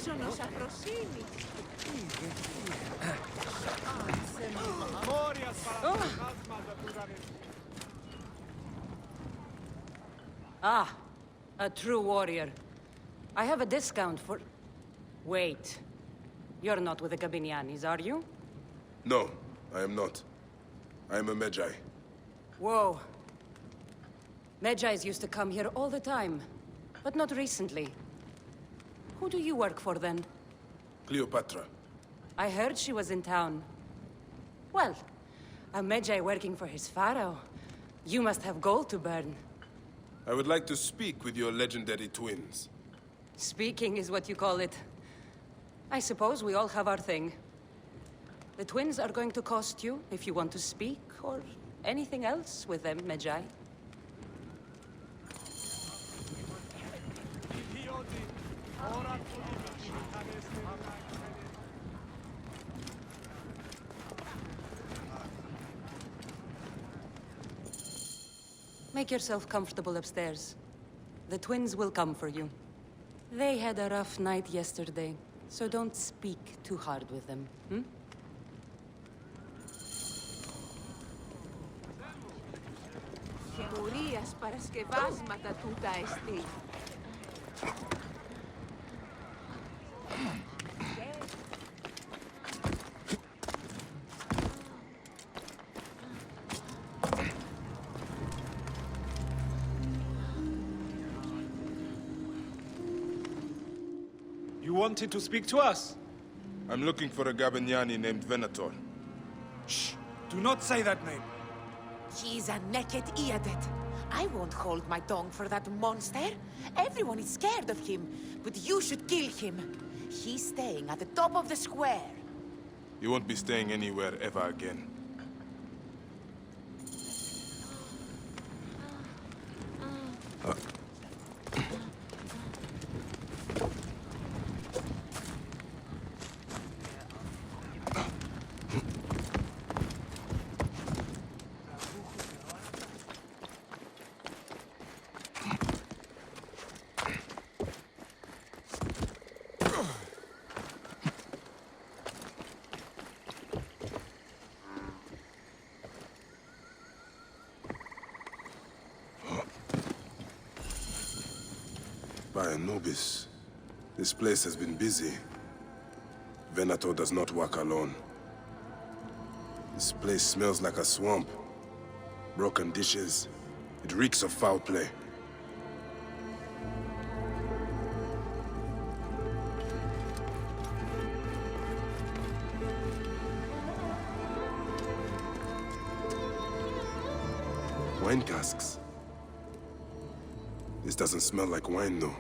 Ίσονος αφροσύνης. Ah, a true warrior. I have a discount for... Wait. You're not with the Gabinianis, are you? No, I am not. I am a Medjay. Whoa. Medjais used to come here all the time, but not recently. Who do you work for, then? Cleopatra. I heard she was in town. Well, a Medjay working for his pharaoh. You must have gold to burn. I would like to speak with your legendary twins. Speaking is what you call it. I suppose we all have our thing. The twins are going to cost you if you want to speak, or anything else with them, Medjay. Make yourself comfortable upstairs. The twins will come for you. They had a rough night yesterday, so don't speak too hard with them, hmm? Κουρίας παρασκευάσματα τούτα εστί. You wanted to speak to us? I'm looking for a Gabiniani named Venator. Shh! Do not say that name. He's a naked idiot. I won't hold my tongue for that monster. Everyone is scared of him, but you should kill him. He's staying at the top of the square. You won't be staying anywhere ever again. By Anubis, this place has been busy. Venator does not work alone. This place smells like a swamp. Broken dishes. It reeks of foul play. Wine casks. This doesn't smell like wine, though.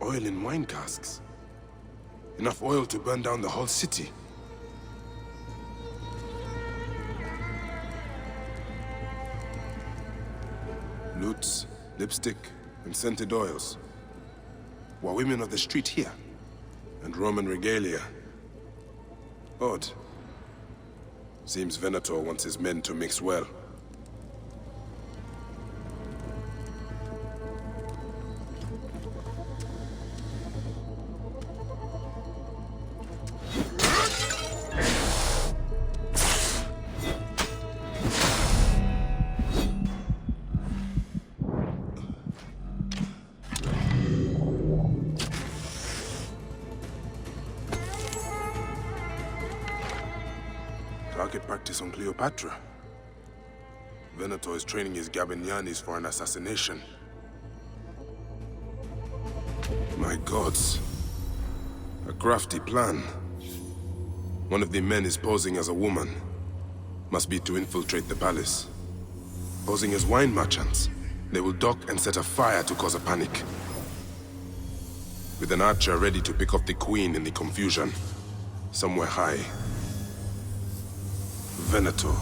Oil in wine casks. Enough oil to burn down the whole city. Lutes, lipstick, and scented oils. Were women of the street here? And Roman regalia. Odd. Seems Venator wants his men to mix well. Target practice on Cleopatra. Venator is training his Gabinianis for an assassination. My gods. A crafty plan. One of the men is posing as a woman. Must be to infiltrate the palace. Posing as wine merchants, they will dock and set a fire to cause a panic. With an archer ready to pick off the queen in the confusion. Somewhere high. Venator.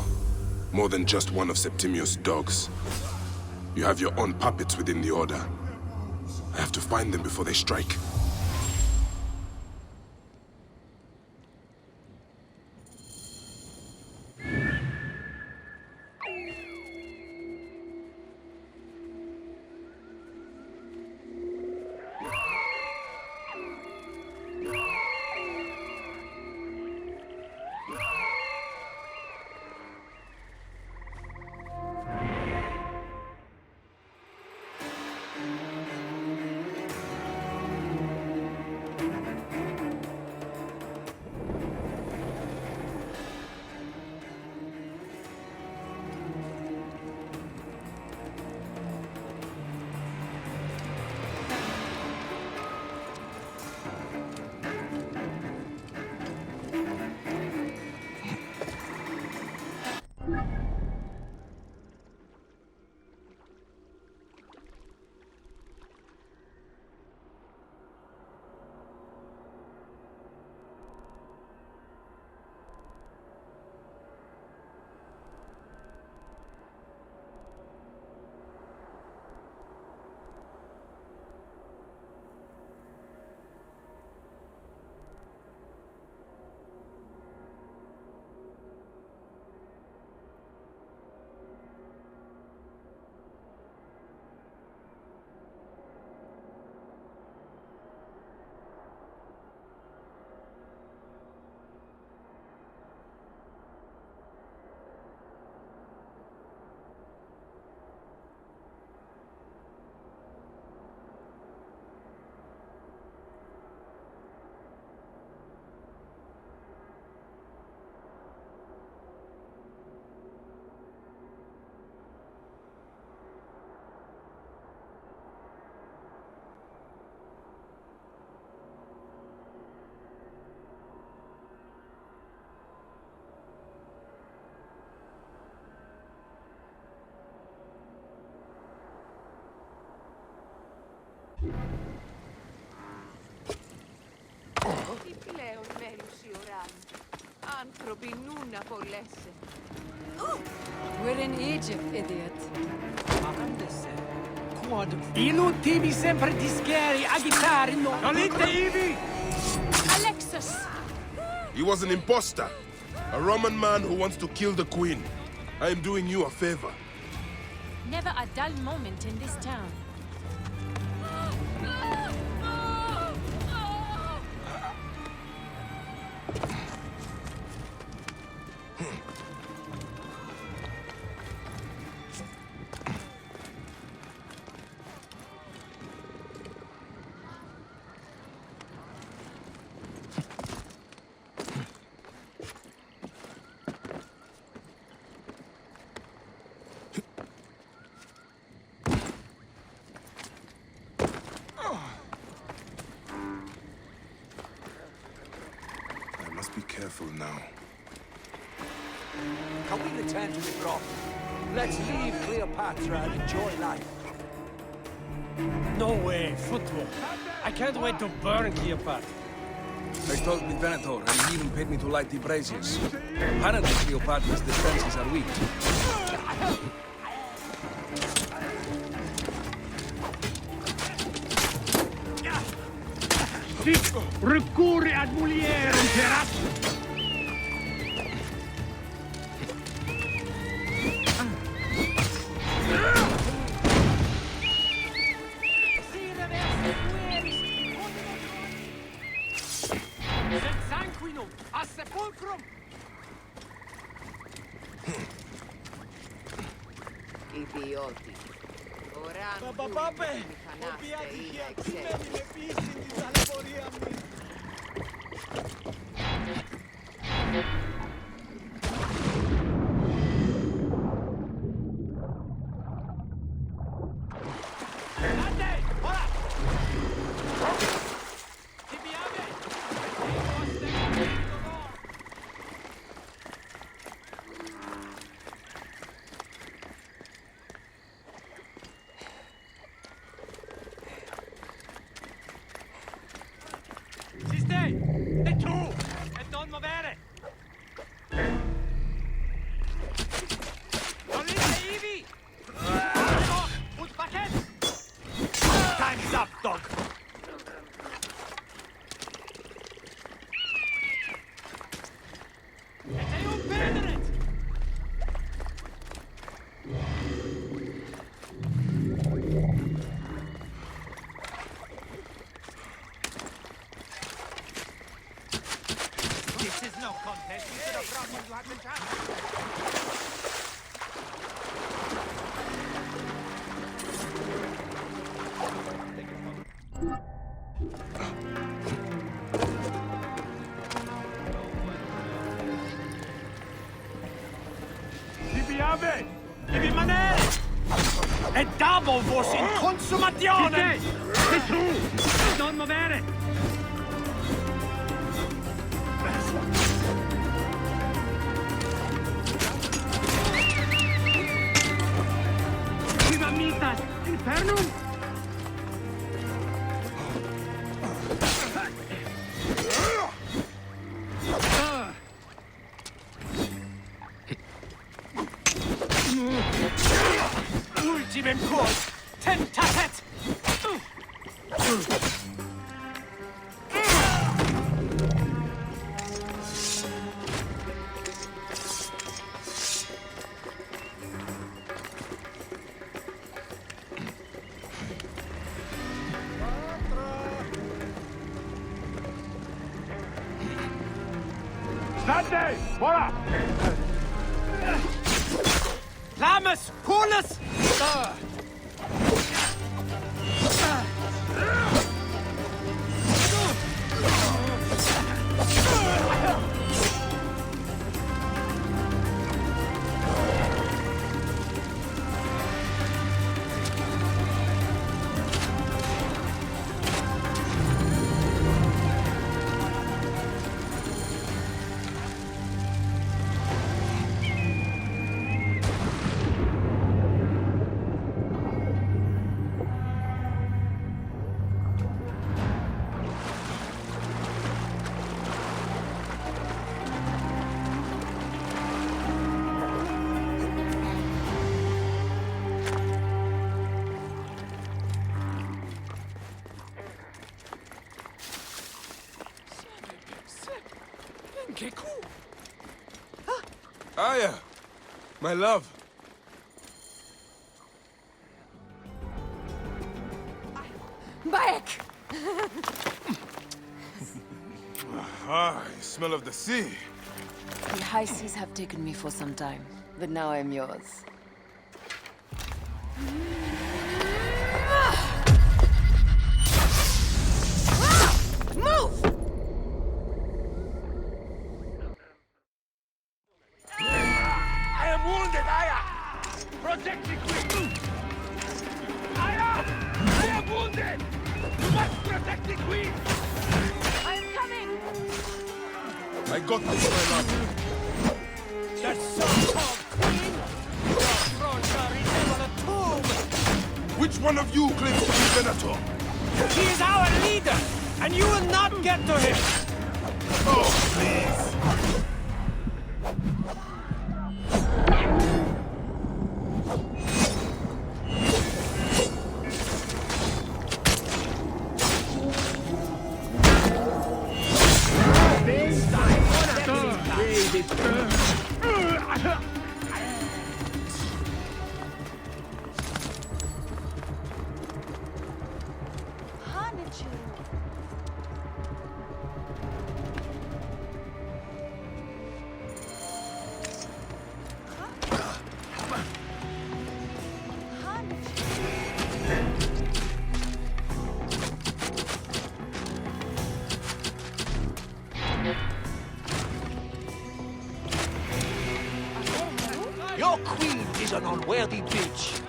More than just one of Septimius' dogs. You have your own puppets within the Order. I have to find them before they strike. πλέον μέρους η ουρά μου. Άνθρωποι νουν να απολέσαι. We're in Egypt, idiot. Inutili sempre ti schieri a chitarra, no? Nolite Ivi! Alexis! He was an imposter. A Roman man who wants to kill the queen. I am doing you a favor. Never a dull moment in this town. I must be careful now. Can we return to the grot? Let's leave Cleopatra and enjoy life. No way, football. I can't wait to burn Cleopatra. I told the Venator, and he even paid me to light the braziers. Apparently Cleopatra's defenses are weak. Recurre ad mulierum, perat! Sanguinum, a sepulcrum! Ιδιώτη. Ουράν Παπαπάπε, μηχανάστε οποία είναι τυχαία εξαίρεση. με πίστη την ταλαιπωρία μου. Ande, ora! Ti piace? Ci stai? E tu? E non muovere! Volete Ivi? Un pacchetto! Time's up, dog! E sei un pedere! This is no contest. You should have brought me to have the chance. Ti piace? Devi rimanere! E double vos in consumazione! E tu? Non muovere! Viva mitas! Infernum! Ultimem quod tentatet! Stande! Ora! Lamus! Pulus! Aya! My love! Back! Ah, smell of the sea. The high seas have taken me for some time, but now I'm yours. Move! I am wounded, Aya! Protect me, Queen! Aya! I am wounded! You must protect the Queen! I am coming! I got this, my love. That so-called Queen! Your thrones shall resemble a tomb! Which one of you claims to be Venator? He is our leader, and you will not get to him! Oh, please! Your queen is an unworthy bitch!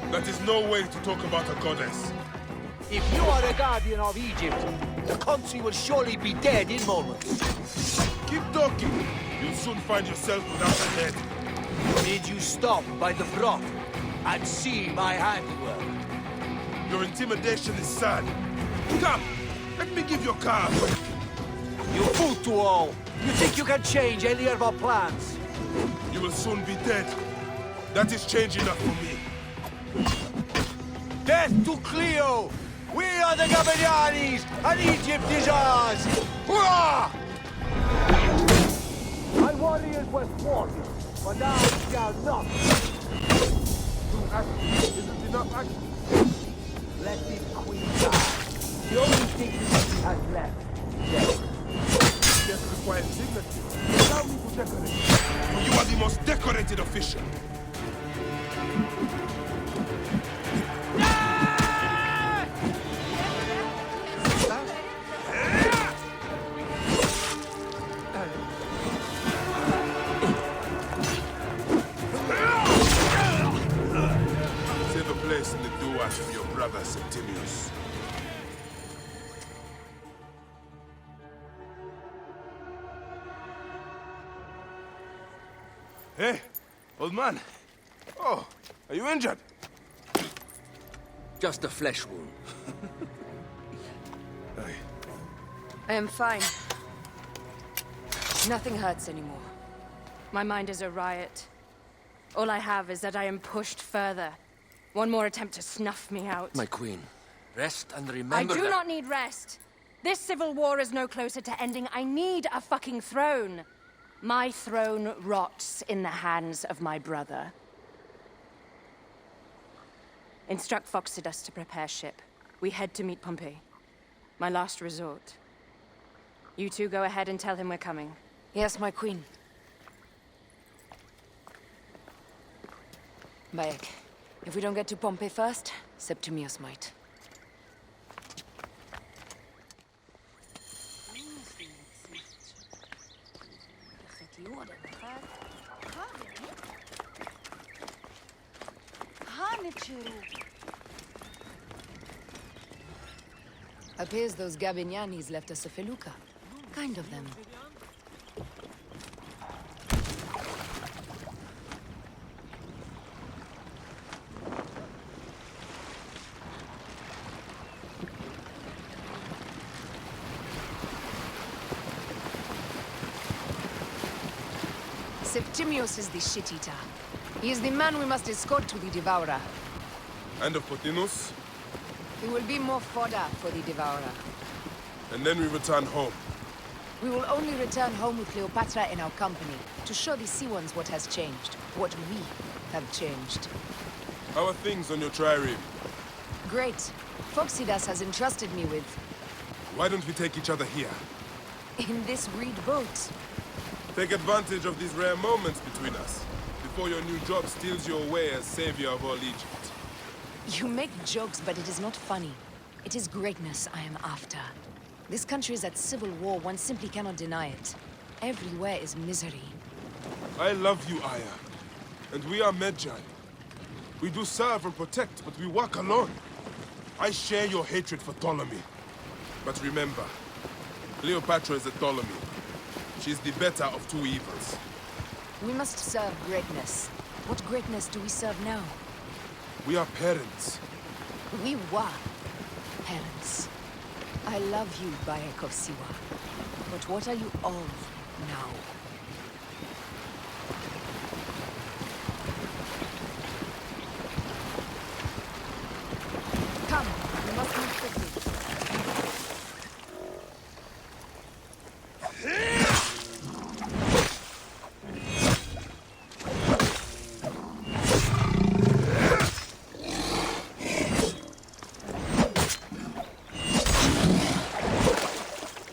That is no way to talk about a goddess. If you are the guardian of Egypt, the country will surely be dead in moments. Keep talking. You'll soon find yourself without a head. Did you stop by the broth and see my handiwork? Your intimidation is sad. Come, let me give your car a break. You fool to all! You think you can change any of our plans? You will soon be dead. That is change enough for me. Death to Cleo! We are the Gabanianis, and Egypt is ours! Hurrah! My warriors were thwarted, but now we shall not. Isn't enough action? Let this queen die. The only dignity she has left is death. Death requires dignity. Allow me to decorate. For you are the most decorated official. Save a place in the duat for your brother Septimius. Hey, old man. Oh, are you injured? Just a flesh wound. Aye. I am fine. Nothing hurts anymore. My mind is a riot. All I have is that I am pushed further. One more attempt to snuff me out. My queen, rest and remember I do that... not need rest. This civil war is no closer to ending. I need a fucking throne. My throne rots in the hands of my brother. Instruct Phoxidus to prepare ship. We head to meet Pompey. My last resort. You two go ahead and tell him we're coming. Yes, my queen. Bayek, if we don't get to Pompey first, Septimius might. Appears those Gabinianis left us a felucca. Kind of them. Septimius is the shit-eater. He is the man we must escort to the Devourer. And of Pothinus? He will be more fodder for the Devourer. And then we return home. We will only return home with Cleopatra in our company, to show the Sea Ones what has changed, what we have changed. How are things on your trireme? Great. Foxidas has entrusted me with... Why don't we take each other here? in this reed boat. Take advantage of these rare moments between us, before your new job steals you away as savior of all Egypt. You make jokes, but it is not funny. It is greatness I am after. This country is at civil war, one simply cannot deny it. Everywhere is misery. I love you, Aya. And we are Medjay. We do serve and protect, but we work alone. I share your hatred for Ptolemy. But remember, Cleopatra is a Ptolemy. She's the better of two evils. We must serve greatness. What greatness do we serve now? We are parents. We were parents. I love you, Bayek of Siwa. But what are you of now? Come, we must move quickly.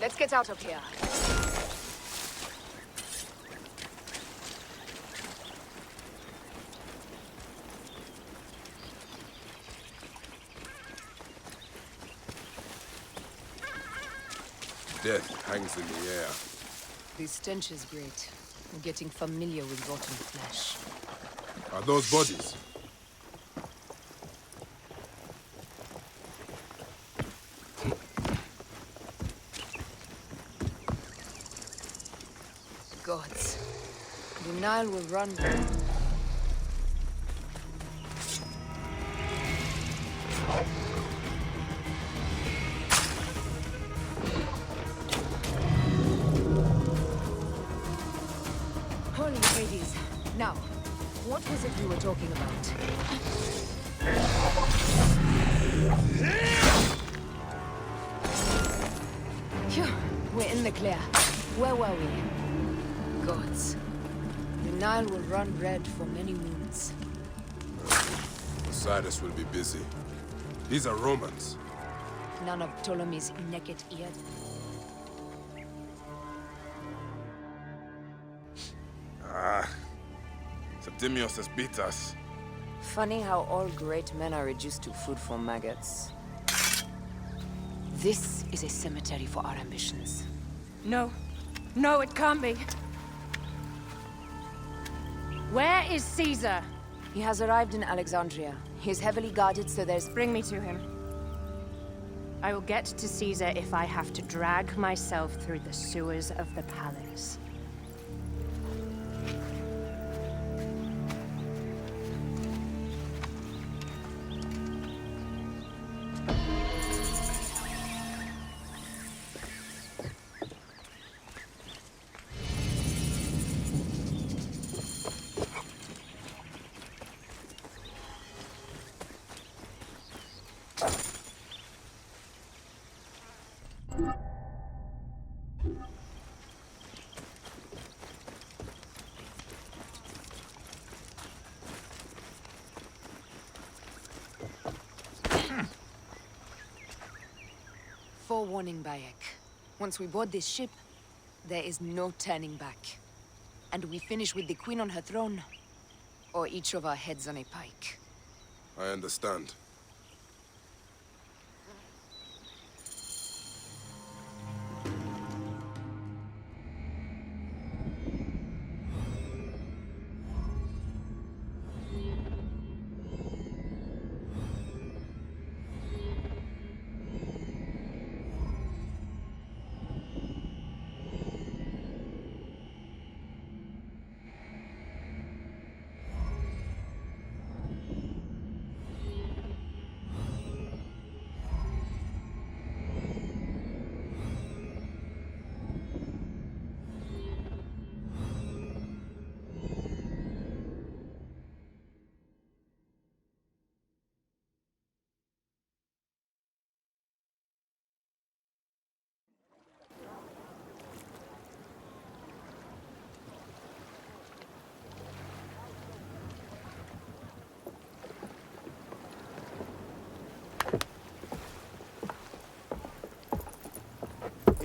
Let's get out of here. Death hangs in the air. The stench is great. I'm getting familiar with rotten flesh. Are those bodies? Gods. The Nile will run. Holy Hades. Now, what was it we were talking about? Phew, we're in the clear. Where were we? Gods. The Nile will run red for many moons. Osiris will be busy. These are Romans. None of Ptolemy's naked ear. Septimius has beat us. Funny how all great men are reduced to food for maggots. This is a cemetery for our ambitions. No. No, it can't be. Where is Caesar? He has arrived in Alexandria. He is heavily guarded, so there's... Bring me to him. I will get to Caesar if I have to drag myself through the sewers of the palace. Forewarning, Bayek. Once we board this ship, there is no turning back. And we finish with the Queen on her throne, or each of our heads on a pike. I understand.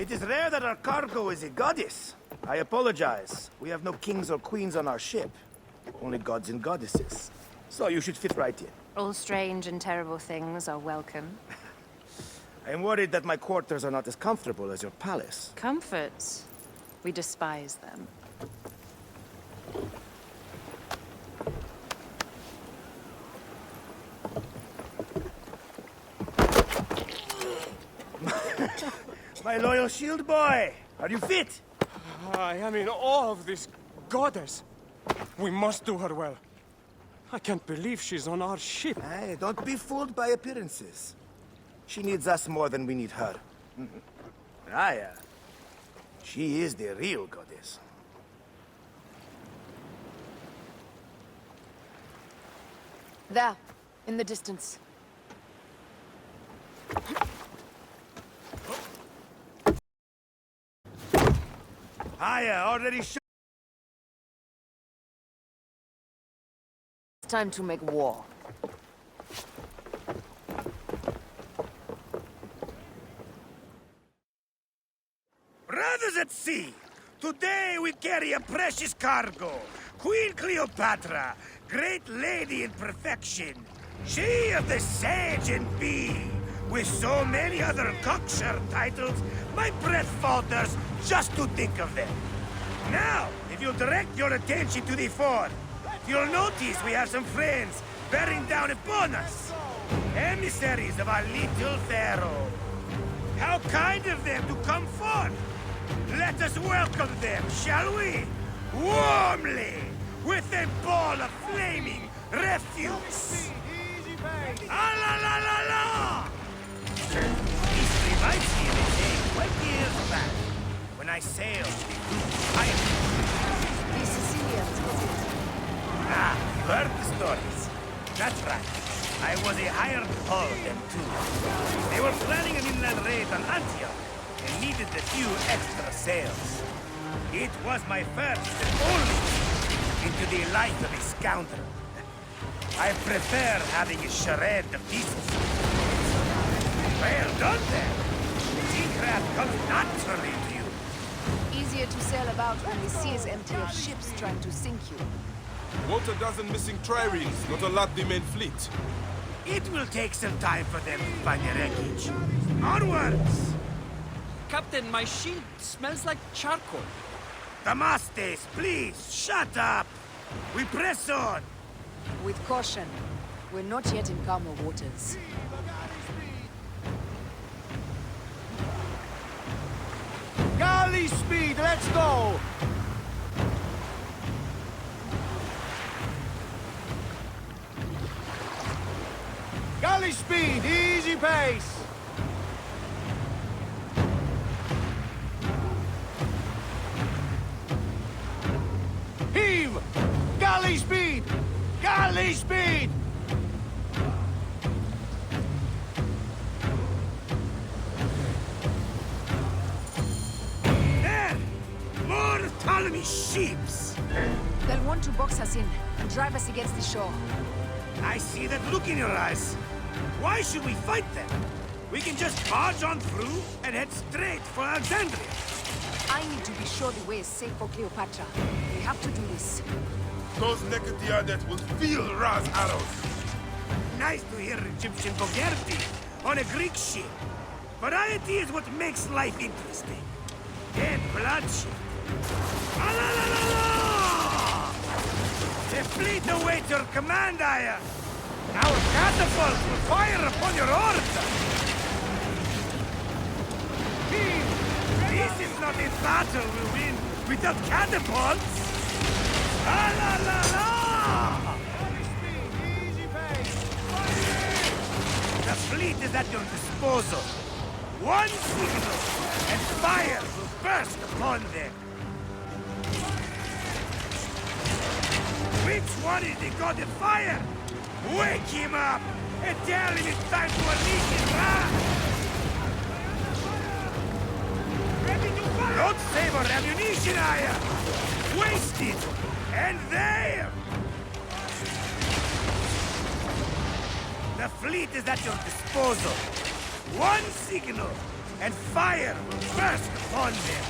It is rare that our cargo is a goddess. I apologize. We have no kings or queens on our ship. Only gods and goddesses. So you should fit right in. All strange and terrible things are welcome. I am worried that my quarters are not as comfortable as your palace. Comforts. We despise them. My loyal shield boy! Are you fit? I am in awe of this goddess. We must do her well. I can't believe she's on our ship. Hey, don't be fooled by appearances. She needs us more than we need her. Raya, she is the real goddess. There, in the distance. Raya, already It's time to make war. Brothers at sea, today we carry a precious cargo. Queen Cleopatra, great lady in perfection. She of the Sage and Bee. With so many other cocksure titles, my breath falters just to think of them. Now, if you'll direct your attention to the fort, you'll notice we have some friends bearing down upon us. Emissaries of our little pharaoh. How kind of them to come forth. Let us welcome them, shall we? Warmly, with a ball of flaming refuse. Ah la la la la! This reminds me of a day 20 years back, when I sailed the Blue Island. The Sicilians, was it? Ah, you heard the stories. That's right. I was a hired haul of them too. They were planning an inland raid on Antioch and needed a few extra sails. It was my first and only into the life of a scoundrel. I prefer having a charade of pieces. Well done then. Seacraft comes naturally to you. Easier to sail about when the sea is empty of ships trying to sink you. What a dozen missing triremes, not a lot the main fleet. It will take some time for them to find the wreckage. Onwards! Captain, my shield smells like charcoal. Damastes, please, shut up! We press on! With caution. We're not yet in calmer waters. Galley speed, let's go! Galley speed, easy pace! Heave! Galley speed! Galley speed! There! More Ptolemy ships! They'll want to box us in and drive us against the shore. I see that look in your eyes. Why should we fight them? We can just barge on through and head straight for Alexandria. I need to be sure the way is safe for Cleopatra. We have to do this. Those naked that will feel Ra's arrows. Nice to hear Egyptian vulgarity on a Greek ship. Variety is what makes life interesting. And bloodshed. Ah, la, la, la, la! The fleet awaits your command, Aya. Our catapults will fire upon your order. This is not a battle we win without catapults. Ah, la, la, la! The fleet is at your disposal. One signal, and fire will burst upon them. Which one is the god of fire? Wake him up and tell him it's time to unleash his wrath! Don't save our ammunition, Aya! Waste it! And there! The fleet is at your disposal. One signal, and fire will burst upon them.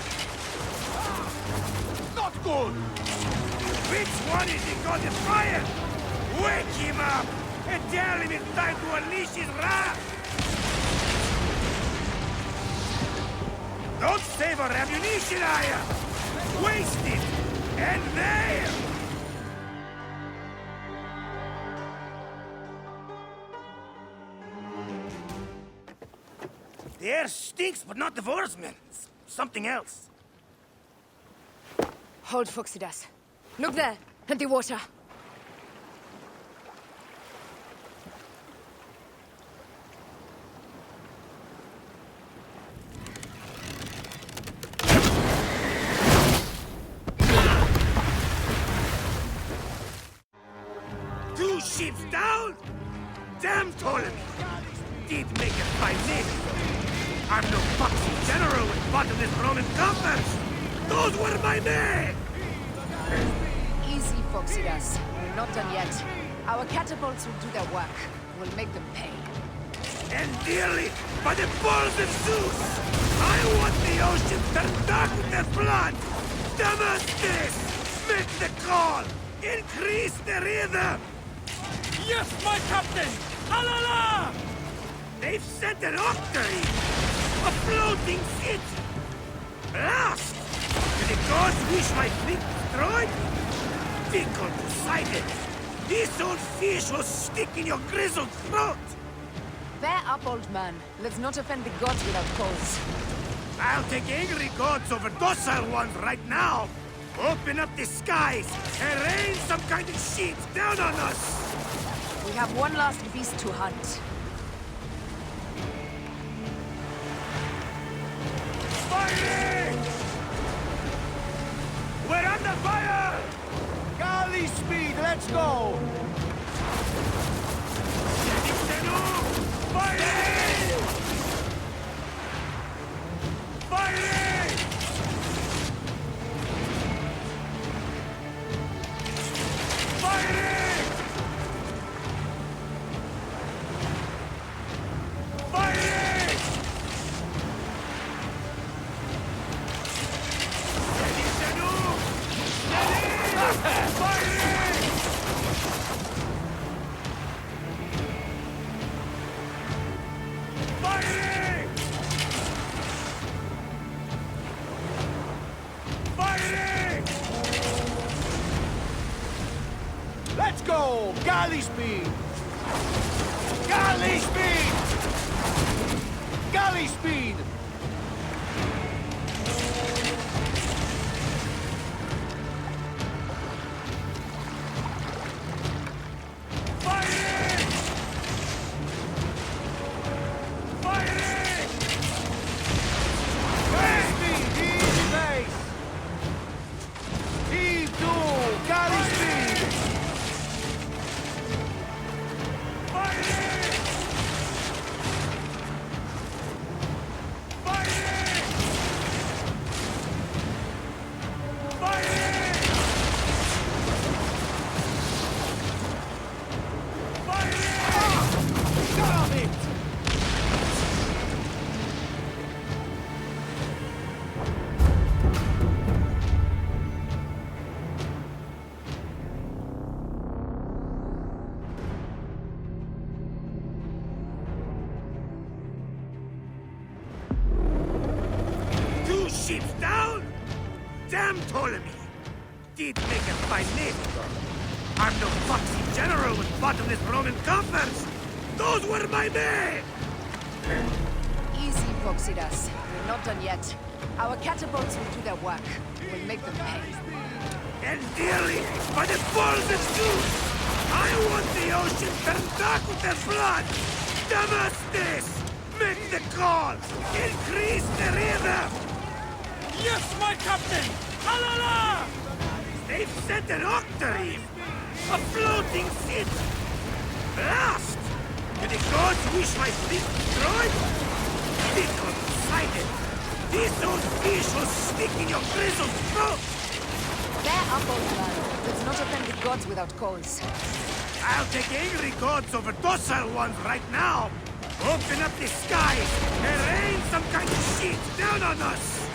Not good! Which one is the god of fire? Wake him up and tell him it's time to unleash his wrath! Don't save our ammunition, Aya! Waste it! And there! The air stinks, but not the Vorsman. It's something else. Hold, Foxidas. Look there, at the water. Two ships down? Damn Ptolemy! Did make a fine name. I'm no foxy general with bottomless Roman coffers! Those were my men! Easy, Foxidas. We're not done yet. Our catapults will do their work. We'll make them pay. And dearly, by the balls of Zeus! I want the ocean turned dark with their blood! Damascus! Make the call! Increase the rhythm! Yes, my captain! Alala! They've sent an octary! A floating city! Blast! Do the gods wish my fleet destroyed? Tickle Poseidon! This old fish will stick in your grizzled throat! Bear up, old man. Let's not offend the gods without cause. I'll take angry gods over docile ones right now! Open up the skies and rain some kind of shit down on us! We have one last beast to hunt. Firing! We're under fire! Galley speed, let's go! Firing! Firing! Firing! Firing! Steady, Sanu! Steady! Firing! Firing! Firing! Let's go! Galley speed! Galley speed! Galley speed! Firing! Firing! Galley speed! Easy base! Heave to! Galley speed! Firing! Firing! Firing! Firing! Got it! Two ships down? Damn Ptolemy! Did make a fine name. I'm no foxy general with bottomless Roman coffers! Those were my men! Easy, Foxidas. We're not done yet. Our catapults will do their work. We'll make them pay. And dearly, by the balls of Zeus, I want the ocean turned dark with their blood! Damascus! Make the call! Increase the rhythm! Yes, my captain! Alala! They've sent an octary! A floating city! Blast! Do the gods wish my fleet destroyed? Tickle Poseidon! This old fish will stick in your grizzled throat! Bear up, old man. Let's not offend the gods without cause. I'll take angry gods over docile ones right now! Open up the skies and rain some kind of shit down on us!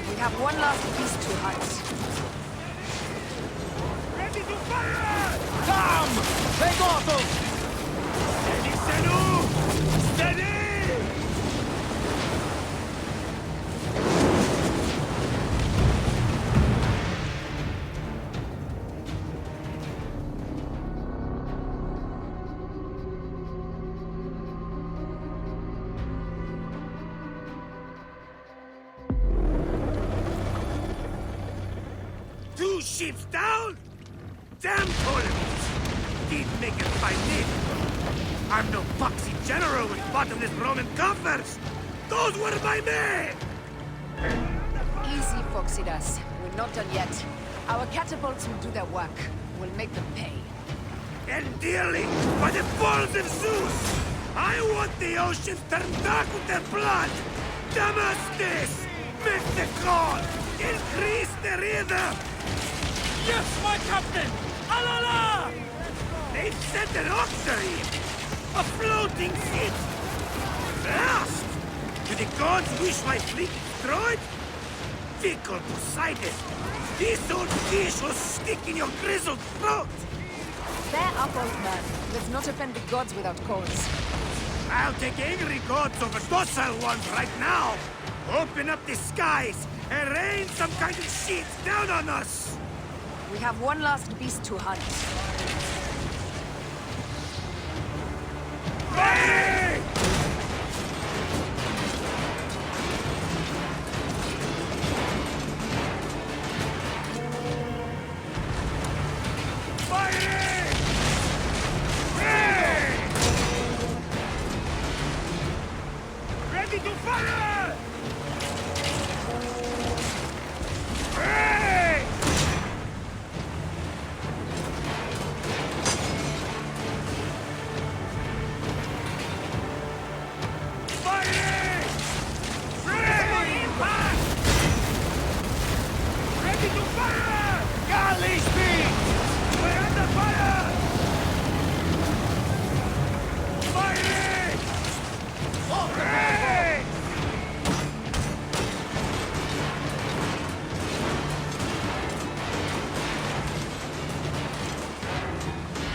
We have one last beast to hunt. Ready to fire! Come! Take auto! Steady, Senu! Steady! Two ships down? Damn Ptolemies! Didn't make it by me. I'm no foxy general with bottomless Roman coffers! Those were my men! Easy, Foxidas. We're not done yet. Our catapults will do their work. We'll make them pay. And dearly, by the balls of Zeus! I want the oceans turned dark with their blood! Damascus! Make the call! Increase the rhythm! Yes, my captain! Alala! They've sent an octary! A floating ship! Blast! Do the gods wish my fleet destroyed? Fickle Poseidon! This old fish will stick in your grizzled throat! Bear up, old man. Let's not offend the gods without cause. I'll take angry gods over docile ones right now! Open up the skies and rain some kind of shit down on us! We have one last beast to hunt. Hey! Fighting! Hey! Ready to fire! Hey! Fighting! Ready! Impact! Ready to fire! Galley speed! We're under fire! Fighting! Hey!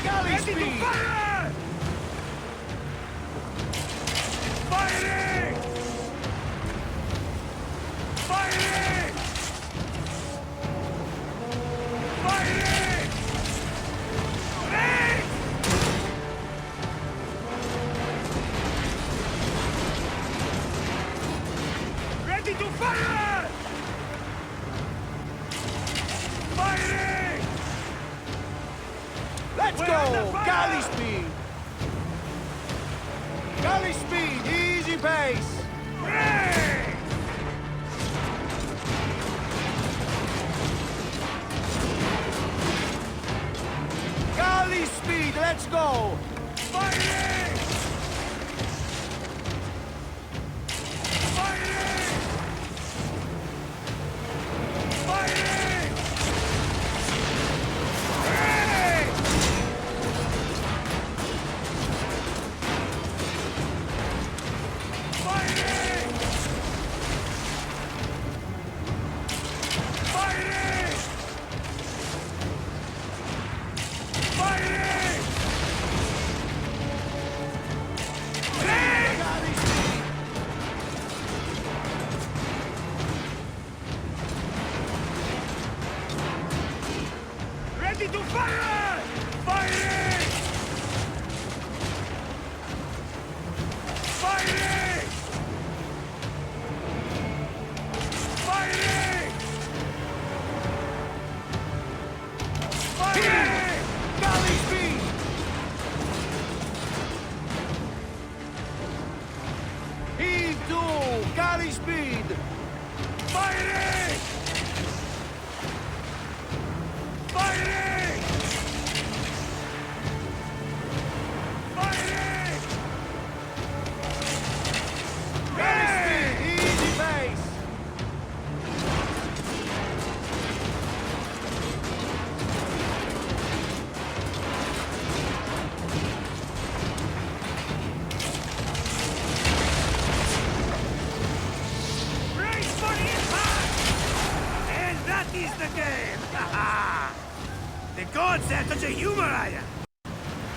Galley speed! Ready to fire! Fighting! Fighting! Fighting! Hey! Ready to fire! Fighting! Let's We're go! under fire! Galley speed! Galley speed! Easy pace! Hey! Galley speed! Let's go! Fighting! Fighting! Fighting! Hey! Fighting! Fighting! Fighting! Hey! Galley speed! Ready to fire! Fighting! Fighting! Fighting! Fighting! Galley speed! Heave to! Galley speed! Fighting! Fighting! is the game! The gods have such a humor, Aya.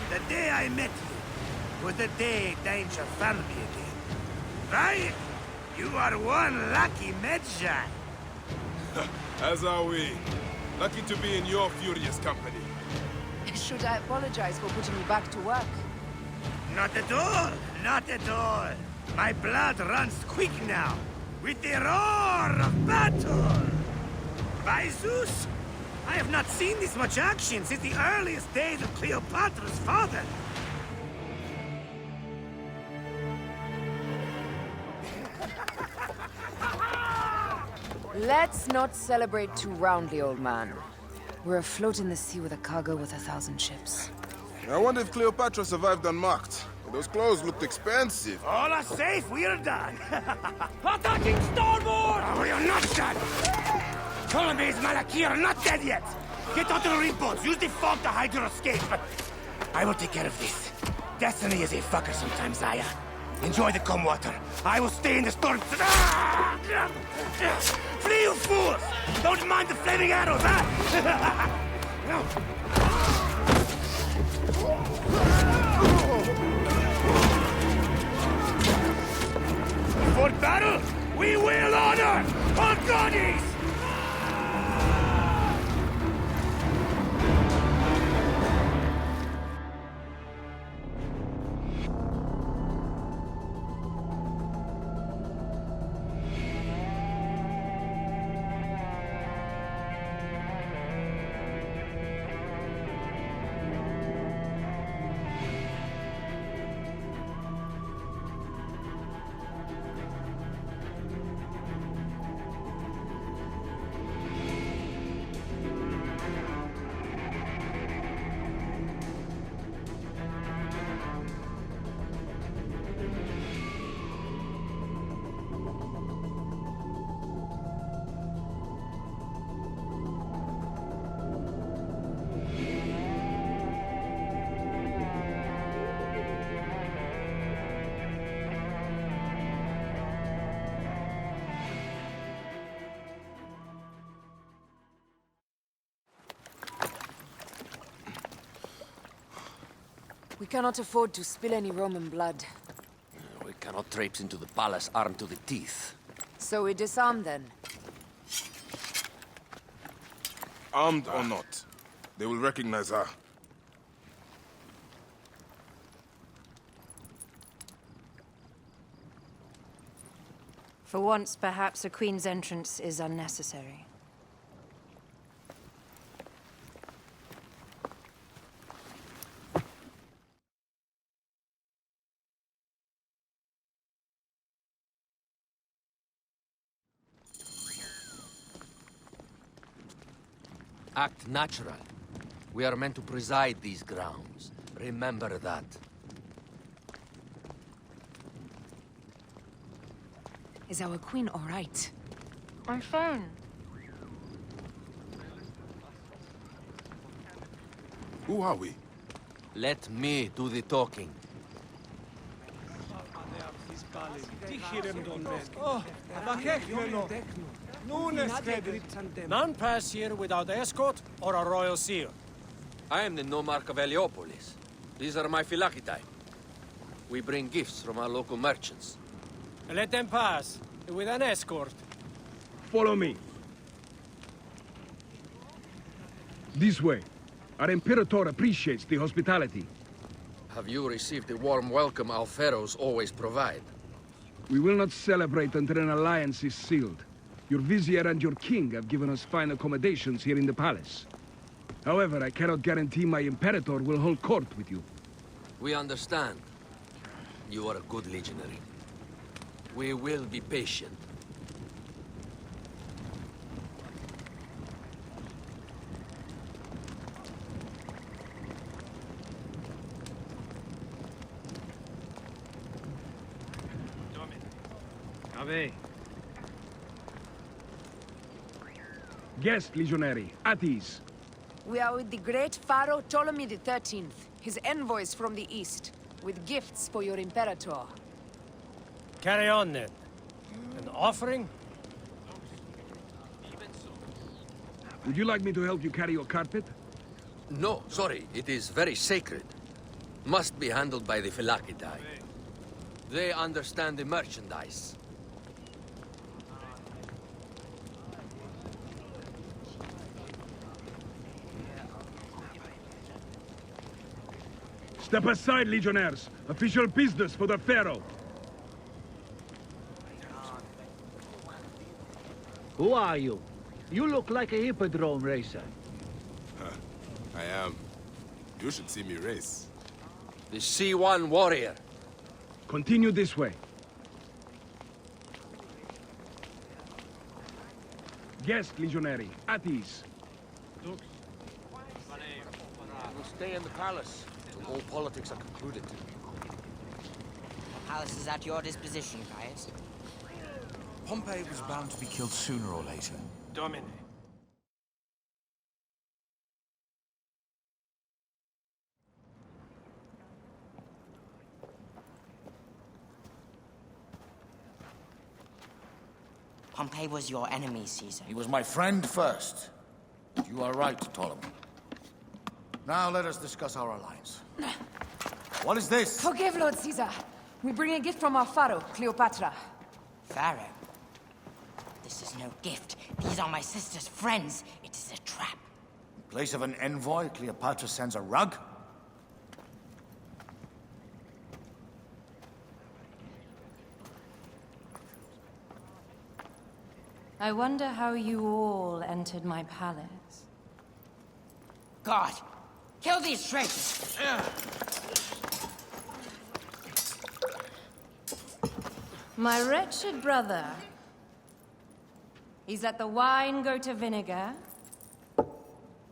The day I met you was the day danger found me again. Right? You are one lucky Medjay. As are we. Lucky to be in your furious company. Should I apologize for putting you back to work? Not at all. Not at all. My blood runs quick now, with the roar of battle. By Zeus, I have not seen this much action since the earliest days of Cleopatra's father. Let's not celebrate too roundly, old man. We're afloat in the sea with a cargo worth 1,000 ships. I wonder if Cleopatra survived unmarked. Those clothes looked expensive. All are safe, we're done. Attacking starboard! Oh, you're not done! Ptolemy's Malaki are not dead yet! Get onto the reef boats, use the fog to hide your escape. I will take care of this. Destiny is a fucker sometimes, Aya. Enjoy the calm water. I will stay in the storm. Flee, you fools! Don't mind the flaming arrows, huh? For battle, we will honor our goddess! We cannot afford to spill any Roman blood. We cannot traipse into the palace armed to the teeth. So we disarm then. Armed or not, they will recognize her. For once, perhaps a queen's entrance is unnecessary. Act natural. We are meant to preside these grounds. Remember that. Is our queen all right? I'm fine. Who are we? Let me do the talking. None pass here without escort or a royal seal. I am the nomarch of Heliopolis. These are my phylacetae. We bring gifts from our local merchants. Let them pass, with an escort. Follow me. This way. Our Imperator appreciates the hospitality. Have you received the warm welcome our pharaohs always provide? We will not celebrate until an alliance is sealed. Your vizier and your king have given us fine accommodations here in the palace. However, I cannot guarantee my Imperator will hold court with you. We understand. You are a good legionary. We will be patient. Guest legionary, at ease. We are with the great Pharaoh Ptolemy XIII, his envoys from the east, with gifts for your Imperator. Carry on then. An offering? Would you like me to help you carry your carpet? No, sorry. It is very sacred. Must be handled by the Phylacidae. They understand the merchandise. Step aside, Legionnaires. Official business for the Pharaoh. Who are you? You look like a hippodrome racer. I am. You should see me race. The C1 warrior. Continue this way. Guest, Legionary. At ease. We will stay in the palace until all politics are concluded. The palace is at your disposition, Caius. Pompey was bound to be killed sooner or later. Domine. Pompey was your enemy, Caesar. He was my friend first. You are right, Ptolemy. Now let us discuss our alliance. What is this? Forgive, Lord Caesar. We bring a gift from our pharaoh, Cleopatra. Pharaoh? This is no gift. These are my sister's friends. It is a trap. In place of an envoy, Cleopatra sends a rug? I wonder how you all entered my palace. God! Kill these traitors! My wretched brother. He's let the wine go to vinegar,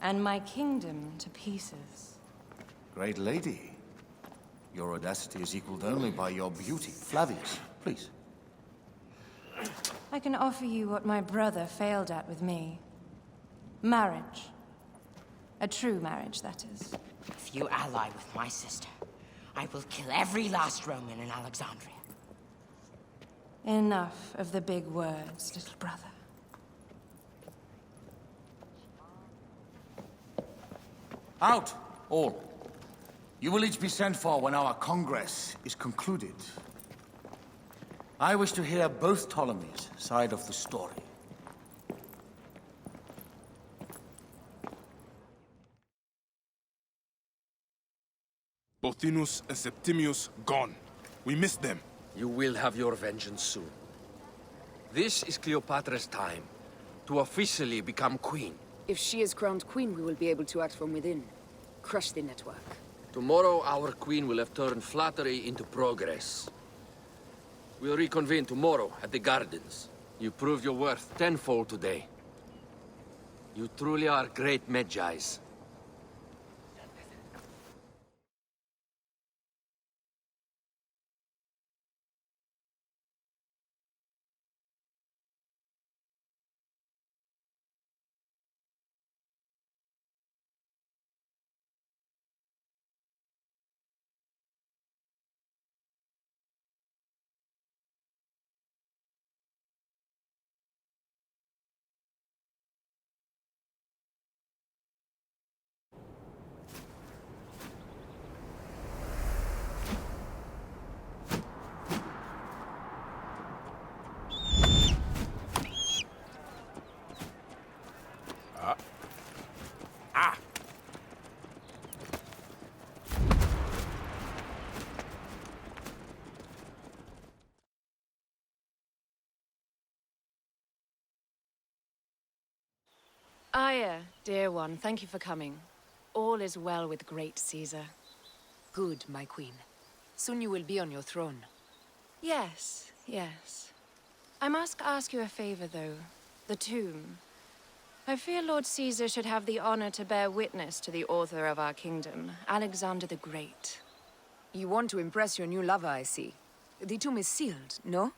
and my kingdom to pieces. Great lady. Your audacity is equaled only by your beauty. Flavius, please. I can offer you what my brother failed at with me. Marriage. A true marriage, that is. If you ally with my sister, I will kill every last Roman in Alexandria. Enough of the big words, little brother. Out, all. You will each be sent for when our congress is concluded. I wish to hear both Ptolemy's side of the story. Pothinus and Septimius gone. We missed them. You will have your vengeance soon. This is Cleopatra's time to officially become queen. If she is crowned queen, we will be able to act from within. Crush the network. Tomorrow, our queen will have turned flattery into progress. We'll reconvene tomorrow at the gardens. You proved your worth tenfold today. You truly are great Magi's. Aya, dear one, thank you for coming. All is well with great Caesar. Good, my queen. Soon you will be on your throne. Yes, yes. I must ask you a favor, though. The tomb. I fear Lord Caesar should have the honor to bear witness to the author of our kingdom, Alexander the Great. You want to impress your new lover, I see. The tomb is sealed, no?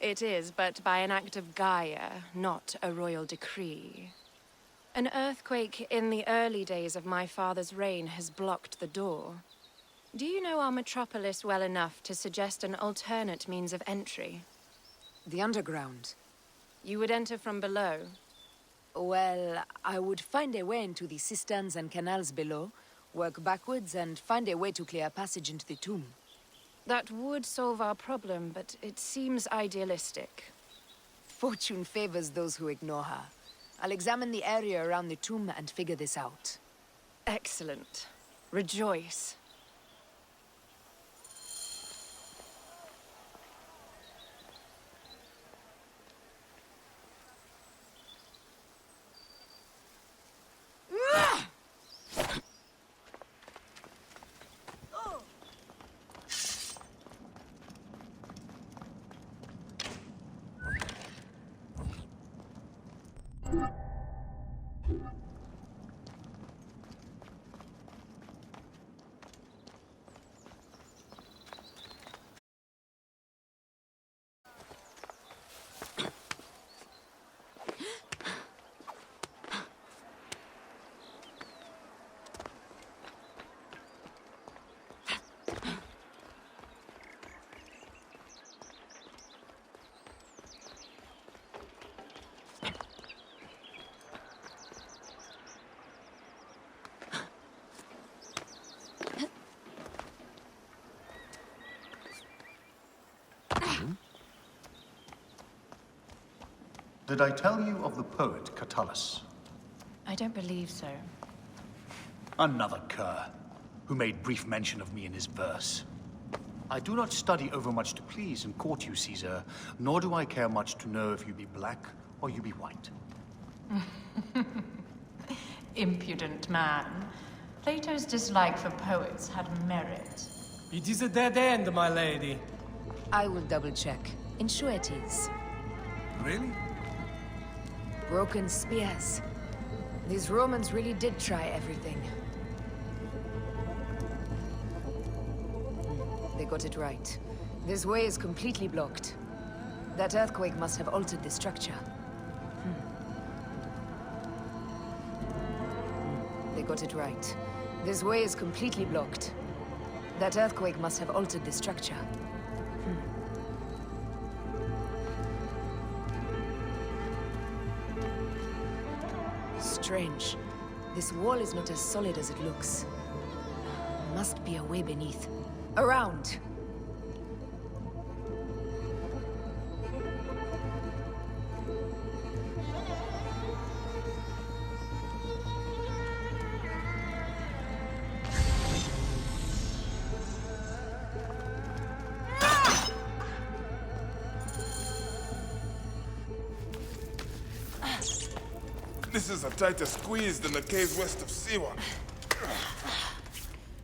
It is, but by an act of Gaia, not a royal decree. An earthquake in the early days of my father's reign has blocked the door. Do you know our metropolis well enough to suggest an alternate means of entry? The underground. You would enter from below. Well, I would find a way into the cisterns and canals below, work backwards, and find a way to clear a passage into the tomb. That would solve our problem, but it seems idealistic. Fortune favors those who ignore her. I'll examine the area around the tomb and figure this out. Excellent. Rejoice. Did I tell you of the poet Catullus? I don't believe so. Another cur, who made brief mention of me in his verse. I do not study overmuch to please and court you, Caesar, nor do I care much to know if you be black or you be white. Impudent man. Plato's dislike for poets had merit. It is a dead end, my lady. I will double-check. Ensure it is. Really? Broken spears. These Romans really did try everything. They got it right. This way is completely blocked. That earthquake must have altered the structure. They got it right. This way is completely blocked. That earthquake must have altered the structure. Strange. This wall is not as solid as it looks. Must be a way beneath. Around! This is a tighter squeeze than the caves west of Siwa.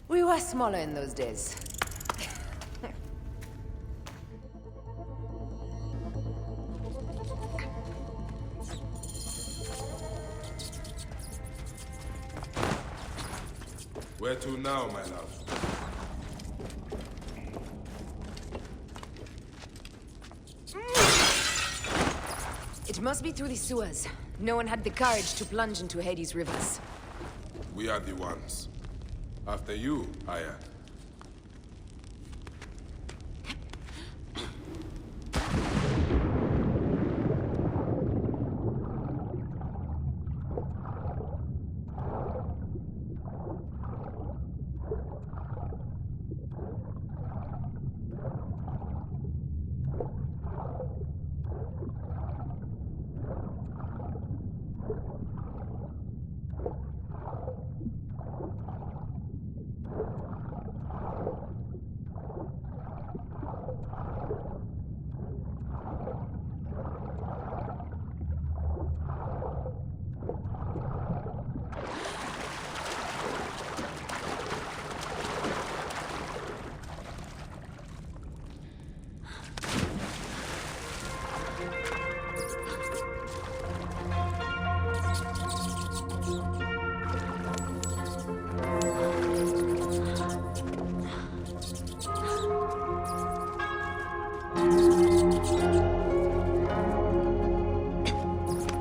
We were smaller in those days. Where to now, my love? It must be through the sewers. No one had the courage to plunge into Hades' rivers. We are the ones. After you, Aya.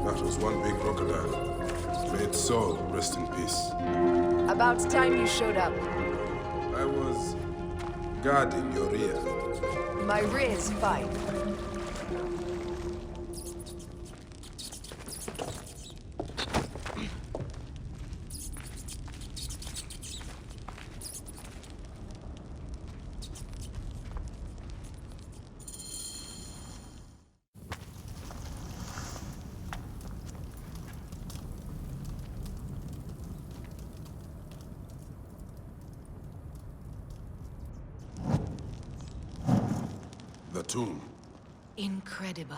That was one big crocodile. May its soul rest in peace. About time you showed up. I was guarding your rear. My rear is fine. tomb. Incredible.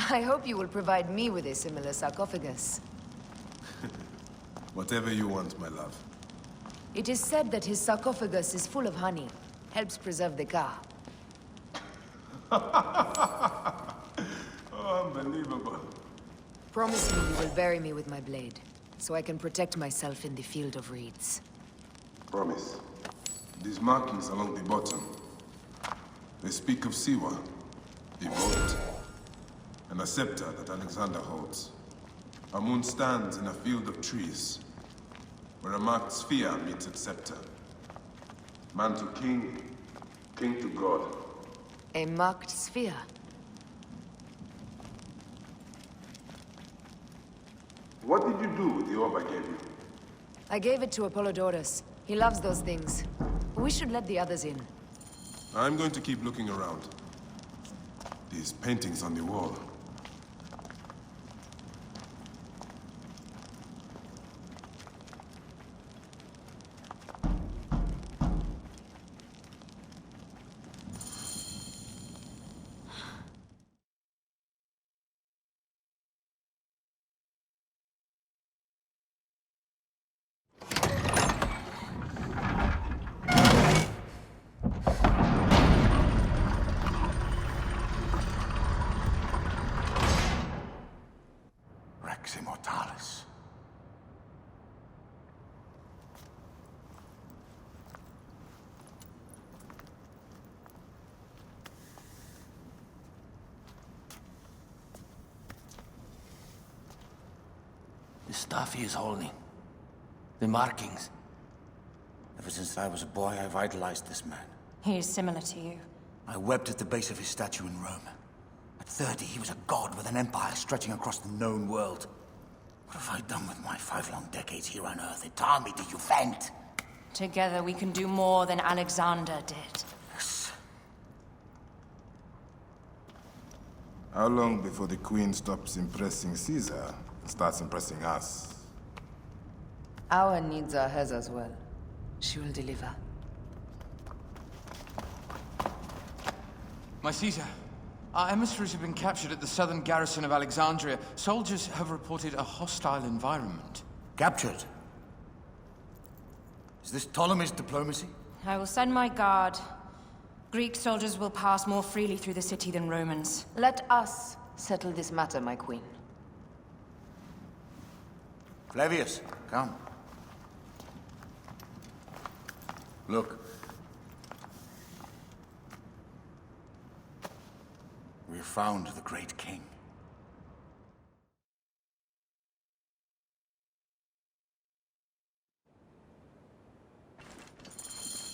I hope you will provide me with a similar sarcophagus. Whatever you want, my love. It is said that his sarcophagus is full of honey. Helps preserve the car. Oh, unbelievable. Promise me you will bury me with my blade, so I can protect myself in the field of reeds. Promise. These markings along the bottom, they speak of Siwa, the vault, and a scepter that Alexander holds. A moon stands in a field of trees, where a marked sphere meets its scepter. Man to king, king to god. A marked sphere? What did you do with the orb I gave you? I gave it to Apollodorus. He loves those things. We should let the others in. I'm going to keep looking around. These paintings on the wall. Rex Immortalis. The stuff he is holding. The markings. Ever since I was a boy, I've idolized this man. He is similar to you. I wept at the base of his statue in Rome. At 30, he was a god with an empire stretching across the known world. What have I done with my 5 long decades here on Earth? Its army did you vent? Together we can do more than Alexander did. Yes. How long before the Queen stops impressing Caesar and starts impressing us? Our needs are hers as well. She will deliver. My Caesar, our emissaries have been captured at the southern garrison of Alexandria. Soldiers have reported a hostile environment. Captured? Is this Ptolemy's diplomacy? I will send my guard. Greek soldiers will pass more freely through the city than Romans. Let us settle this matter, my queen. Flavius, come. Look. We have found the great king.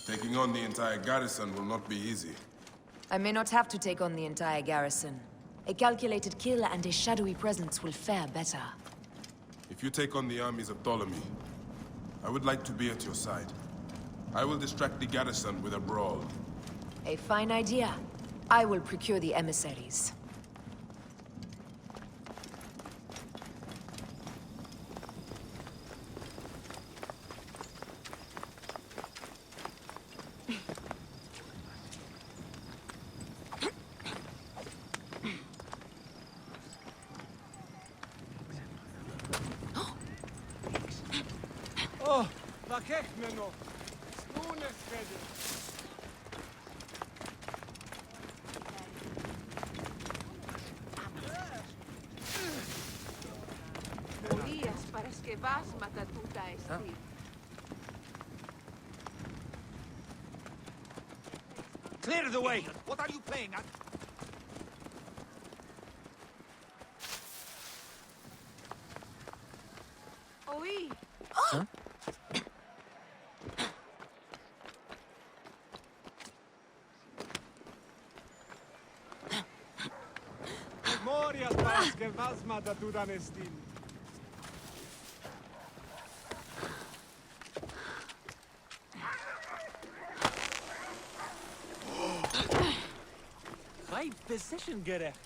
Taking on the entire garrison will not be easy. I may not have to take on the entire garrison. A calculated kill and a shadowy presence will fare better. If you take on the armies of Ptolemy, I would like to be at your side. I will distract the garrison with a brawl. A fine idea. I will procure the emissaries. Oh, vakechmeno. Stune schede. Πολύας παρασκευάσματα τούτα εστί. Clear the way! What are you playing at? Oui. Memorias παρασκευάσματα τούτα εστί. High position, gerecht.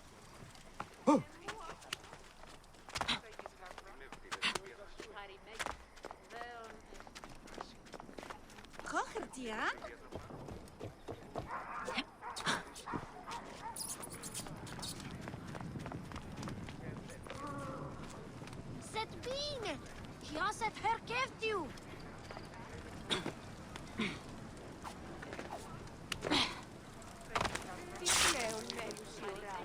et been? Kias et herkevt you? Τι πλέον μέλους η ώρα.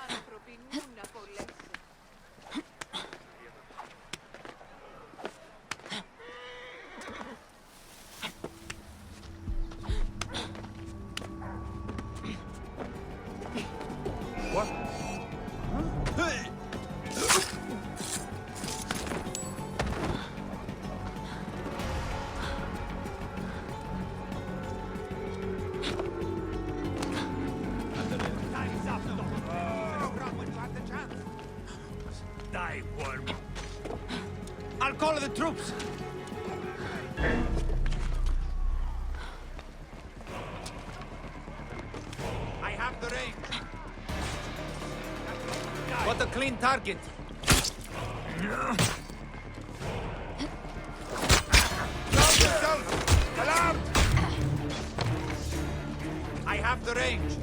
Άνθρωποι νουν απολέσαι. What? Die, worm. I'll call the troops. I have the range. What a clean target. Alarm! I have the range.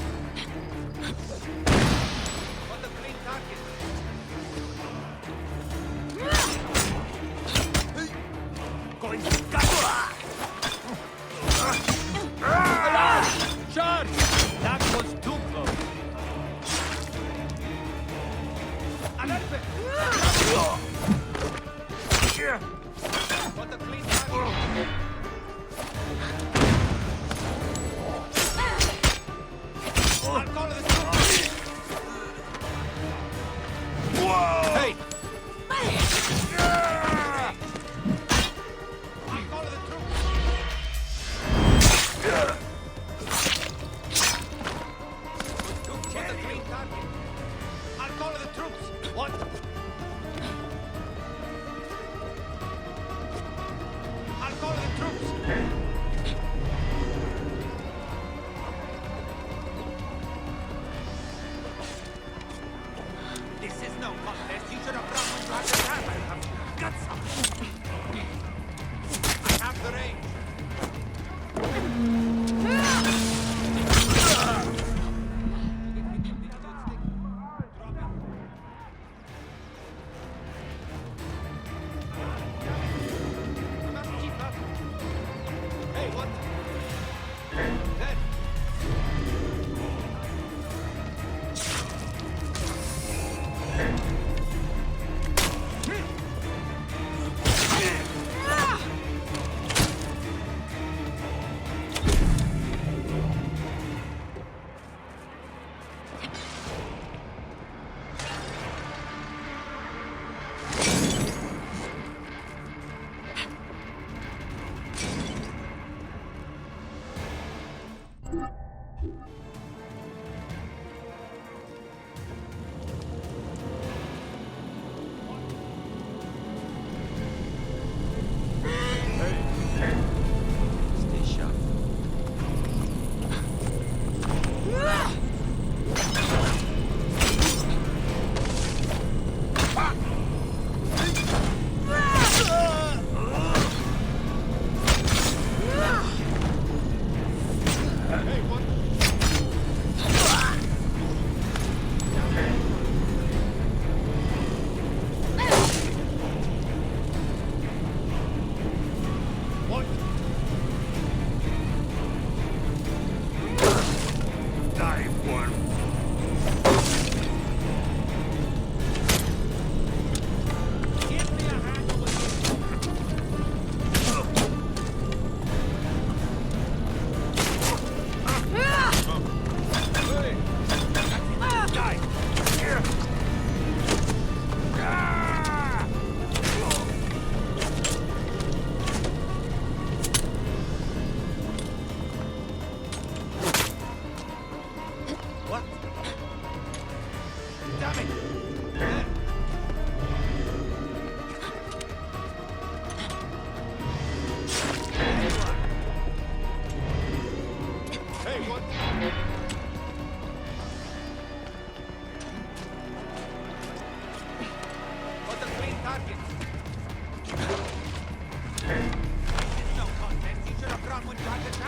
What a clean target. Going to Alarm! Charge! That was too close. What a clean target. I'll call the troops. Whoa! Hey! I'll call the troops. What a clean target. I'll call the troops. What? I'll call the troops. This is no contest. You should have brought me back the time. I have got some. I have the range. Hey, what? Dead.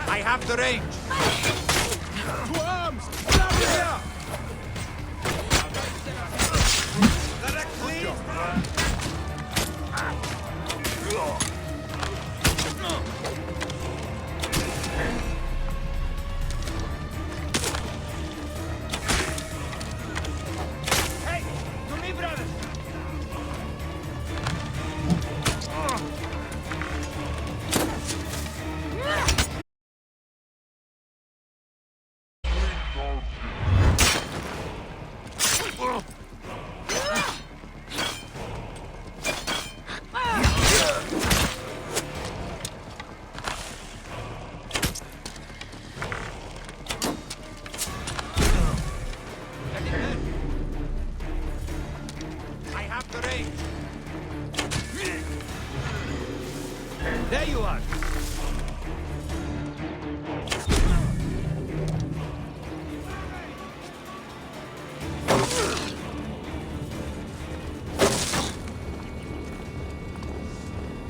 I have the range. To arms! Down here! Correctly. There you are!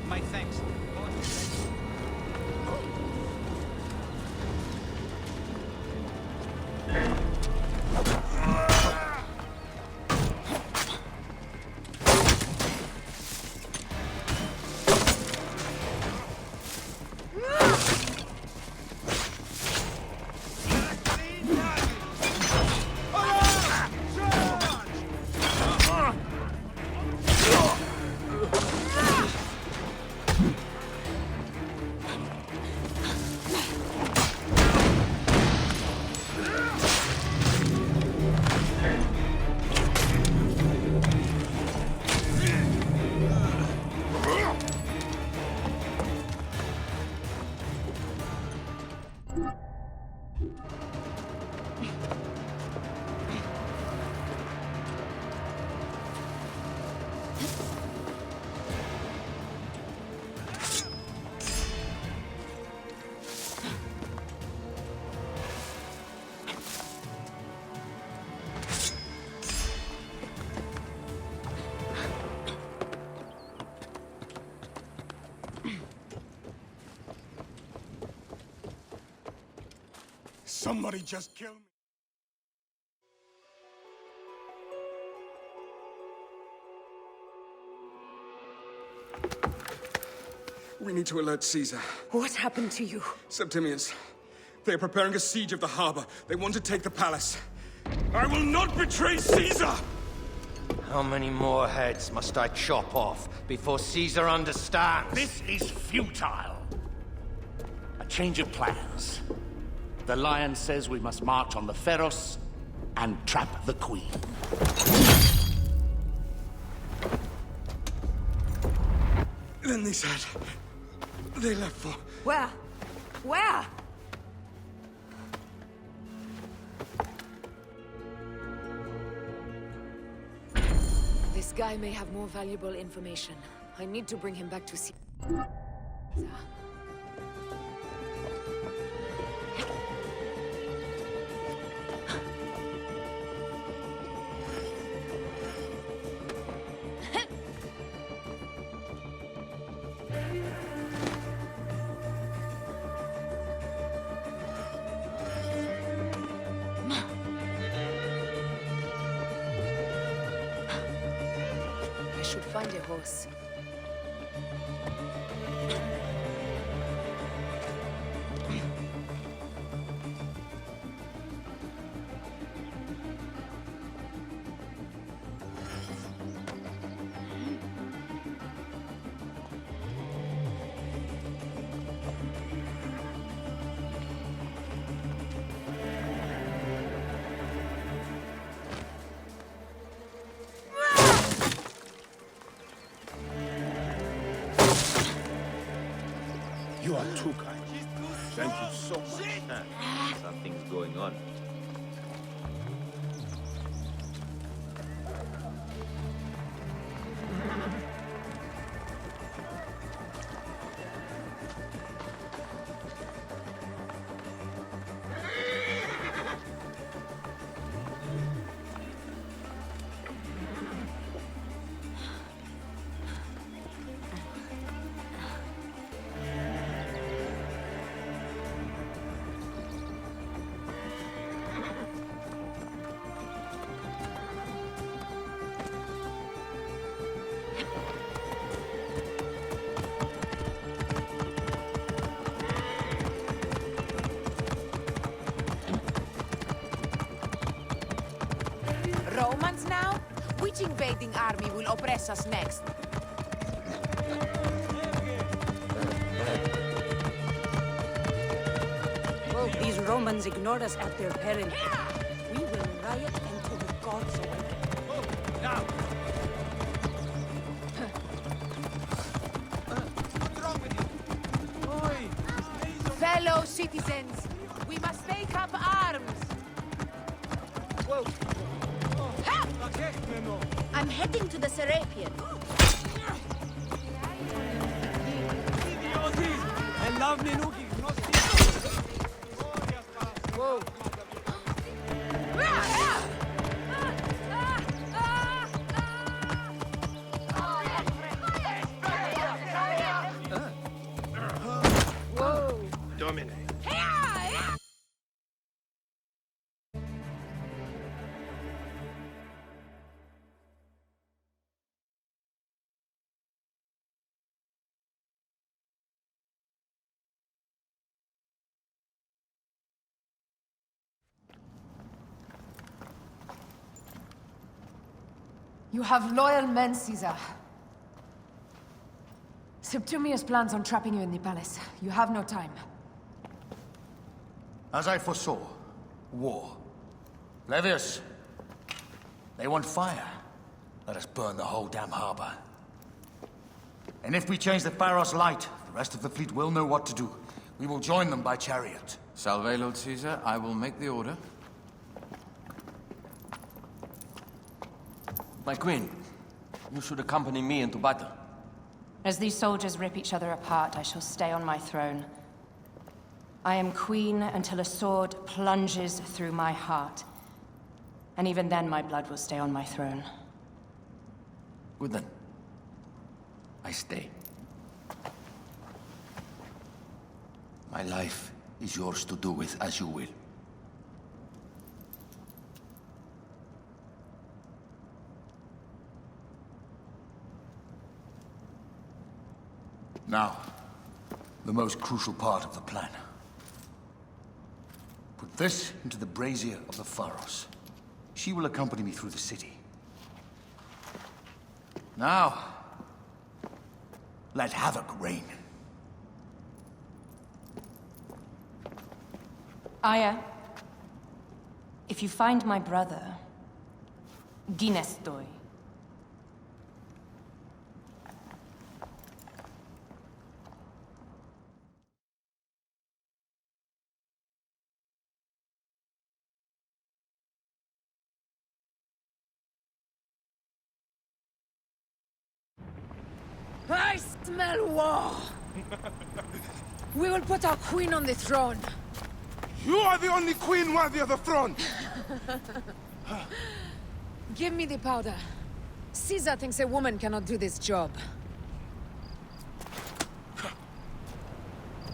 My thanks. Somebody just killed me. We need to alert Caesar. What happened to you? Septimius. They are preparing a siege of the harbor. They want to take the palace. I will not betray Caesar! How many more heads must I chop off before Caesar understands? This is futile. A change of plans. The Lion says we must march on the Pharos and trap the Queen. Then they said... they left for... Where? Where? This guy may have more valuable information. I need to bring him back to Caesar. I should find a horse. You are too kind. Thank you so much. Something's going on. Romans now? Which invading army will oppress us next? Oh, these Romans ignored us at their peril. We will riot until the gods awaken. Now! Fellow citizens, we must take up arms. Whoa! I'm heading to the Serapion. Whoa. Whoa. Domine. You have loyal men, Caesar. Septimius plans on trapping you in the palace. You have no time. As I foresaw, war. Levius, they want fire. Let us burn the whole damn harbor. And if we change the Pharos light, the rest of the fleet will know what to do. We will join them by chariot. Salve, Lord Caesar. I will make the order. My queen, you should accompany me into battle. As these soldiers rip each other apart, I shall stay on my throne. I am queen until a sword plunges through my heart. And even then, my blood will stay on my throne. Good then. I stay. My life is yours to do with as you will. Now, the most crucial part of the plan. Put this into the brazier of the Pharos. She will accompany me through the city. Now, let havoc reign. Aya, if you find my brother, Ginestoi. I smell war! We will put our queen on the throne. You are the only queen worthy of the throne! Give me the powder. Caesar thinks a woman cannot do this job.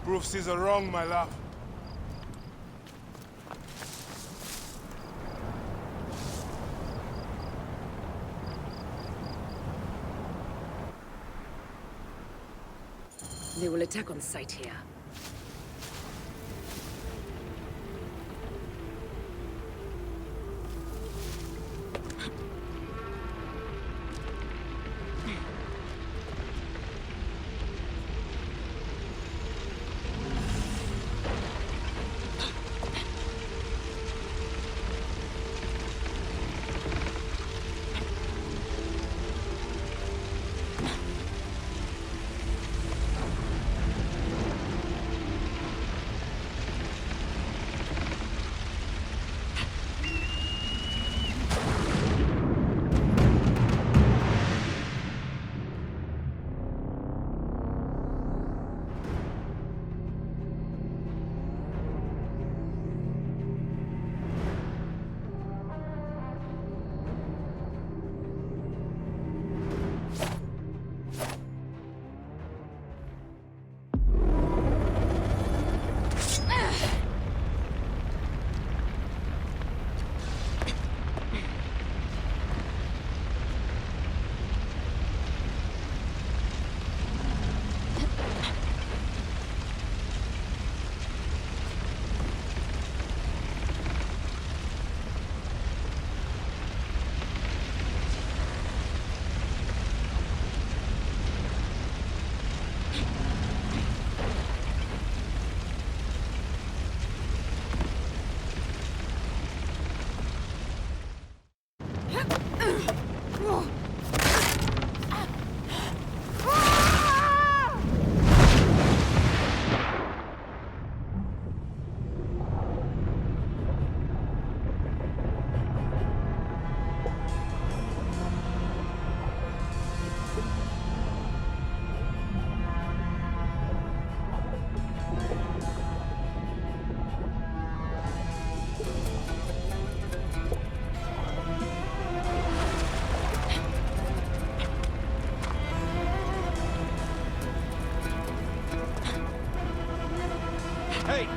Prove Caesar wrong, my love. They will attack on sight here. Hey!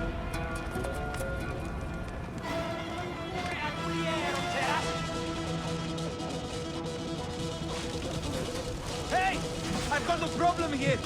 Hey! I've got a problem here!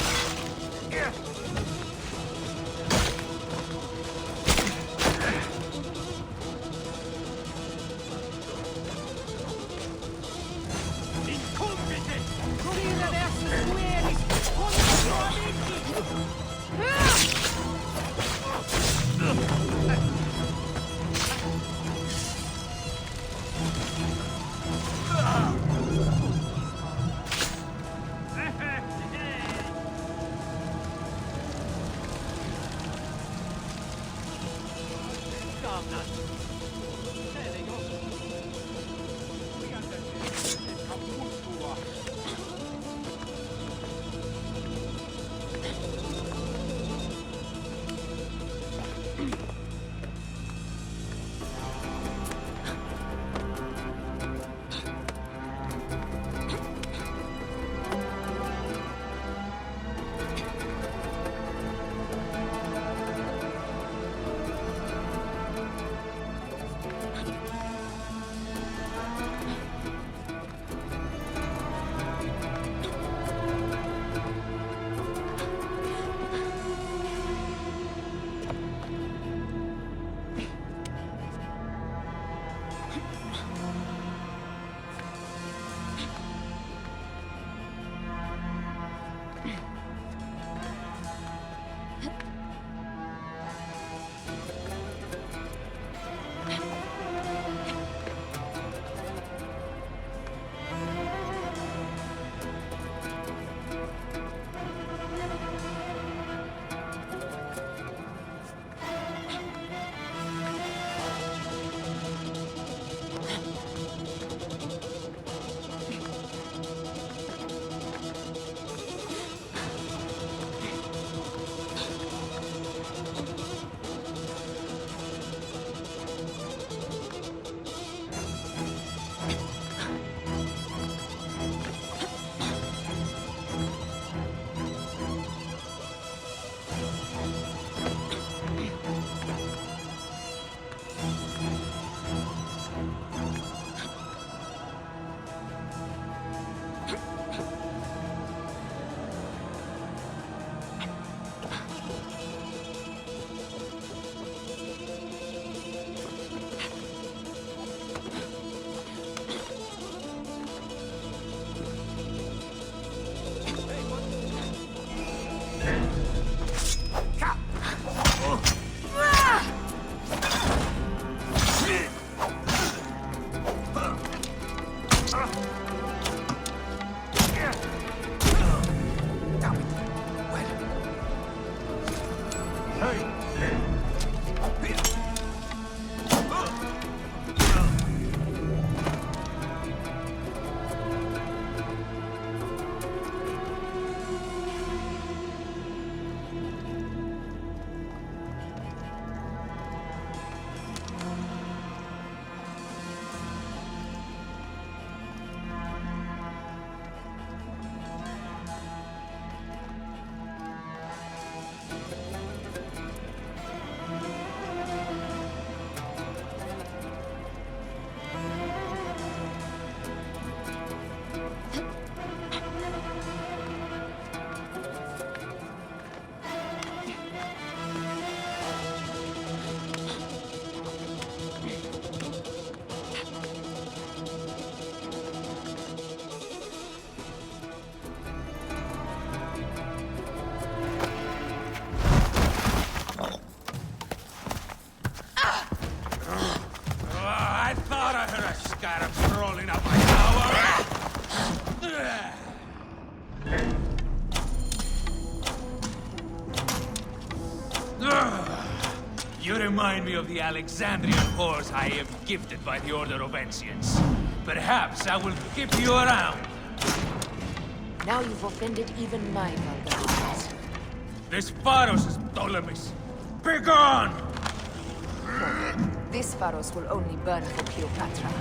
You remind me of the Alexandrian whores I am gifted by the Order of Ancients. Perhaps I will keep you around. Now you've offended even my vulgar. This Pharos is Ptolemy's. Begone! This Pharos will only burn for Cleopatra.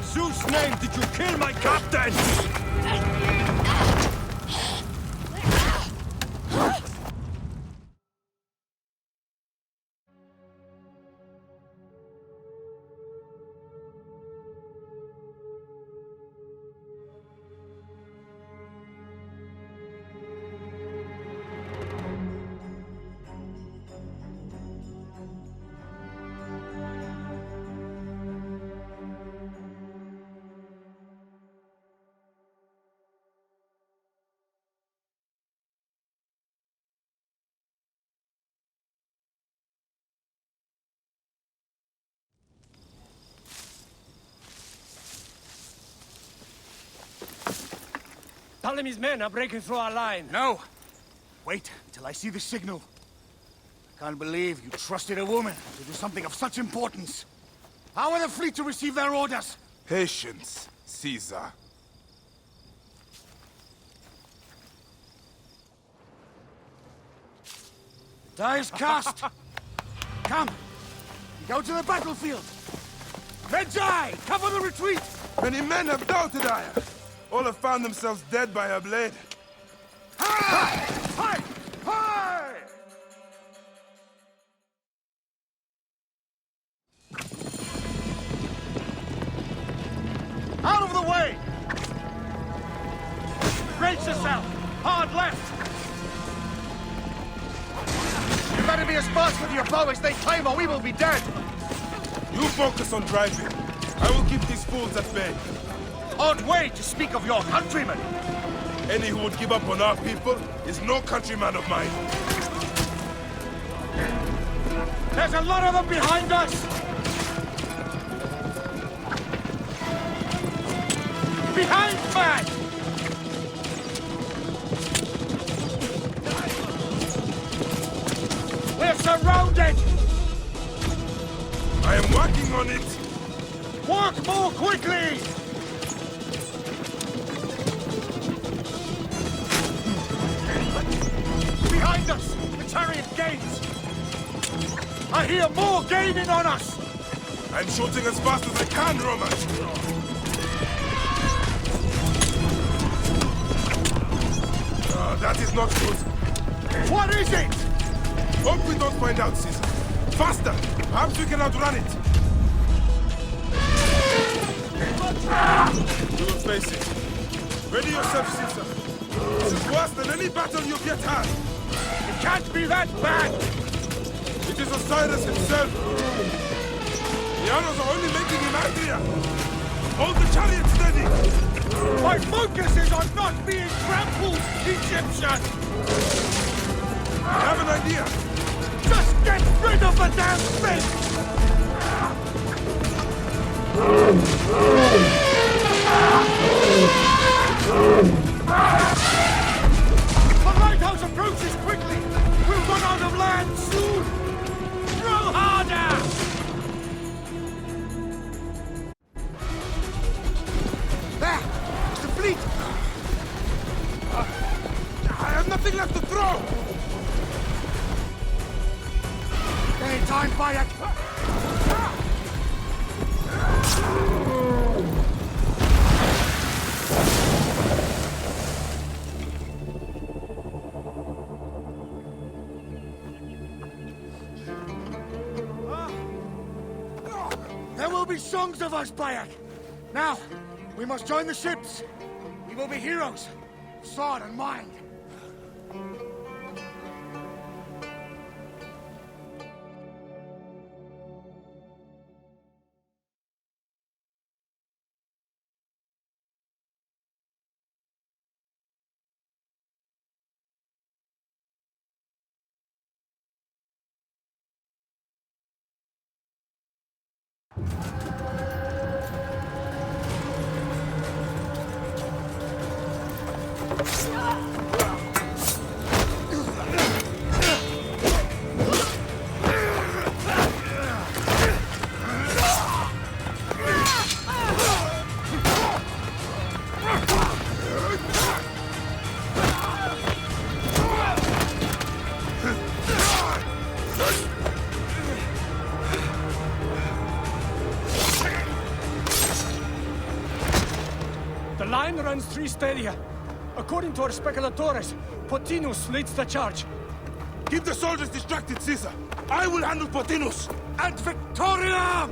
Zeus' name did you kill my captain? Ptolemy's men are breaking through our line. No! Wait until I see the signal. I can't believe you trusted a woman to do something of such importance. How are the fleet to receive their orders? Patience, Caesar. Die is cast! Come! Go to the battlefield! Medjay! Cover the retreat! Many men have doubted Aya. All have found themselves dead by her blade. Hi! Hi! Hi! Out of the way! Brace yourself! Hard left! You better be as fast with your bow as they claim, or we will be dead! You focus on driving. I will keep these fools at bay. Odd way to speak of your countrymen! Any who would give up on our people is no countryman of mine. There's a lot of them behind us! Behind, man! We're surrounded! I am working on it! Work more quickly! Behind us! The chariot gains! I hear more gaining on us! I'm shooting as fast as I can, Roman! That is not good. What is it? Hope we don't find out, Caesar. Faster! Perhaps we can outrun it. We will face it. Ready yourself, Caesar. This is worse than any battle you've yet had. It can't be that bad! It is Osiris himself. The arrows are only making him angrier. Hold the chariot steady. My focus is on not being trampled, Egyptian! I have an idea. Just get rid of the damn thing! The lighthouse approaches quickly! We'll run out of land soon! Throw harder! There! It's the fleet! I have nothing left to throw! Any time, Bayek! There will be songs of us, Bayek! Now, we must join the ships! We will be heroes! Sword and mind! runs 3 stadia. According to our speculatores, Potinus leads the charge. Keep the soldiers distracted, Caesar. I will handle Potinus. And Victoria!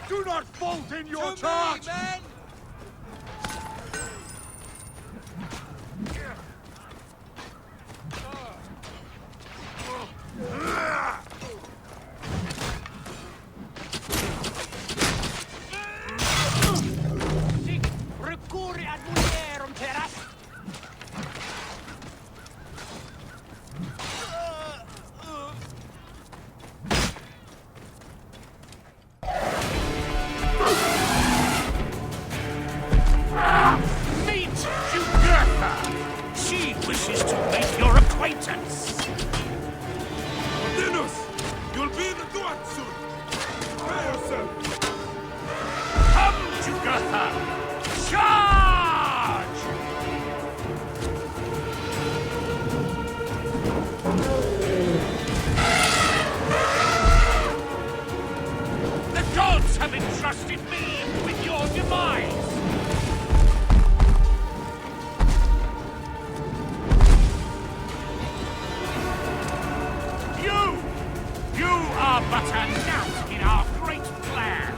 Do not fault in your charge! Men! Recurri ad mulierum teras! Meet Jugurtha! She wishes to make your acquaintance! Potinus! You'll be in the Duat soon! Prepare yourself! Come, Jugurtha! Charge! The gods have entrusted me with your demise! You are but a gnat in our great plan!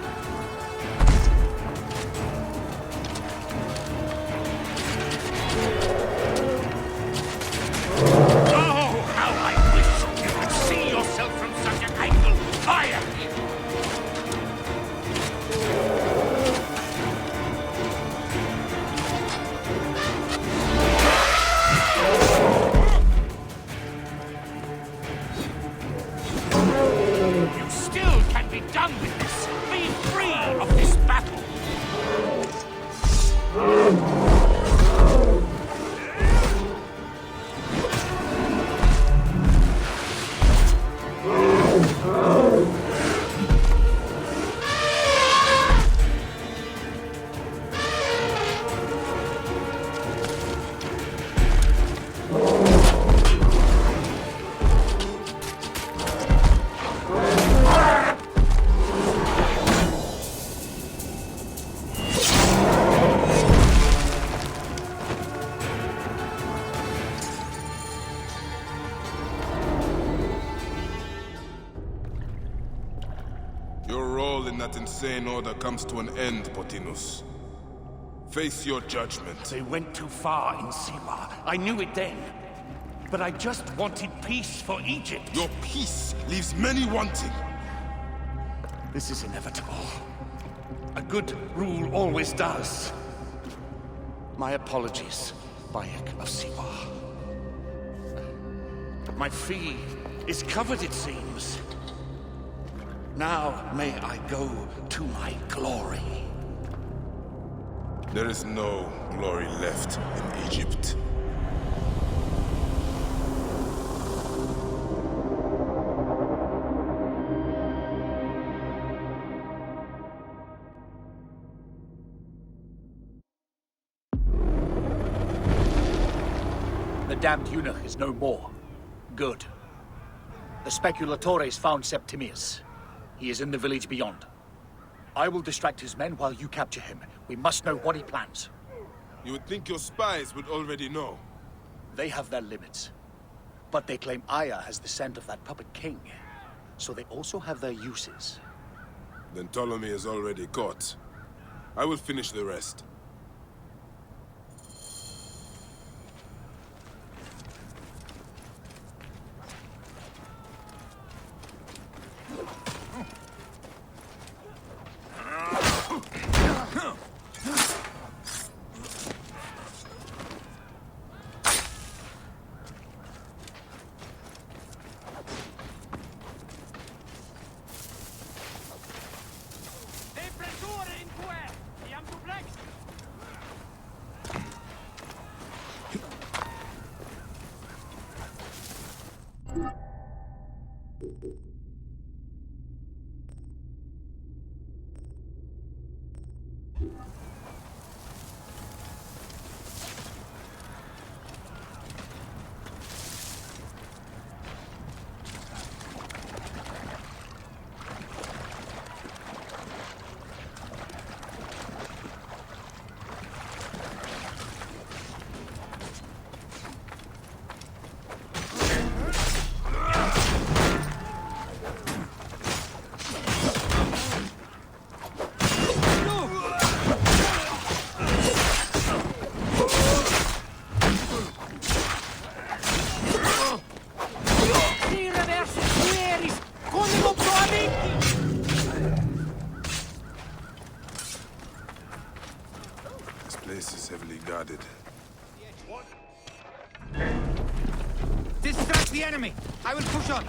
Oh, how I wish you could see yourself from such an angle! Fire! You still can be done with this! Be free of this battle! Your role in that insane order comes to an end, Potinus. Face your judgment. They went too far in Siwa. I knew it then. But I just wanted peace for Egypt. Your peace leaves many wanting. This is inevitable. A good rule always does. My apologies, Bayek of Siwa. My fee is covered, it seems. Now may I go to my glory. There is no glory left in Egypt. The damned eunuch is no more. Good. The speculatores found Septimius. He is in the village beyond. I will distract his men while you capture him. We must know what he plans. You would think your spies would already know. They have their limits. But they claim Aya has the scent of that puppet king. So they also have their uses. Then Ptolemy is already caught. I will finish the rest. Place is heavily guarded. Distract the enemy! I will push on!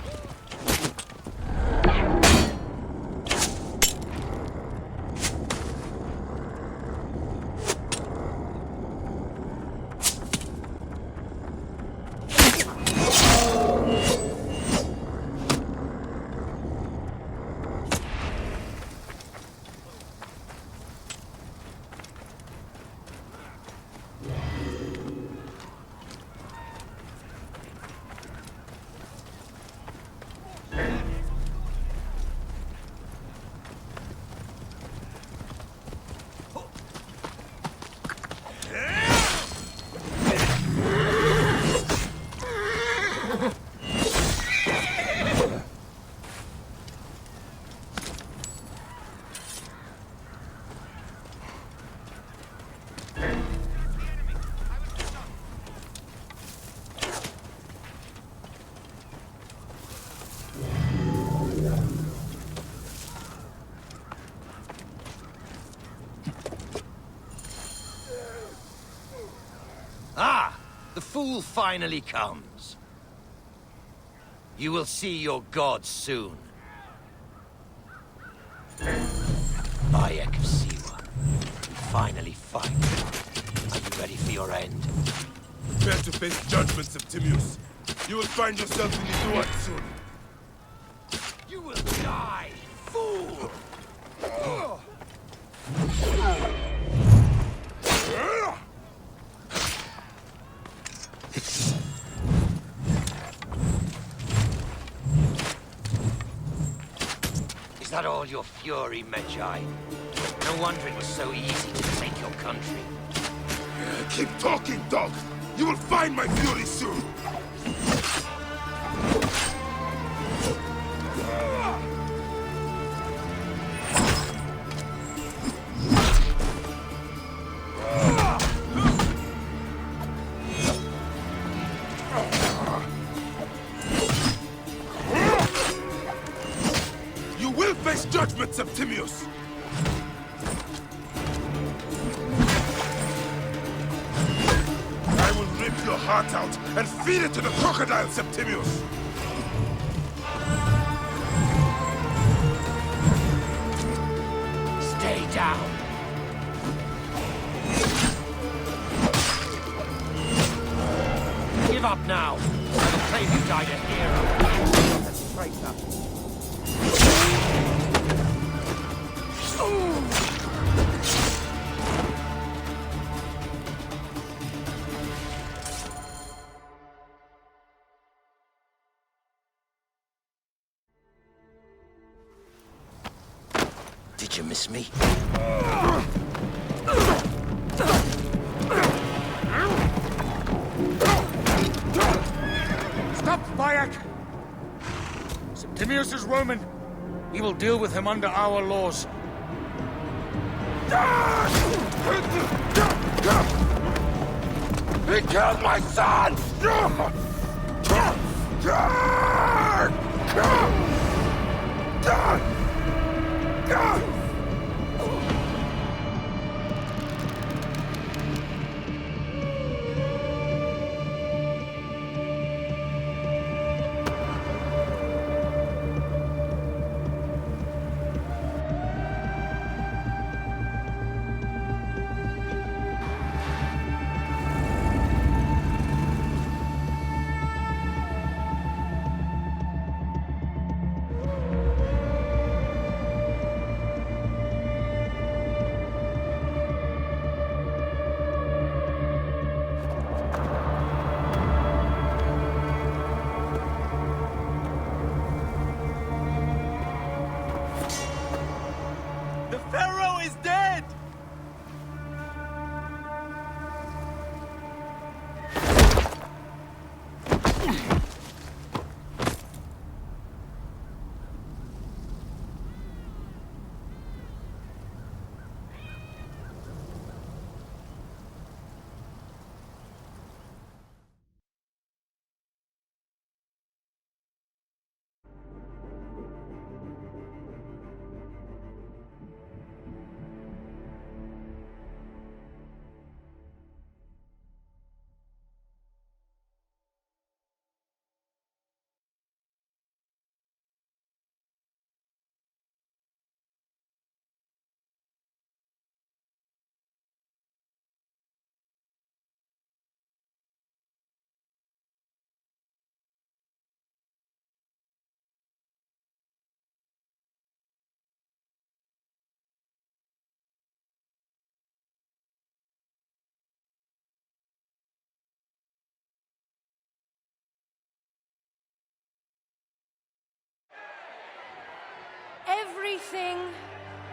Ah! The fool finally comes. You will see your gods soon. Bayek of Siwa, we finally fight. Are you ready for your end? Prepare to face judgment, Septimius. You will find yourself in the Duat soon. You will die, fool! Is that all your fury, Medjay? No wonder it was so easy to take your country. Keep talking, dog! You will find my fury soon! You will face judgment, Septimius! I will rip your heart out and feed it to the crocodile, Septimius! Stay down! Give up now! I will claim you died a hero. That's traitor. Did you miss me? Stop, Bayek! Septimius is Roman. We will deal with him under our laws. He killed my son!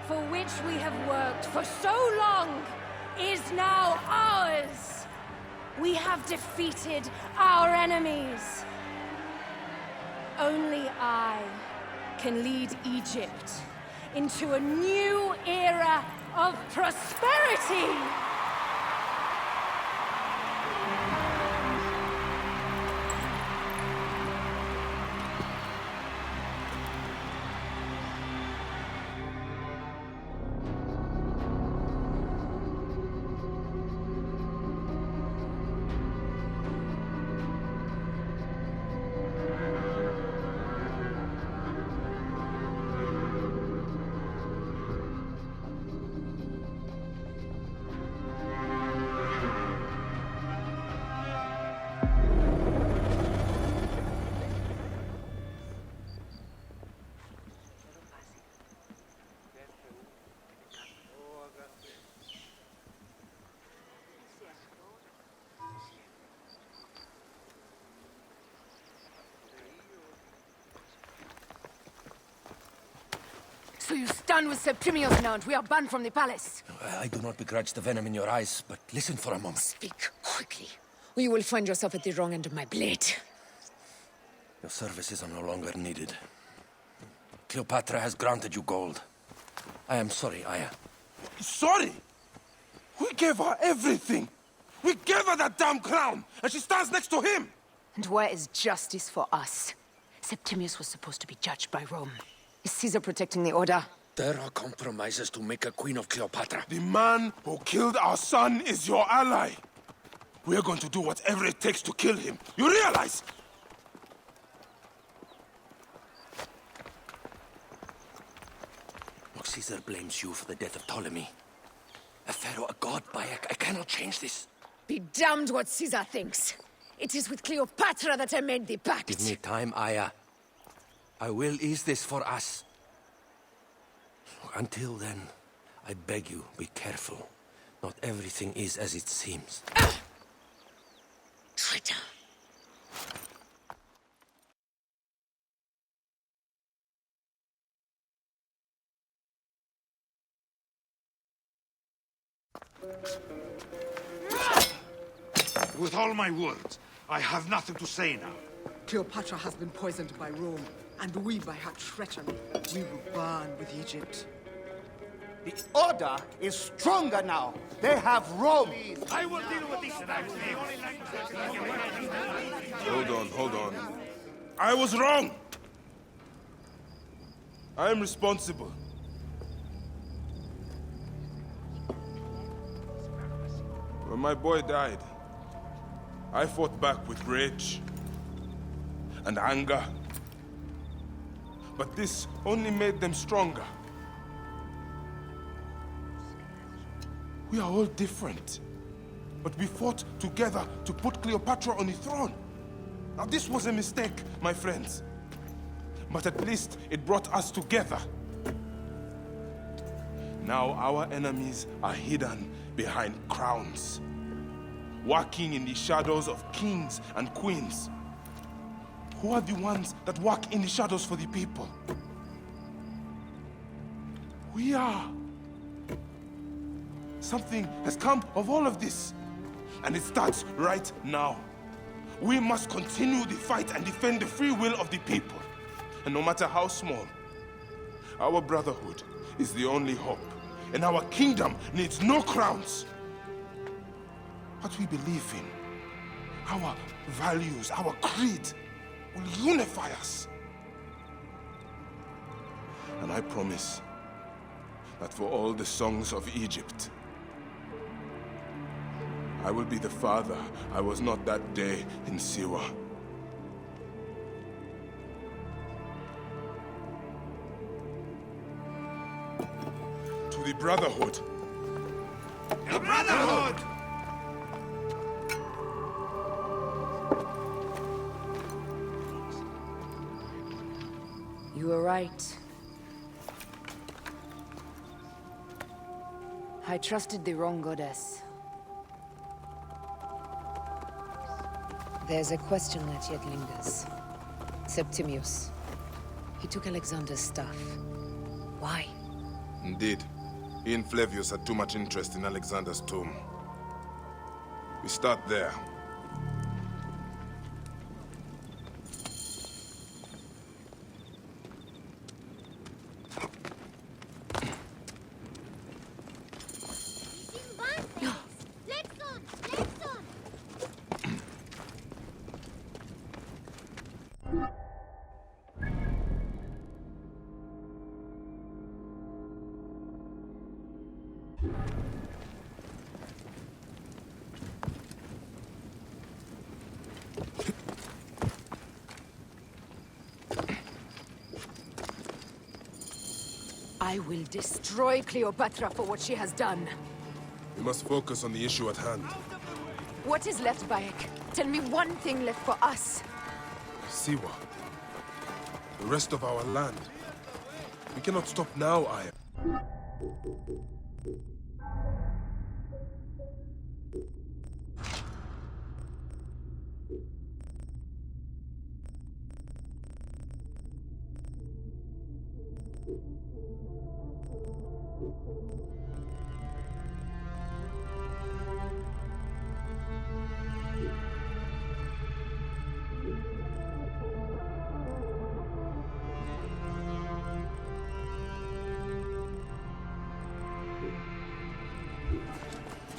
for which we have worked for so long, is now ours. We have defeated our enemies. Only I can lead Egypt into a new era of prosperity. So you stand with Septimius now, and we are banned from the palace. I do not begrudge the venom in your eyes, but listen for a moment. Speak quickly, or you will find yourself at the wrong end of my blade. Your services are no longer needed. Cleopatra has granted you gold. I am sorry, Aya. Sorry? We gave her everything. We gave her that damn crown, and she stands next to him. And where is justice for us? Septimius was supposed to be judged by Rome. Is Caesar protecting the order? There are compromises to make a queen of Cleopatra. The man who killed our son is your ally. We're going to do whatever it takes to kill him. You realize? Look, Caesar blames you for the death of Ptolemy. A pharaoh, a god, Bayek. I cannot change this. Be damned what Caesar thinks. It is with Cleopatra that I made the pact. Give me time, Aya. I will ease this for us. Until then, I beg you, be careful. Not everything is as it seems. Traitor. With all my words, I have nothing to say now. Cleopatra has been poisoned by Rome, and we by her treachery. We will burn with Egypt. The Order is stronger now. They have Rome. I will deal with this. Hold on. I was wrong. I am responsible. When my boy died, I fought back with rage and anger. But this only made them stronger. We are all different. But we fought together to put Cleopatra on the throne. Now this was a mistake, my friends. But at least it brought us together. Now our enemies are hidden behind crowns, walking in the shadows of kings and queens. Who are the ones that walk in the shadows for the people? We are. Something has come of all of this, and it starts right now. We must continue the fight and defend the free will of the people. And no matter how small, our brotherhood is the only hope, and our kingdom needs no crowns. What we believe in, our values, our creed, will unify us. And I promise that for all the songs of Egypt, I will be the father I was not that day in Siwa. To the Brotherhood. The Brotherhood! You were right. I trusted the wrong goddess. There's a question that yet lingers. Septimius. He took Alexander's stuff. Why? Indeed. He and Flavius had too much interest in Alexander's tomb. We start there. I will destroy Cleopatra for what she has done. We must focus on the issue at hand. What is left, Bayek? Tell me one thing left for us. Siwa. The rest of our land. We cannot stop now, Aya.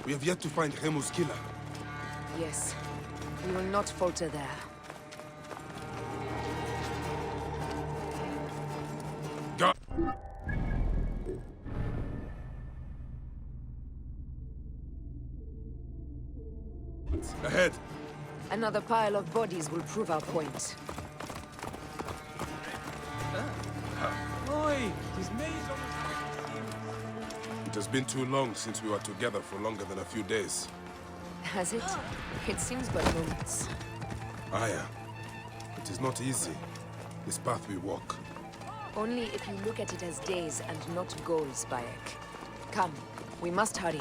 We have yet to find Remu's killer. Yes. We will not falter there. Go! Ahead! Another pile of bodies will prove our point. Oi! His maze It has been too long since we were together for longer than a few days. Has it? It seems but moments. Aya, it is not easy, this path we walk. Only if you look at it as days and not goals, Bayek. Come, we must hurry.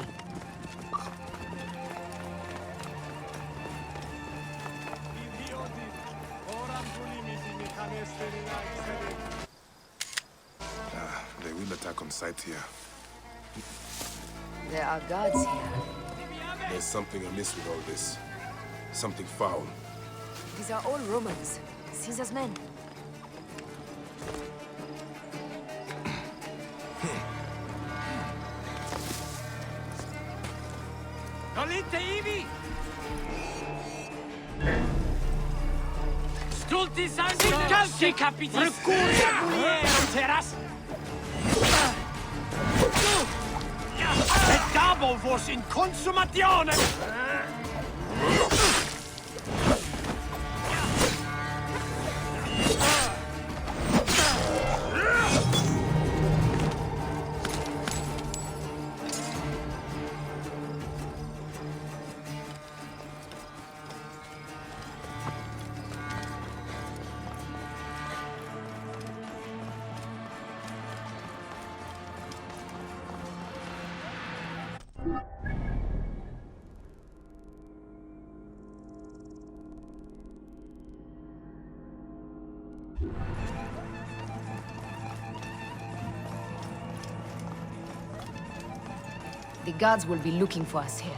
They will attack on sight here. There are guards here. There's something amiss with all this. Something foul. These are all Romans. Caesar's men. Nolite ivi! Stultis calci capitis! Recuria bulierum teras! Et dabo vos in consumationem! The guards will be looking for us here.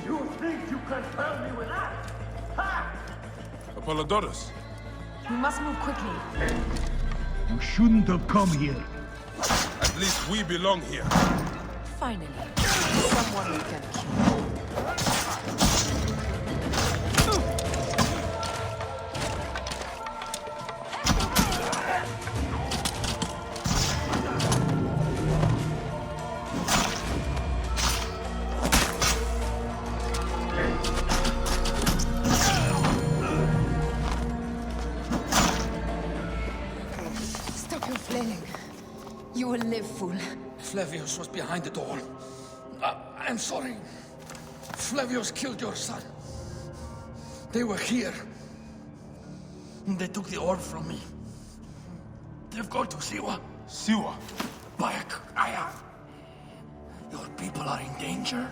You think you can tell me with that? Ha! Apollodorus! We must move quickly. You shouldn't have come here. At least we belong here. Finally, someone we can kill. You will live, fool. Flavius was behind it all. I'm sorry. Flavius killed your son. They were here. They took the orb from me. They've gone to Siwa. Siwa? Bayek, Aya. Your people are in danger.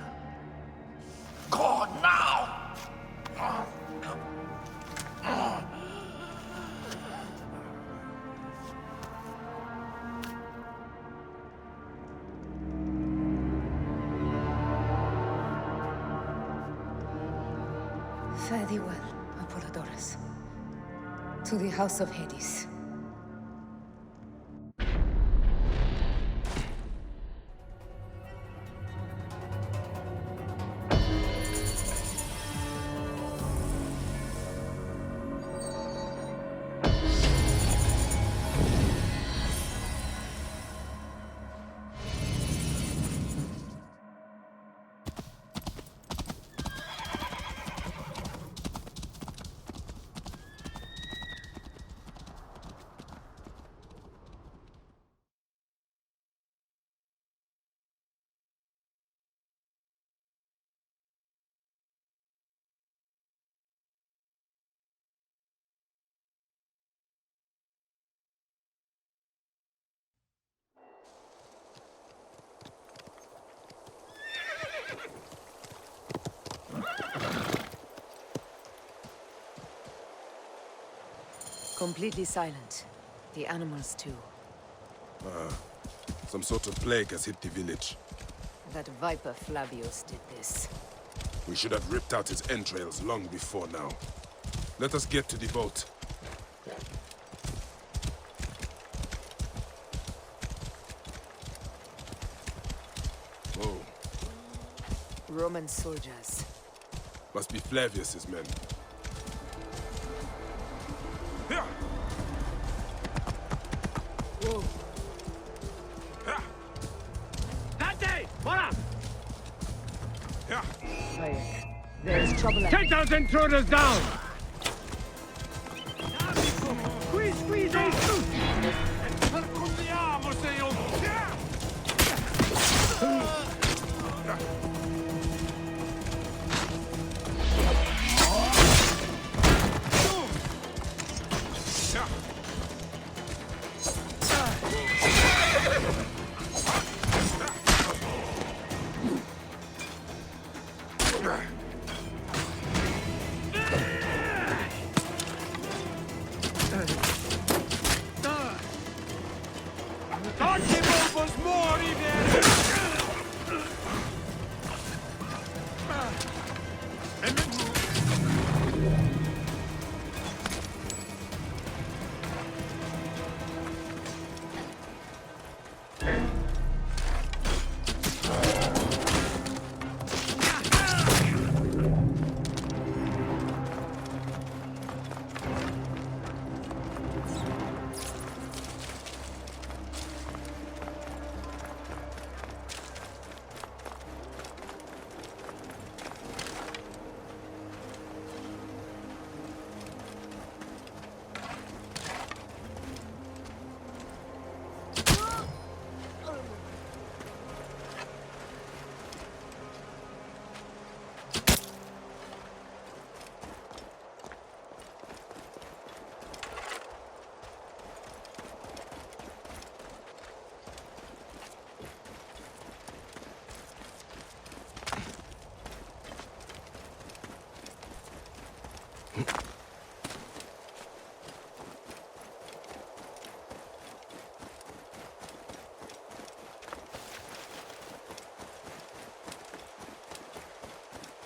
Go now! Fare thee well, Apollodorus. To the House of Hades. Completely silent. The animals too. Some sort of plague has hit the village. That viper Flavius did this. We should have ripped out his entrails long before now. Let us get to the boat. Whoa. Roman soldiers. Must be Flavius's men. Whoa. Dante! What? There's trouble ahead. Take those intruders down! Squeeze, squeeze, Percondiamo, signor!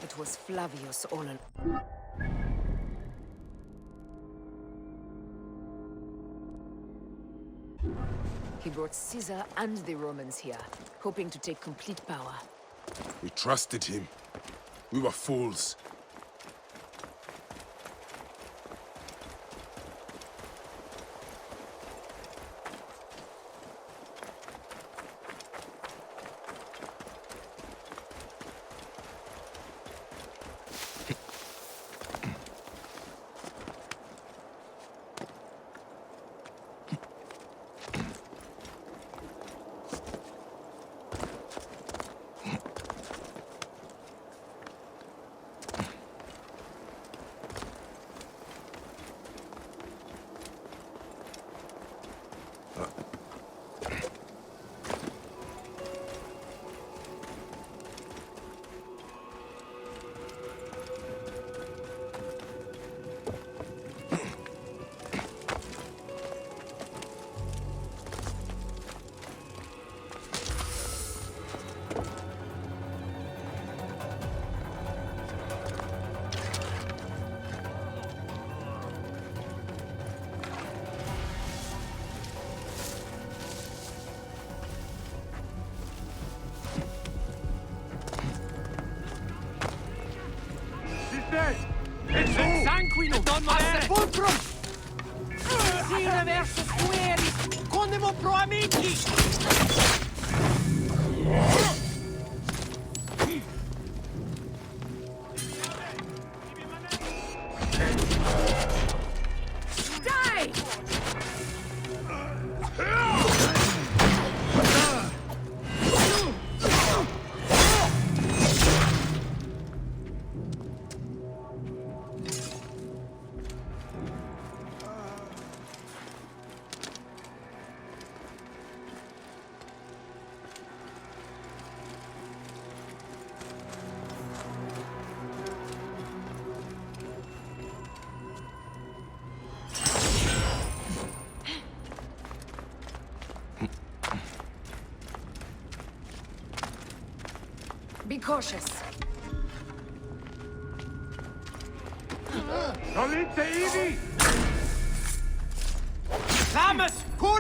It was Flavius all along. He brought Caesar and the Romans here, hoping to take complete power. We trusted him. We were fools. amici! Die! Be cautious. Solite ivi! Thomas, pull!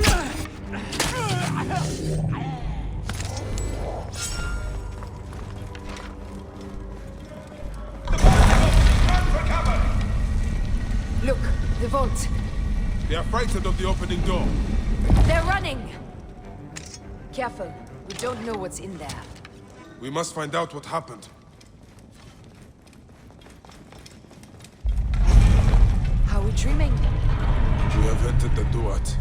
Look, the vault. They are frightened of the opening door. They're running! Careful. We don't know what's in there. We must find out what happened. Are we dreaming? We have entered the Duat.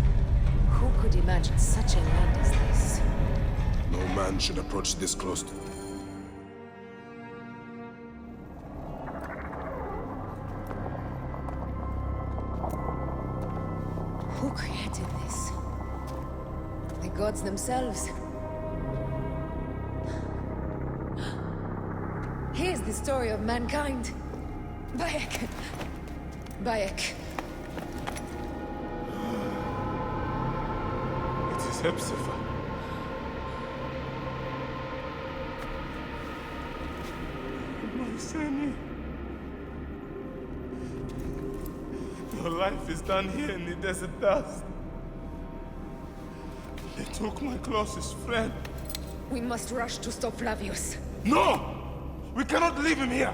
Who could imagine such a land as this? No man should approach this close to... Who created this? The gods themselves. Here's the story of mankind. Bayek. Bayek. It is Hepzibah. My son. Your life is done here in the desert dust. They took my closest friend. We must rush to stop Flavius. No! We cannot leave him here!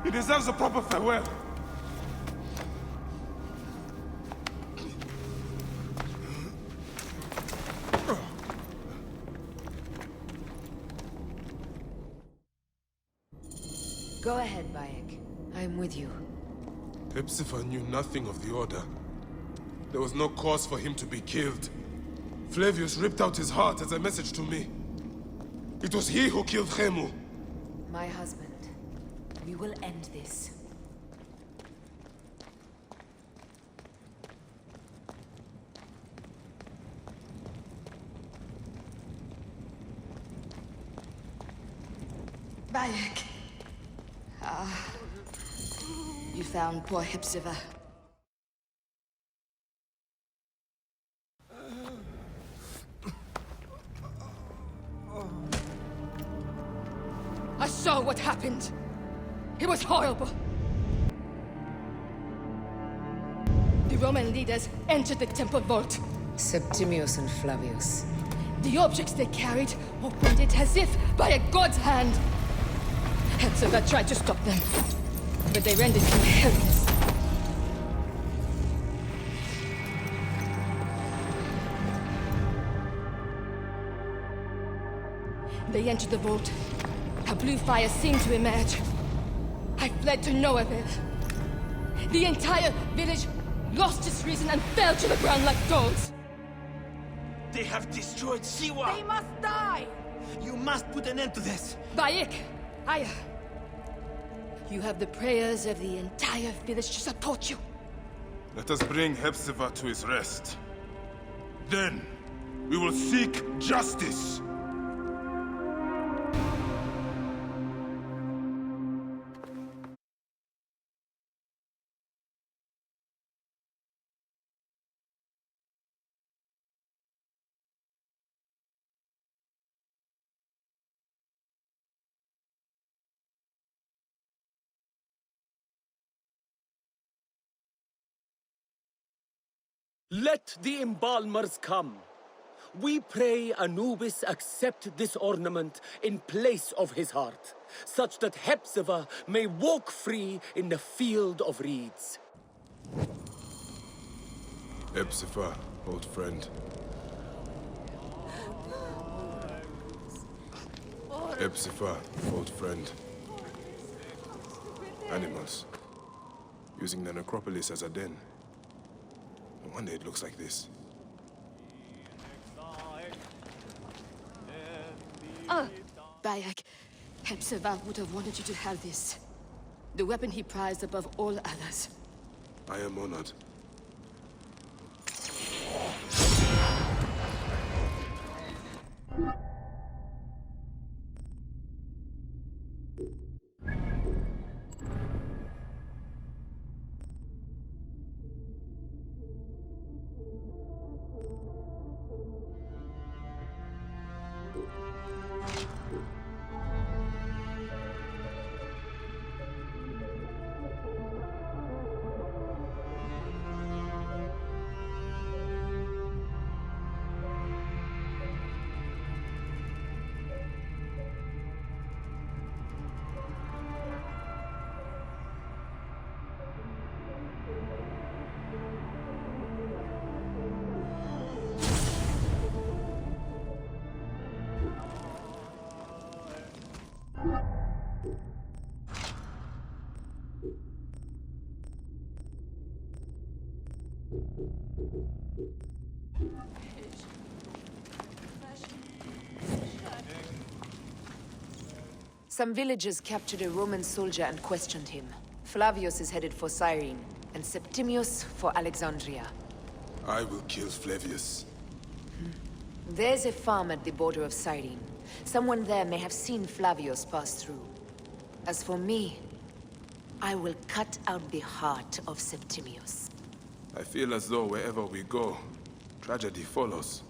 He deserves a proper farewell. Go ahead, Bayek. I'm with you. Hepzibah knew nothing of the Order. There was no cause for him to be killed. Flavius ripped out his heart as a message to me. It was he who killed Khemu. My husband. We will end this. Bayek. You found poor Hepzibah. I saw what happened. It was horrible. The Roman leaders entered the temple vault. Septimius and Flavius. The objects they carried opened it as if by a god's hand. Hepzibah tried to stop them, but they rendered him helpless. They entered the vault. A blue fire seemed to emerge. I fled to no avail. The entire village lost its reason and fell to the ground like dogs. They have destroyed Siwa! They must die! You must put an end to this! Bayek, Aya, you have the prayers of the entire village to support you. Let us bring Hepzibah to his rest. Then, we will seek justice! Let the embalmers come. We pray Anubis accept this ornament in place of his heart, such that Hepzibah may walk free in the field of reeds. Hepzibah, old friend. Epsifa, old friend. Animals. Using the necropolis as a den. No wonder it looks like this. Oh, Bayek. Hepzibah would have wanted you to have this. The weapon he prized above all others. I am honored. Some villagers captured a Roman soldier and questioned him. Flavius is headed for Cyrene, and Septimius for Alexandria. I will kill Flavius. There's a farm at the border of Cyrene. Someone there may have seen Flavius pass through. As for me, I will cut out the heart of Septimius. I feel as though wherever we go, tragedy follows.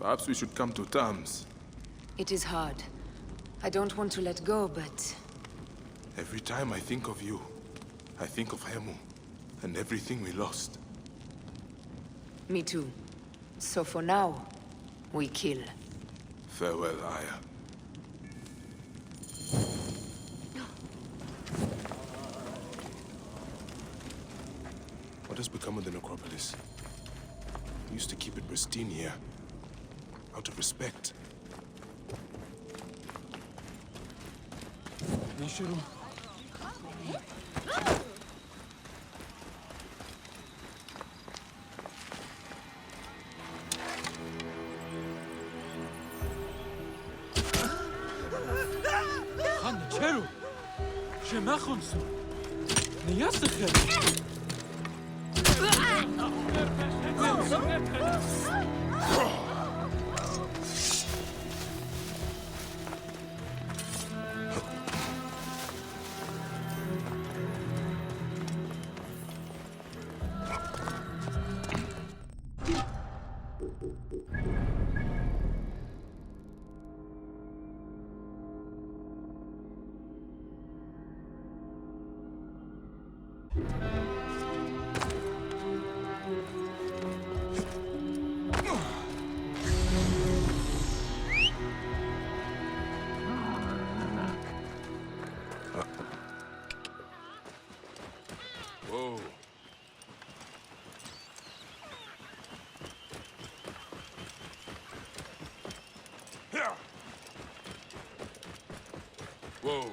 Perhaps we should come to terms. It is hard. I don't want to let go, but... Every time I think of you, I think of Hemu, and everything we lost. Me too. So for now, we kill. Farewell, Aya. What has become of the necropolis? We used to keep it pristine here, out of respect. Nishiro. Cheru! Shemachonsu! Niyasachet! Whoa. Whoa.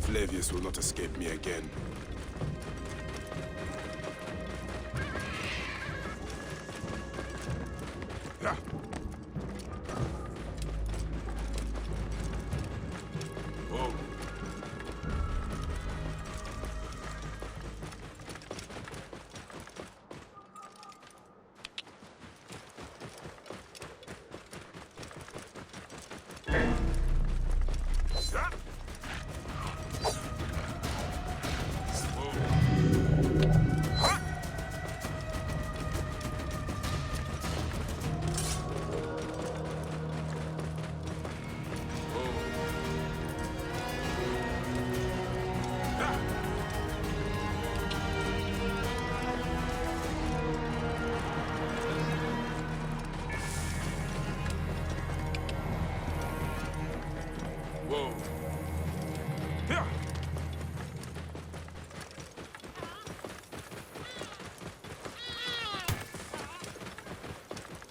Flavius will not escape me again. Whoa.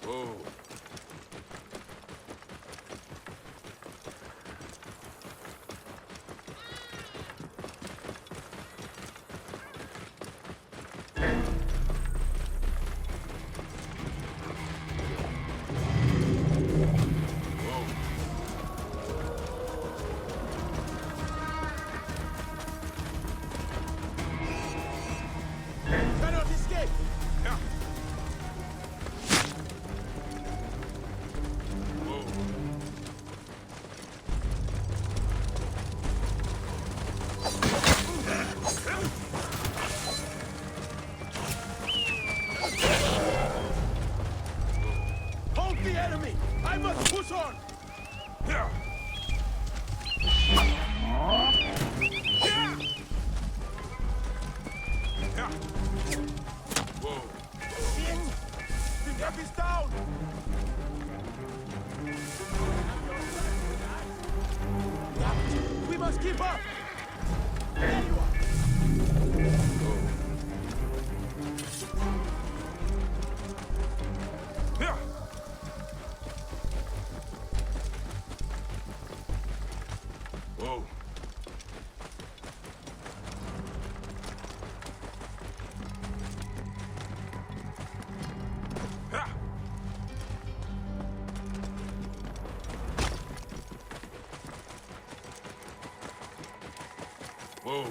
Whoa. Cannot escape! Yeah. Hold the enemy! I must push on! Yeah. Yeah. Whoa. Shit! The F is down! We must keep up! There you are! Yeah. Whoa. Ha! Whoa.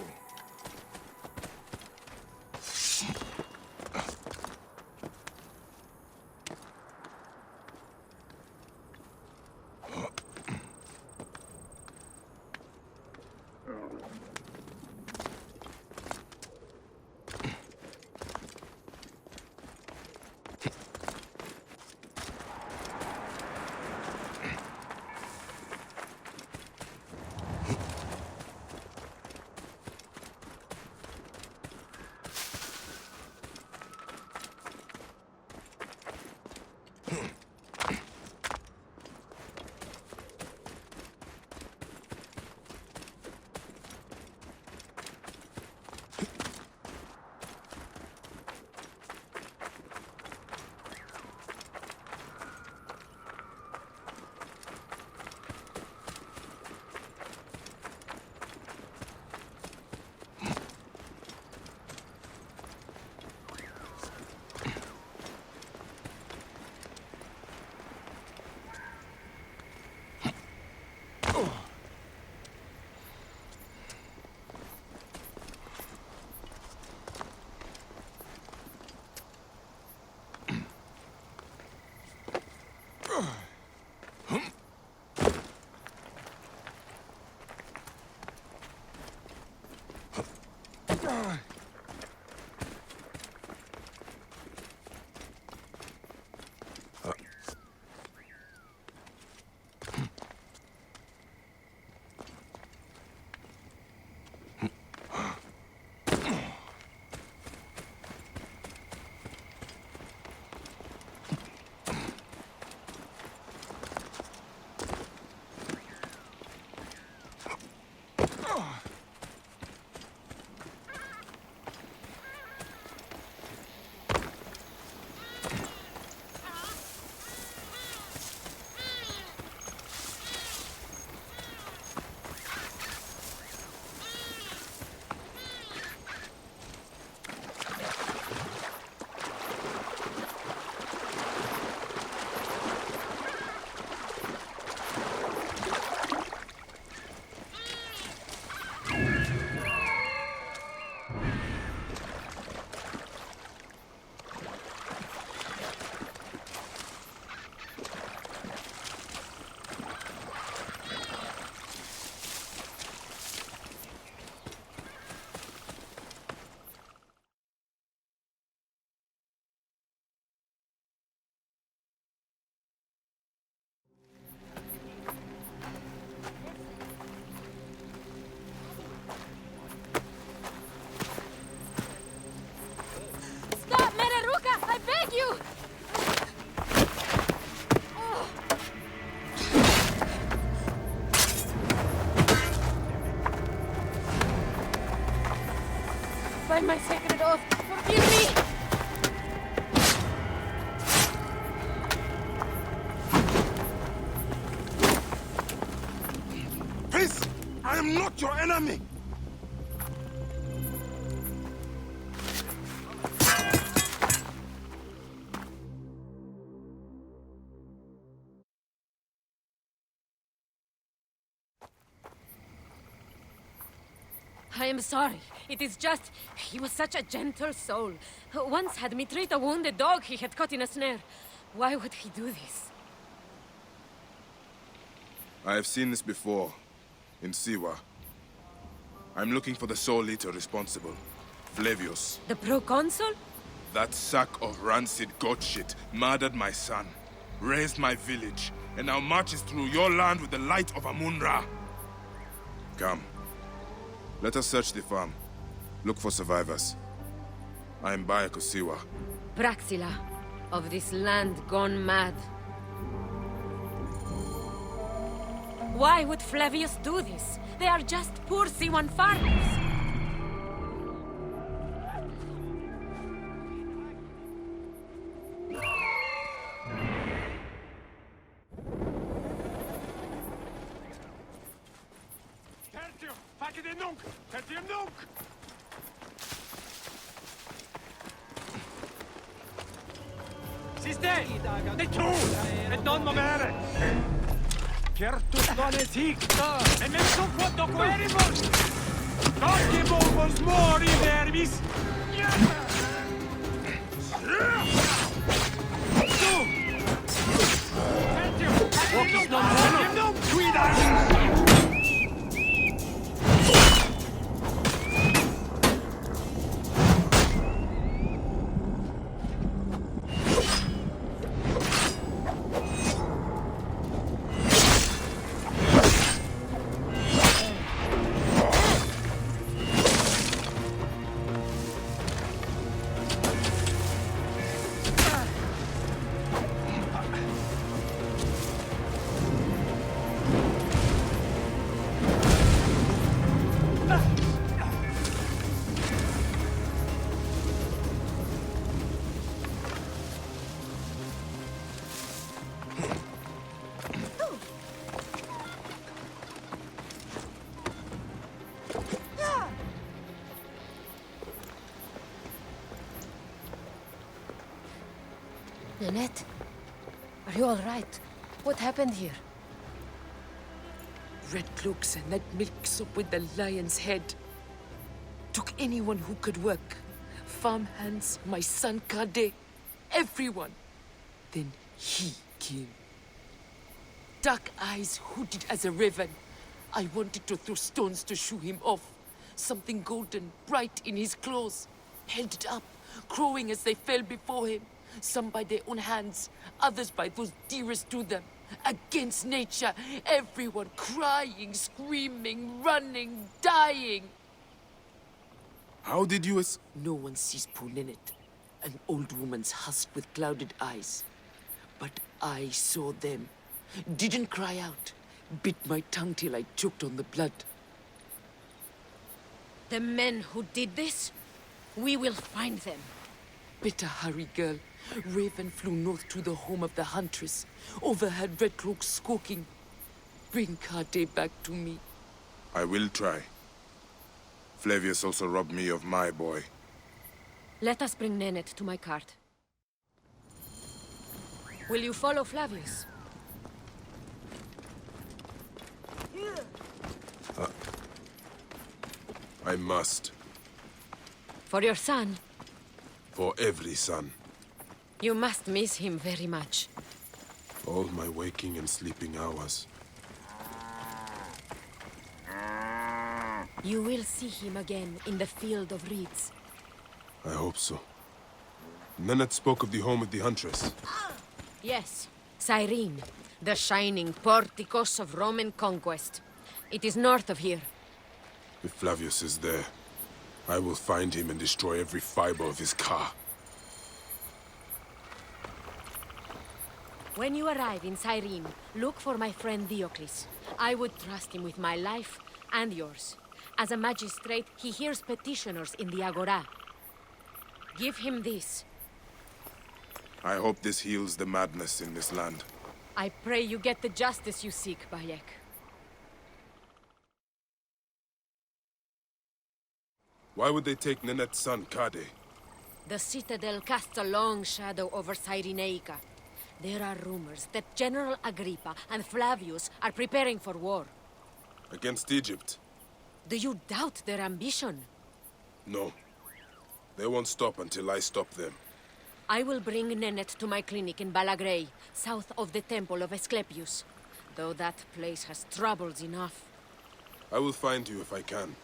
By my sacred oath, forgive me! am not your enemy! I am sorry. It is just... He was such a gentle soul. Once had me treat a wounded dog he had caught in a snare. Why would he do this? I have seen this before, in Siwa. I'm looking for the sole eater responsible, Flavius. The proconsul? That sack of rancid goat shit murdered my son, raised my village, and now marches through your land with the light of Amun-Ra. Come. Let us search the farm. Look for survivors. I am Bayek Siwa. Praxila, of this land gone mad. Why would Flavius do this? They are just poor Siwan farmers. En men så fått dere eribos! Dere vågos mår I nervis! Walkis non mono! Cuidado! Nanette, are you all right? What happened here? Red cloaks and that milk soup with the lion's head. Took anyone who could work. Farmhands, my son Kade, everyone. Then he came. Dark eyes hooded as a raven. I wanted to throw stones to shoo him off. Something golden, bright in his claws. Held it up, crowing as they fell before him. Some by their own hands, others by those dearest to them. Against nature, everyone crying, screaming, running, dying. How did you No one sees poor Ninette, an old woman's husk with clouded eyes. But I saw them. Didn't cry out. Bit my tongue till I choked on the blood. The men who did this? We will find them. Better hurry, girl. Raven flew north to the home of the huntress. Overheard red cloaks squawking. Bring Kade back to me. I will try. Flavius also robbed me of my boy. Let us bring Nanette to my cart. Will you follow Flavius? I must. For your son? For every son. You must miss him very much. All my waking and sleeping hours. You will see him again in the field of reeds. I hope so. Nanette spoke of the home of the huntress. Yes, Cyrene, the shining porticos of Roman conquest. It is north of here. If Flavius is there, I will find him and destroy every fiber of his car. When you arrive in Cyrene, look for my friend Diocles. I would trust him with my life and yours. As a magistrate, he hears petitioners in the Agora. Give him this. I hope this heals the madness in this land. I pray you get the justice you seek, Bayek. Why would they take Nenet's son, Kade? The Citadel casts a long shadow over Cyrenaica. There are rumors that General Agrippa and Flavius are preparing for war. Against Egypt? Do you doubt their ambition? No. They won't stop until I stop them. I will bring Nenet to my clinic in Balagrey, south of the Temple of Asclepius. Though that place has troubles enough. I will find you if I can.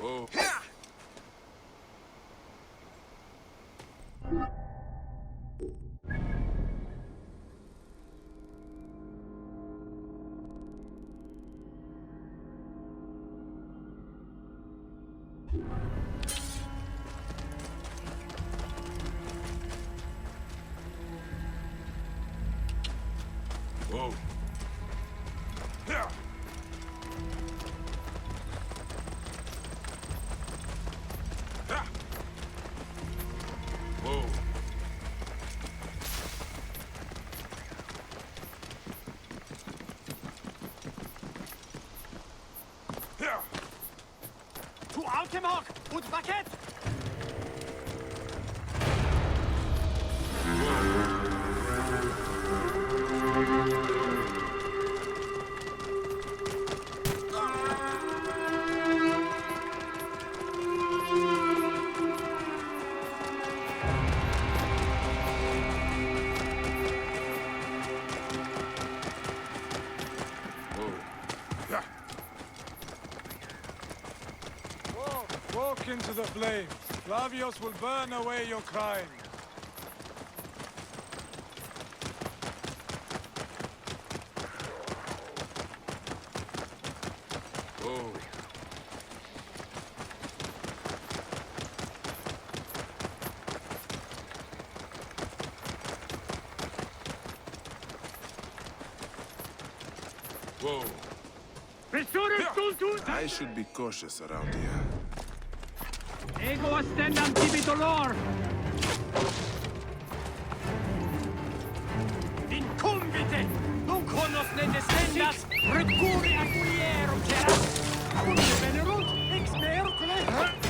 Whoa. Whoa. Whoa. To Alchemhawk und Rakett! Walk into the flames. Flavius will burn away your crime. Whoa. Whoa. I should be cautious around here. Ego astendam tibi dolor! Incumbite! Non conosce descendas, recuri aculierum ceras! Aculie venerunt, ex mercule!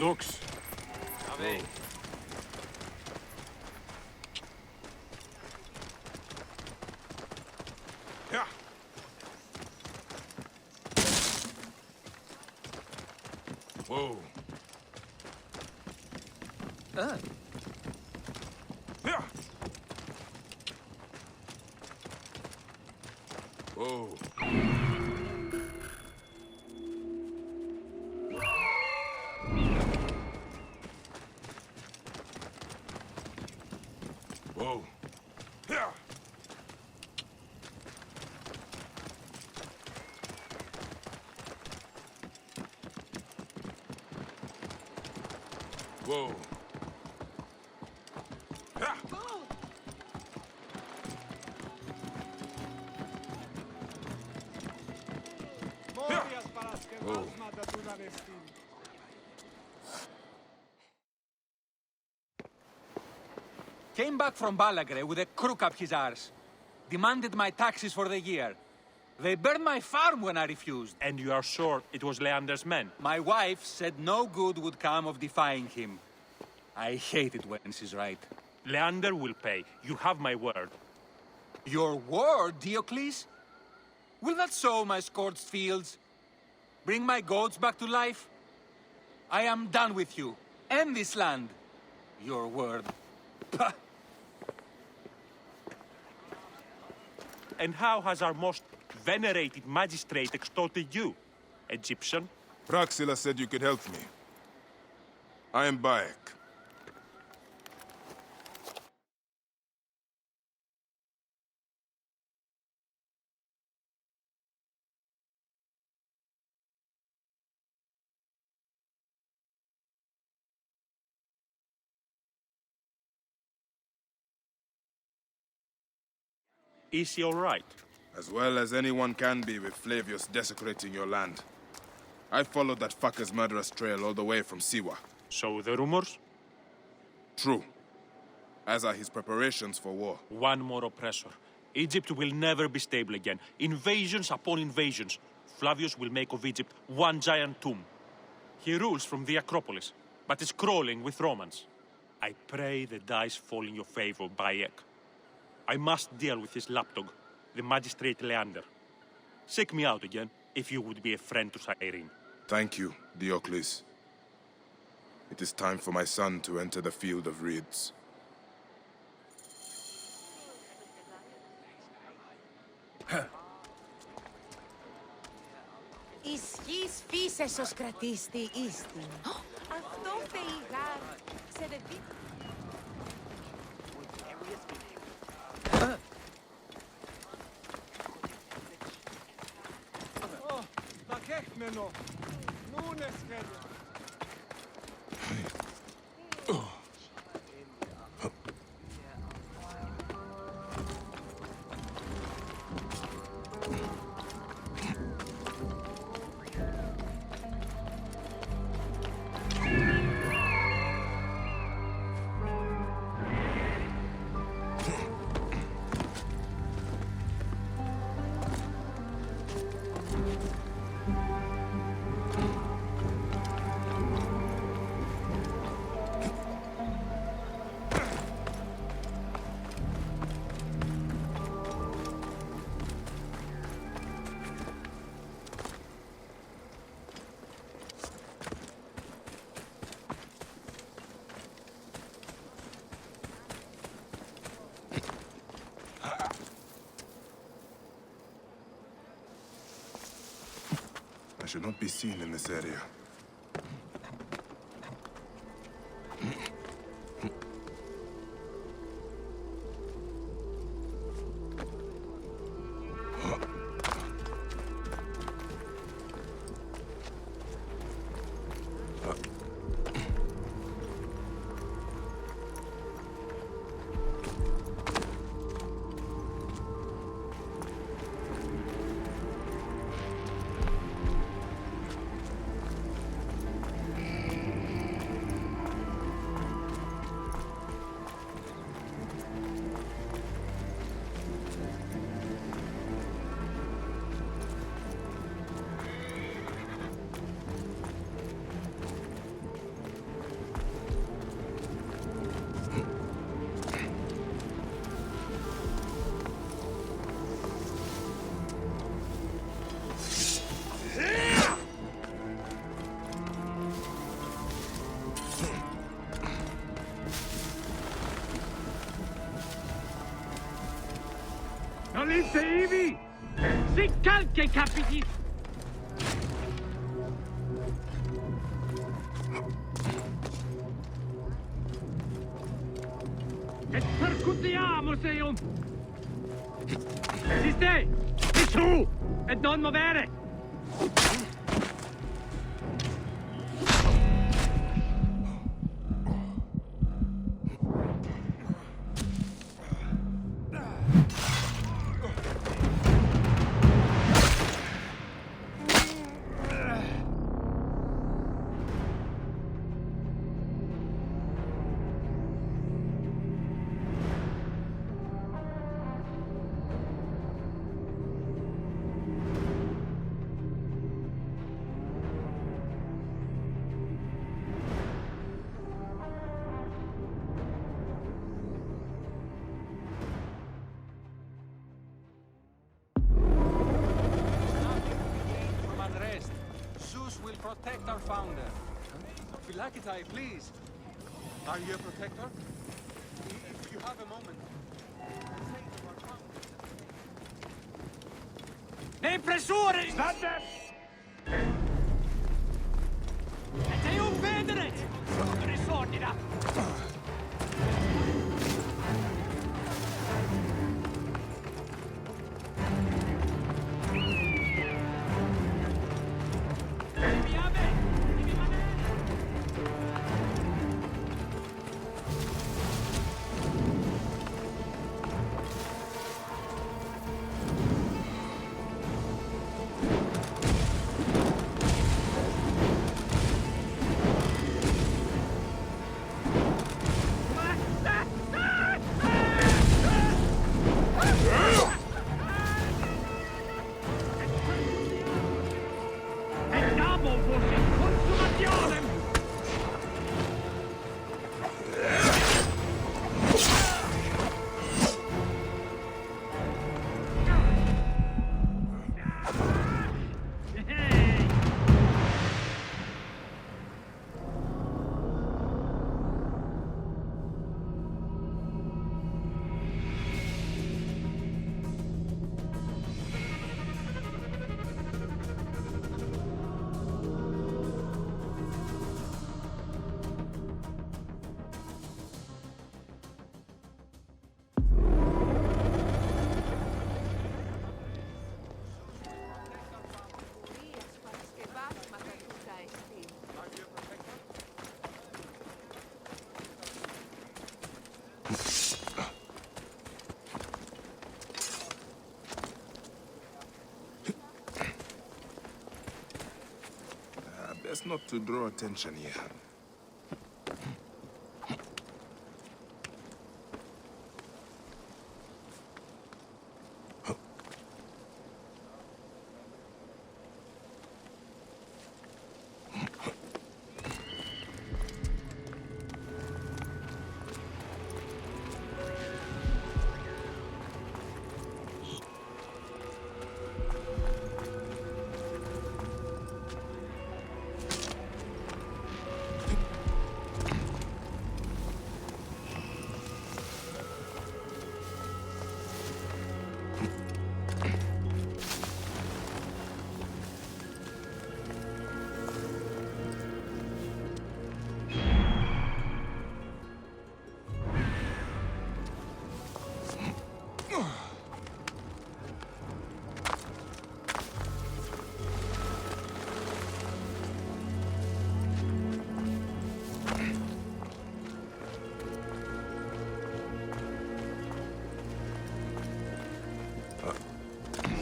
Dux. Yeah. Whoa. Ah. Yeah. Whoa. Whoa. Yeah. Whoa. Yeah. Whoa. Came back from Balagre with a crook up his arse. Demanded my taxes for the year. They burned my farm when I refused. And you are sure it was Leander's men? My wife said no good would come of defying him. I hate it when she's right. Leander will pay. You have my word. Your word, Diocles? Will that sow my scorched fields? Bring my goats back to life? I am done with you. And this land. Your word. Pah! And how has our most venerated magistrate extorted you, Egyptian? Praxila said you could help me. I am Bayek. Is he all right? As well as anyone can be with Flavius desecrating your land. I followed that fucker's murderous trail all the way from Siwa. So the rumors? True. As are his preparations for war. One more oppressor. Egypt will never be stable again. Invasions upon invasions. Flavius will make of Egypt one giant tomb. He rules from the Acropolis, but is crawling with Romans. I pray the dice fall in your favor, Bayek. I must deal with his lapdog, the magistrate Leander. Seek me out again, if you would be a friend to Cyrene. Thank you, Diocles. It is time for my son to enter the field of reeds. Ισχύς φύσες ως κρατήστη ίστην. Αυτό θεή γάρ. Σε δεδί... Τα κέχμενο. Νούνε σχέδια. I should not be seen in this area. Nolite ivi! Si calche, capiti! E percutiamo se io... Esiste! E su! E non muovere! Protect our founder. Philakitai, please. Are you a protector? If you have a moment. Nei pressure! State! E te un vedere! Sono risordina! Best not to draw attention here.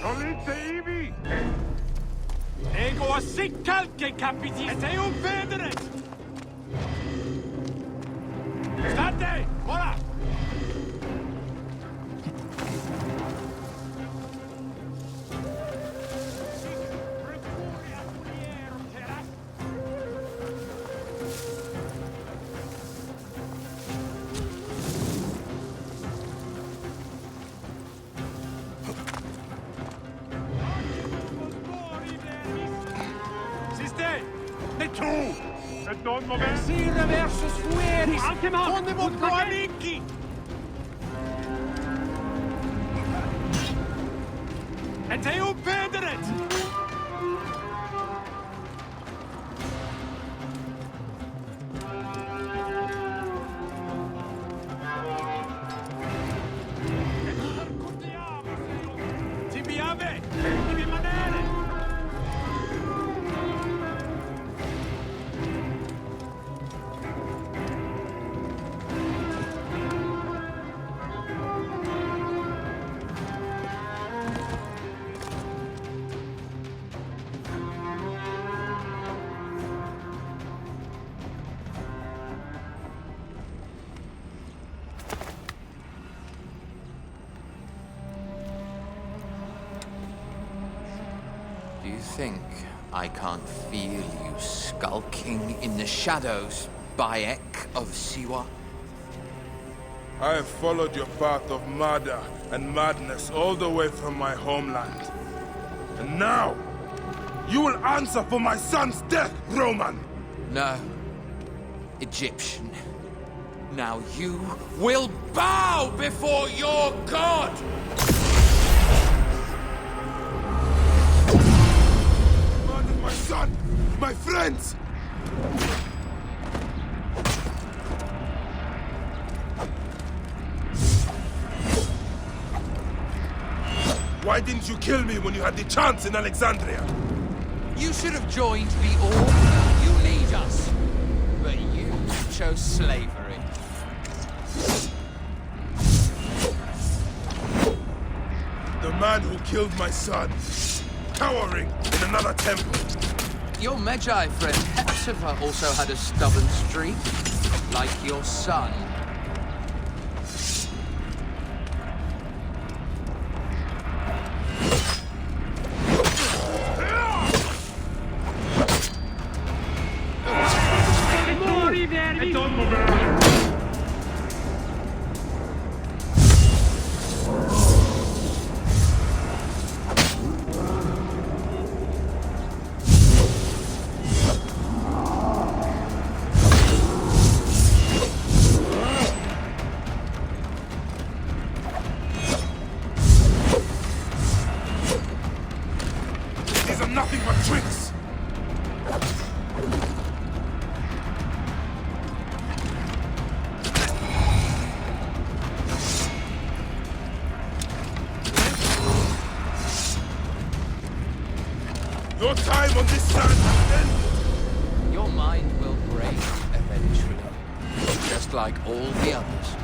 Nolite ivi! Ego a sic calche, capiti! E te un vedere! State! Ora! Non muovere! Sir versus fueris! Con i vostri amici! nave! Devi rimanere! Do you think I can't feel you skulking in the shadows, Bayek of Siwa? I have followed your path of murder and madness all the way from my homeland. And now, you will answer for my son's death, Roman! No. Egyptian. Now you will bow before your god! Murdered my son! My friends! Why didn't you kill me when you had the chance in Alexandria? You should have joined the Order. You need us. But you chose slavery. The man who killed my son, cowering in another temple. Your Magi friend Hepzibah also had a stubborn streak, like your son. These are nothing but tricks! Your time on this sand has ended! Your mind will break eventually, just like all the others.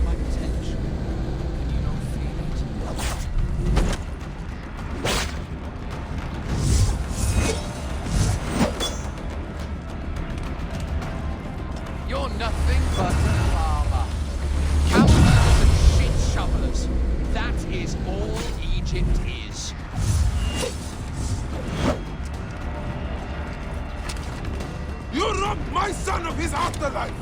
My potential. Can you not feel it? You're nothing but a farmer. Cowherders and shit shovelers. That is all Egypt is. You robbed my son of his afterlife!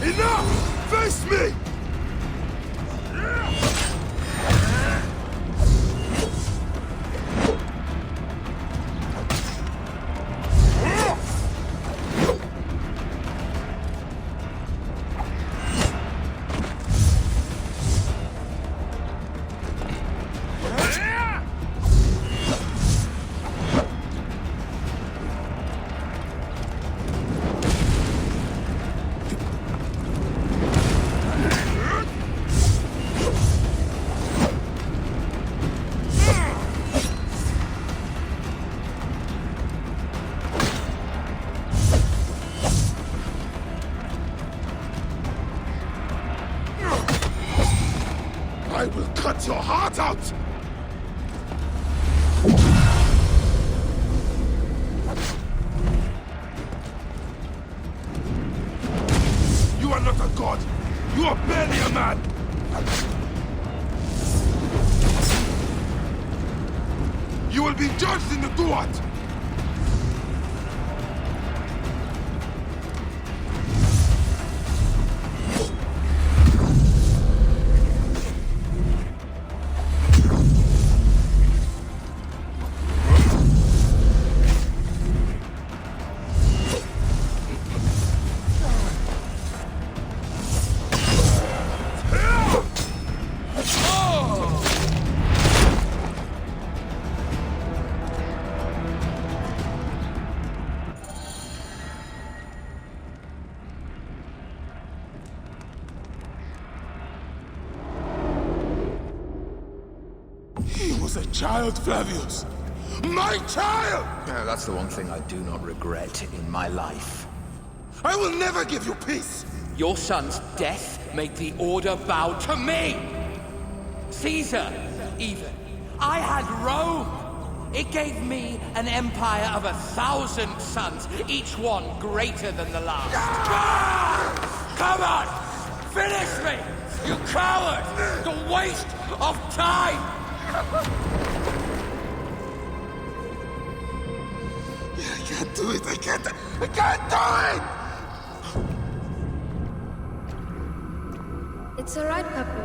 Enough! Face me! I will cut your heart out! You are not a god! You are barely a man! You will be judged in the Duat! He was a child, Flavius! My child! Yeah, that's the one thing I do not regret in my life. I will never give you peace! Your son's death made the Order bow to me! Caesar, even. I had Rome! It gave me an empire of 1,000 sons, each one greater than the last. Come on! Finish me! You coward! The waste of time! I can't do it! I can't do it! It's alright, Papa.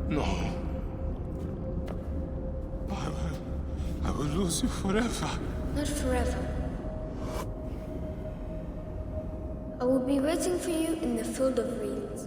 No. I will lose you forever. Not forever. I will be waiting for you in the field of reeds.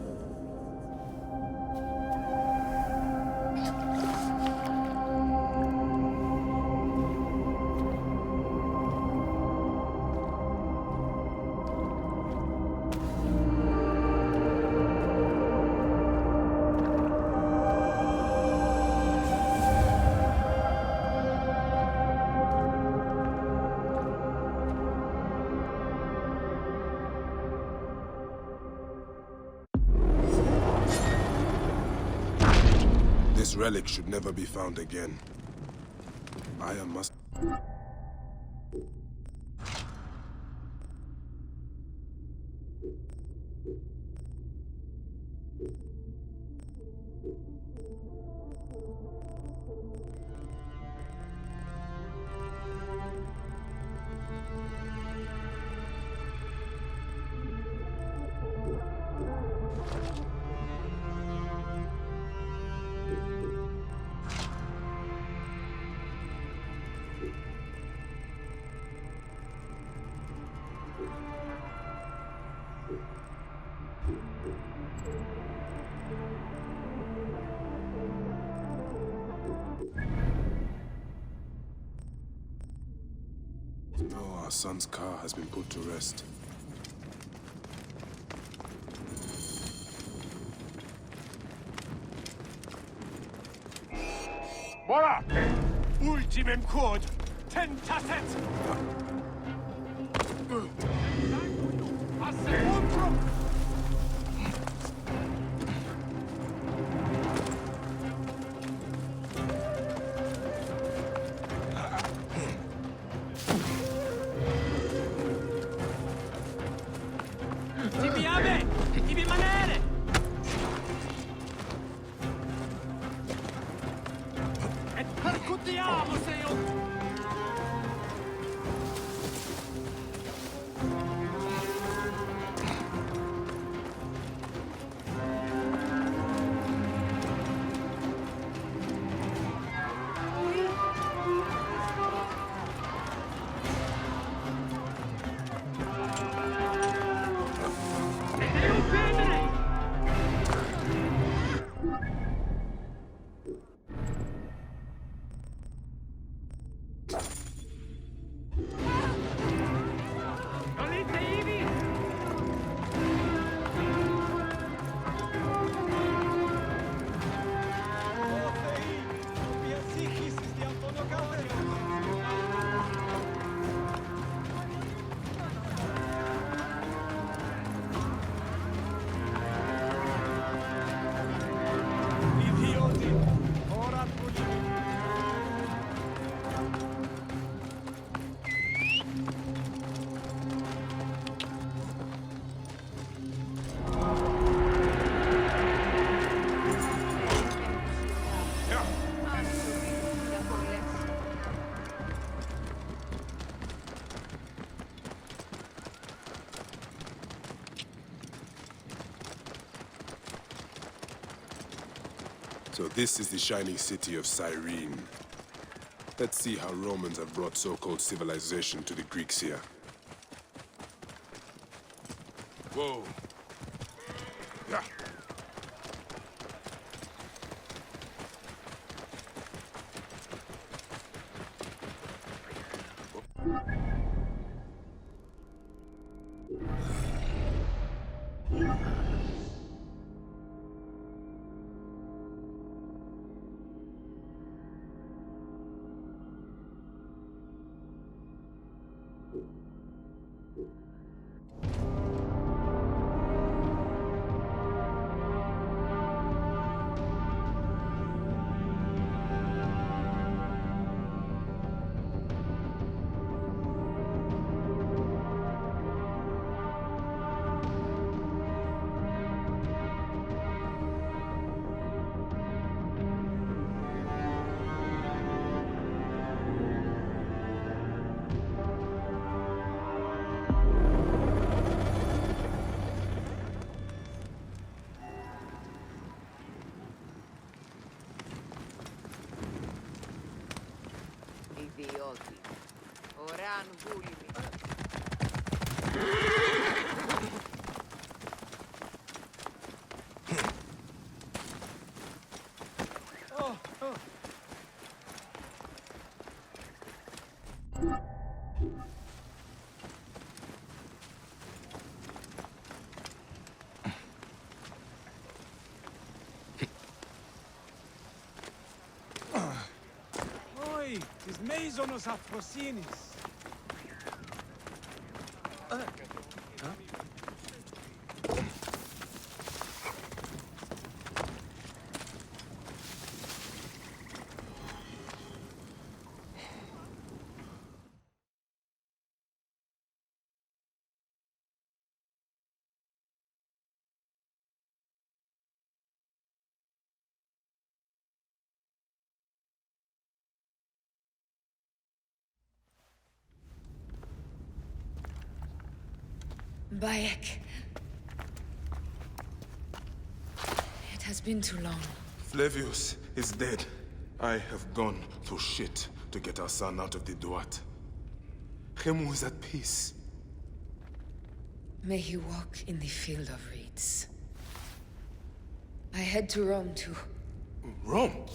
This relic should never be found again. I must... No, our son's car has been put to rest. Volate! Ultimem quod! Tentatet! Assepulcrum! Tibi ave! Tibi manere! Et percutiamo, Seon! So this is the shining city of Cyrene. Let's see how Romans have brought so-called civilization to the Greeks here. Whoa. Yeah. Idioti. Oran gulimi. Oi, tis meizonos afrosinis. Bayek. It has been too long. Flavius is dead. I have gone through shit to get our son out of the Duat. Khemu is at peace. May he walk in the field of reeds. I head to Rome too. Rome?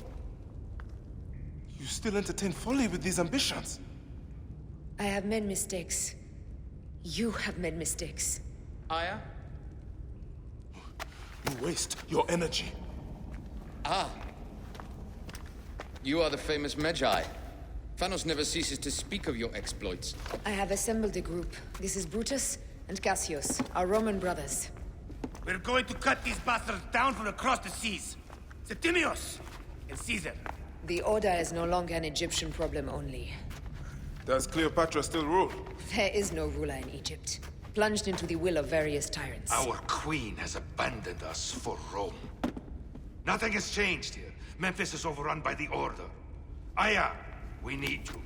You still entertain folly with these ambitions? I have made mistakes. You have made mistakes. Aya? You waste your energy. Ah. You are the famous Magi. Thanos never ceases to speak of your exploits. I have assembled a group. This is Brutus and Cassius, our Roman brothers. We're going to cut these bastards down from across the seas. Septimius and Caesar. The Order is no longer an Egyptian problem only. Does Cleopatra still rule? There is no ruler in Egypt. Plunged into the will of various tyrants. Our queen has abandoned us for Rome. Nothing has changed here. Memphis is overrun by the Order. Aya, we need you.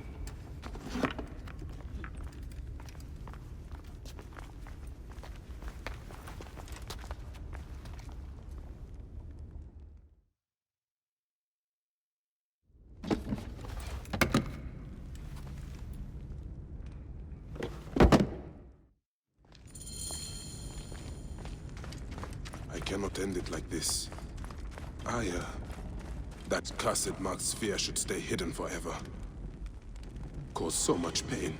I cannot end it like this. That cursed marked sphere should stay hidden forever. caused so much pain.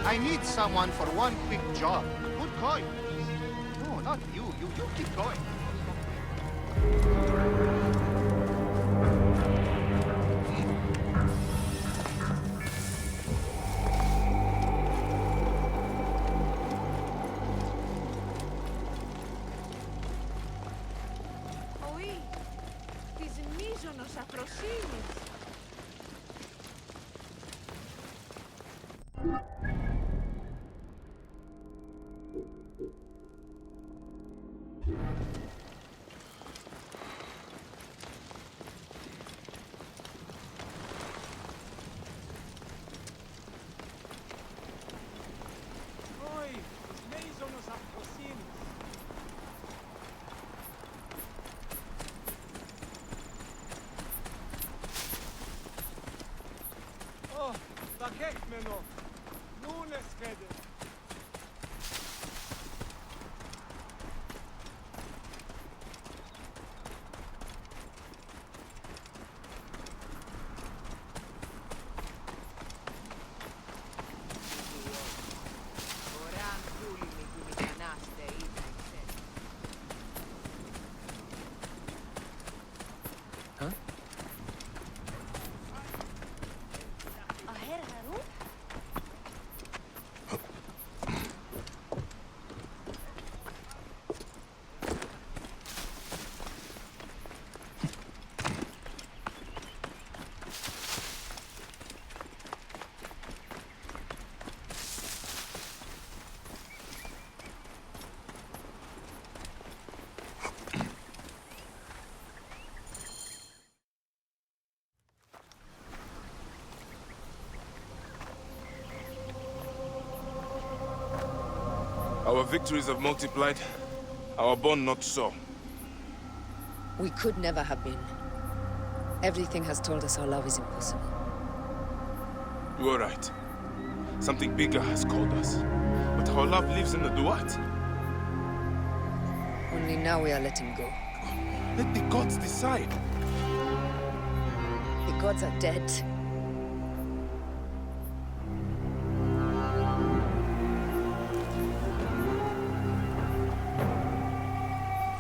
I need someone for one quick job. Good coin. No, not you. You keep going. Oui, τις μείζωνος αφροσύνης. Our victories have multiplied, our bond not so. We could never have been. Everything has told us our love is impossible. You are right. Something bigger has called us. But our love lives in the Duat. Only now we are letting go. Let the gods decide. The gods are dead.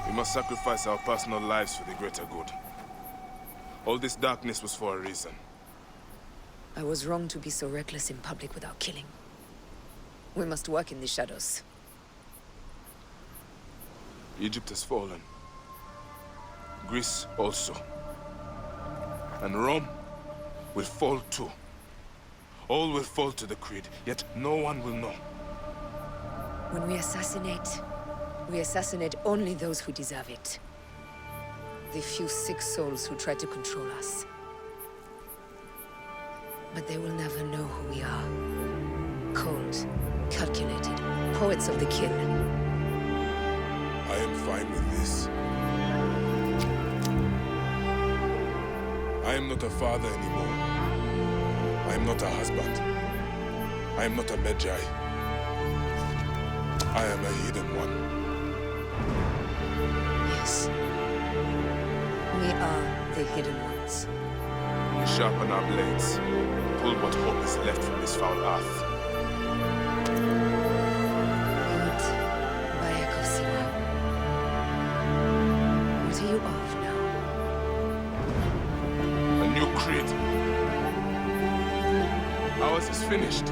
We must sacrifice our personal lives for the greater good. All this darkness was for a reason. I was wrong to be so reckless in public without killing. We must work in the shadows. Egypt has fallen. Greece also. And Rome will fall too. All will fall to the creed, yet no one will know. When we assassinate only those who deserve it. The few sick souls who try to control us. But they will never know who we are. Cold, calculated, poets of the kill. I am fine with this. I am not a father anymore. I am not a husband. I am not a Magi. I am a hidden one. Yes. We are the hidden ones. Sharpen our blades. Pull what hope is left from this foul earth. What are you of now? A new creed. Ours is finished.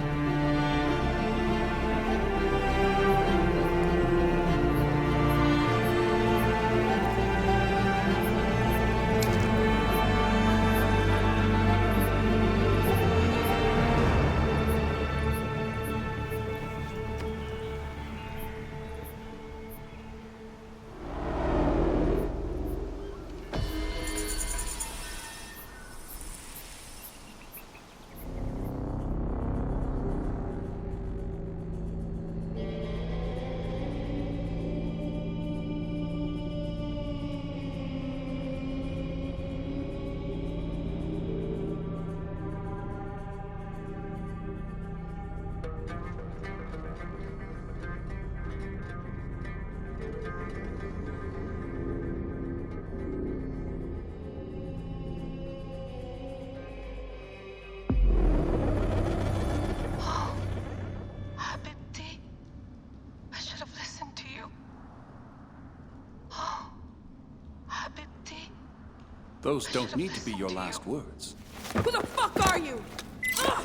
Those don't need to be your last words. Who the fuck are you? Ugh!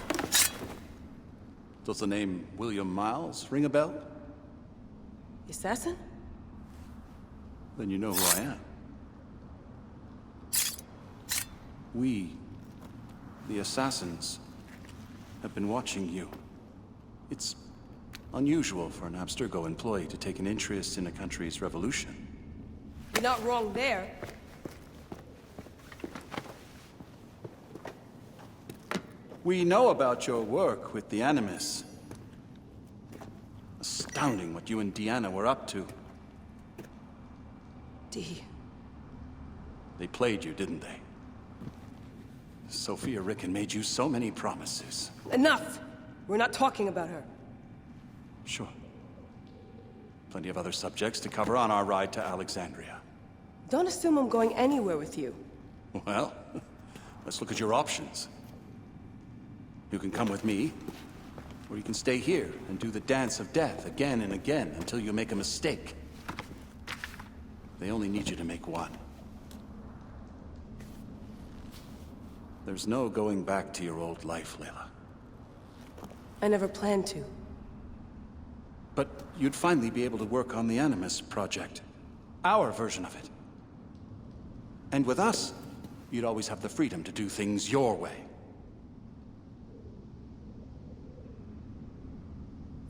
Does the name William Miles ring a bell? The assassin? Then you know who I am. We, the assassins, have been watching you. It's unusual for an Abstergo employee to take an interest in a country's revolution. You're not wrong there. We know about your work with the Animus. Astounding what you and Deanna were up to. D. They played you, didn't they? Sophia Ricken made you so many promises. Enough! We're not talking about her. Sure. Plenty of other subjects to cover on our ride to Alexandria. Don't assume I'm going anywhere with you. Well, let's look at your options. You can come with me, or you can stay here and do the dance of death again and again until you make a mistake. They only need you to make one. There's no going back to your old life, Layla. I never planned to. But you'd finally be able to work on the Animus project. Our version of it. And with us, you'd always have the freedom to do things your way.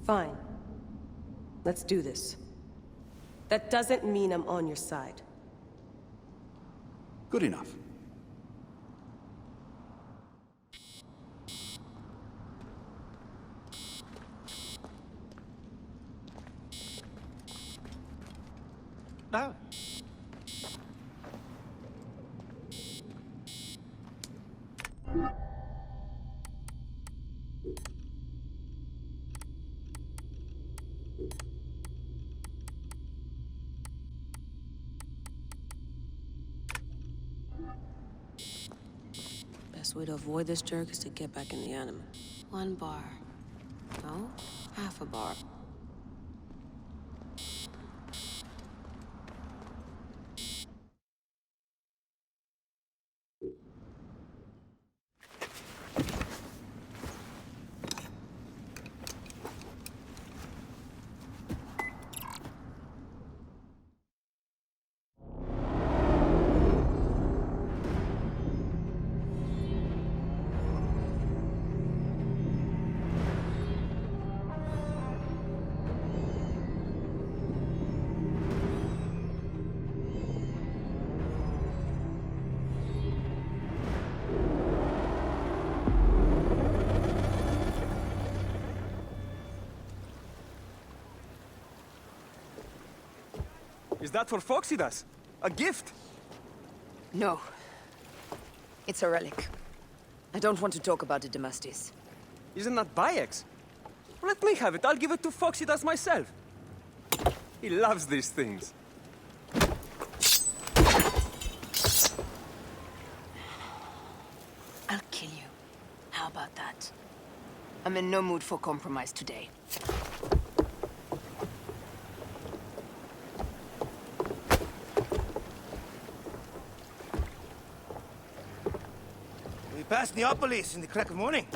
Fine. Let's do this. That doesn't mean I'm on your side. Good enough. Oh. Best way to avoid this jerk is to get back in the anima. 1 bar. No, half a bar. Is that for Phoxidas? A gift? No. It's a relic. I don't want to talk about it, Damastis. Isn't that Bayek's? Let me have it. I'll give it to Phoxidas myself. He loves these things. I'll kill you. How about that? I'm in no mood for compromise today. We pass Neapolis in the crack of morning.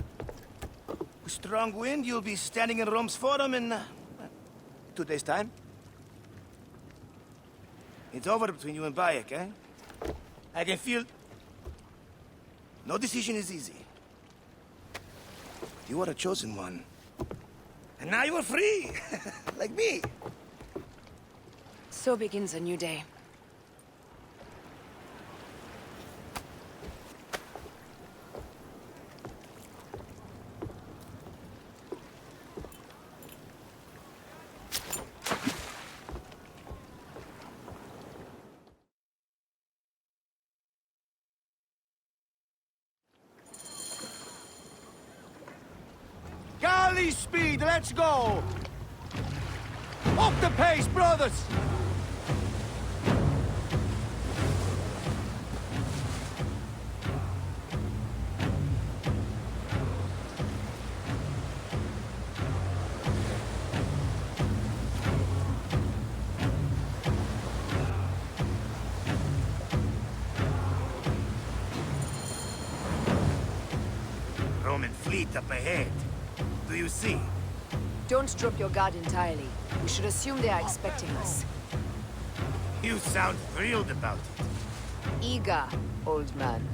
With strong wind, you'll be standing in Rome's Forum in 2 days' time. It's over between you and Bayek, eh? I can feel... No decision is easy. You are a chosen one. And now you are free! Like me! So begins a new day. Galley speed, let's go! Up the pace, brothers! Roman fleet up ahead. Do you see? Don't drop your guard entirely. We should assume they are expecting us. You sound thrilled about it. Eager, old man.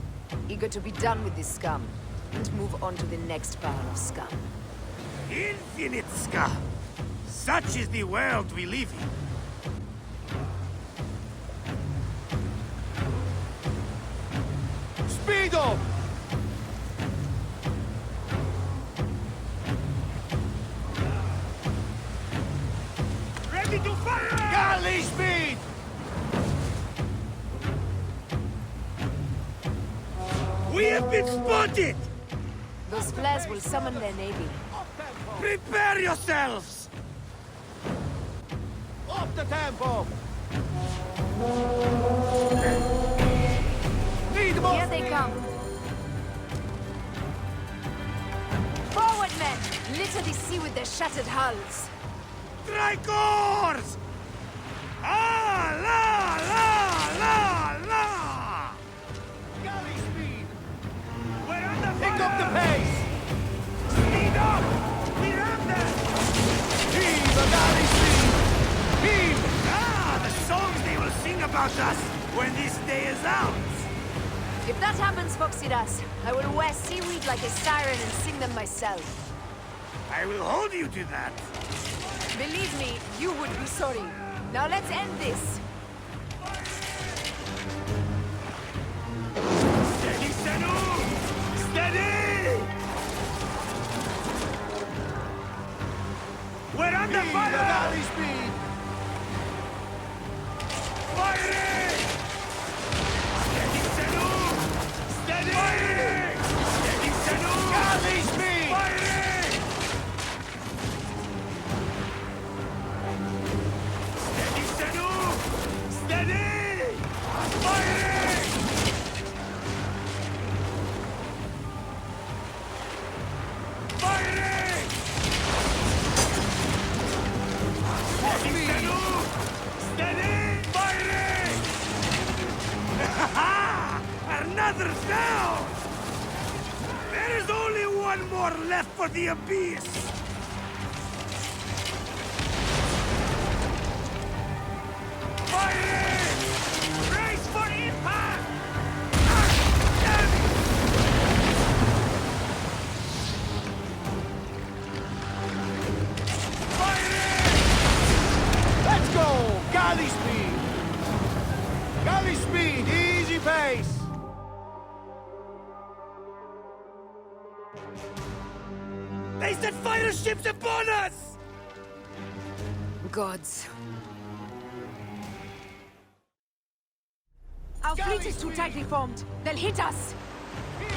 Eager to be done with this scum and move on to the next pile of scum. Infinite scum! Such is the world we live in. Speed up! Ready to fire! Galley speed! We have been spotted! Those flares will summon their navy. Prepare yourselves! Up the tempo! Here they come. Forward, men! Litter the sea with their shattered hulls. Strikers! Ah, la, la, la, la! Galley speed! We're under fire! Pick up the pace! Speed up! We have them! Heave the galley speed! Heave! Ah, the songs they will sing about us when this day is out! If that happens, Phoxidas, I will wear seaweed like a siren and sing them myself. I will hold you to that. Believe me, you would be sorry. Now let's end this. Steady, Sanu! Steady! We're under fire! The galley speed! Firing! Steady, Sanu! Steady! Firing! Steady, Sanu! Galley speed! Firing! Steady, Sanu! Steady! Firing! Firing! Steady, Sanu! Steady! Firing! Another down! There is only one more left for the abyss! Firing! Brace for impact! Damn it! Firing! Let's go! Galley speed! Galley speed! Easy pace! They set fighter ships upon us! Gods. Our fleet is too tightly formed. They'll hit us.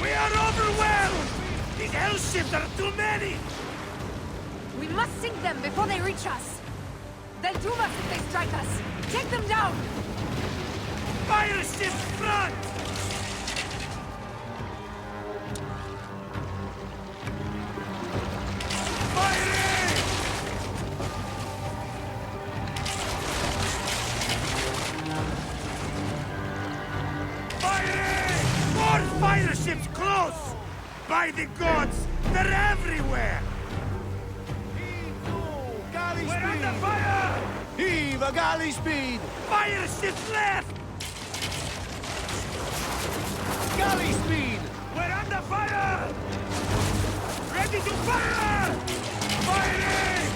We are overwhelmed! These hell ships are too many! We must sink them before they reach us. They'll doom us if they strike us. Take them down! Fire ships front! Fire ships close! By the gods, they're everywhere! Galley We're speed! under fire! Heave a galley speed! Fire ships left! Galley speed! We're under fire! Ready to fire! Firing!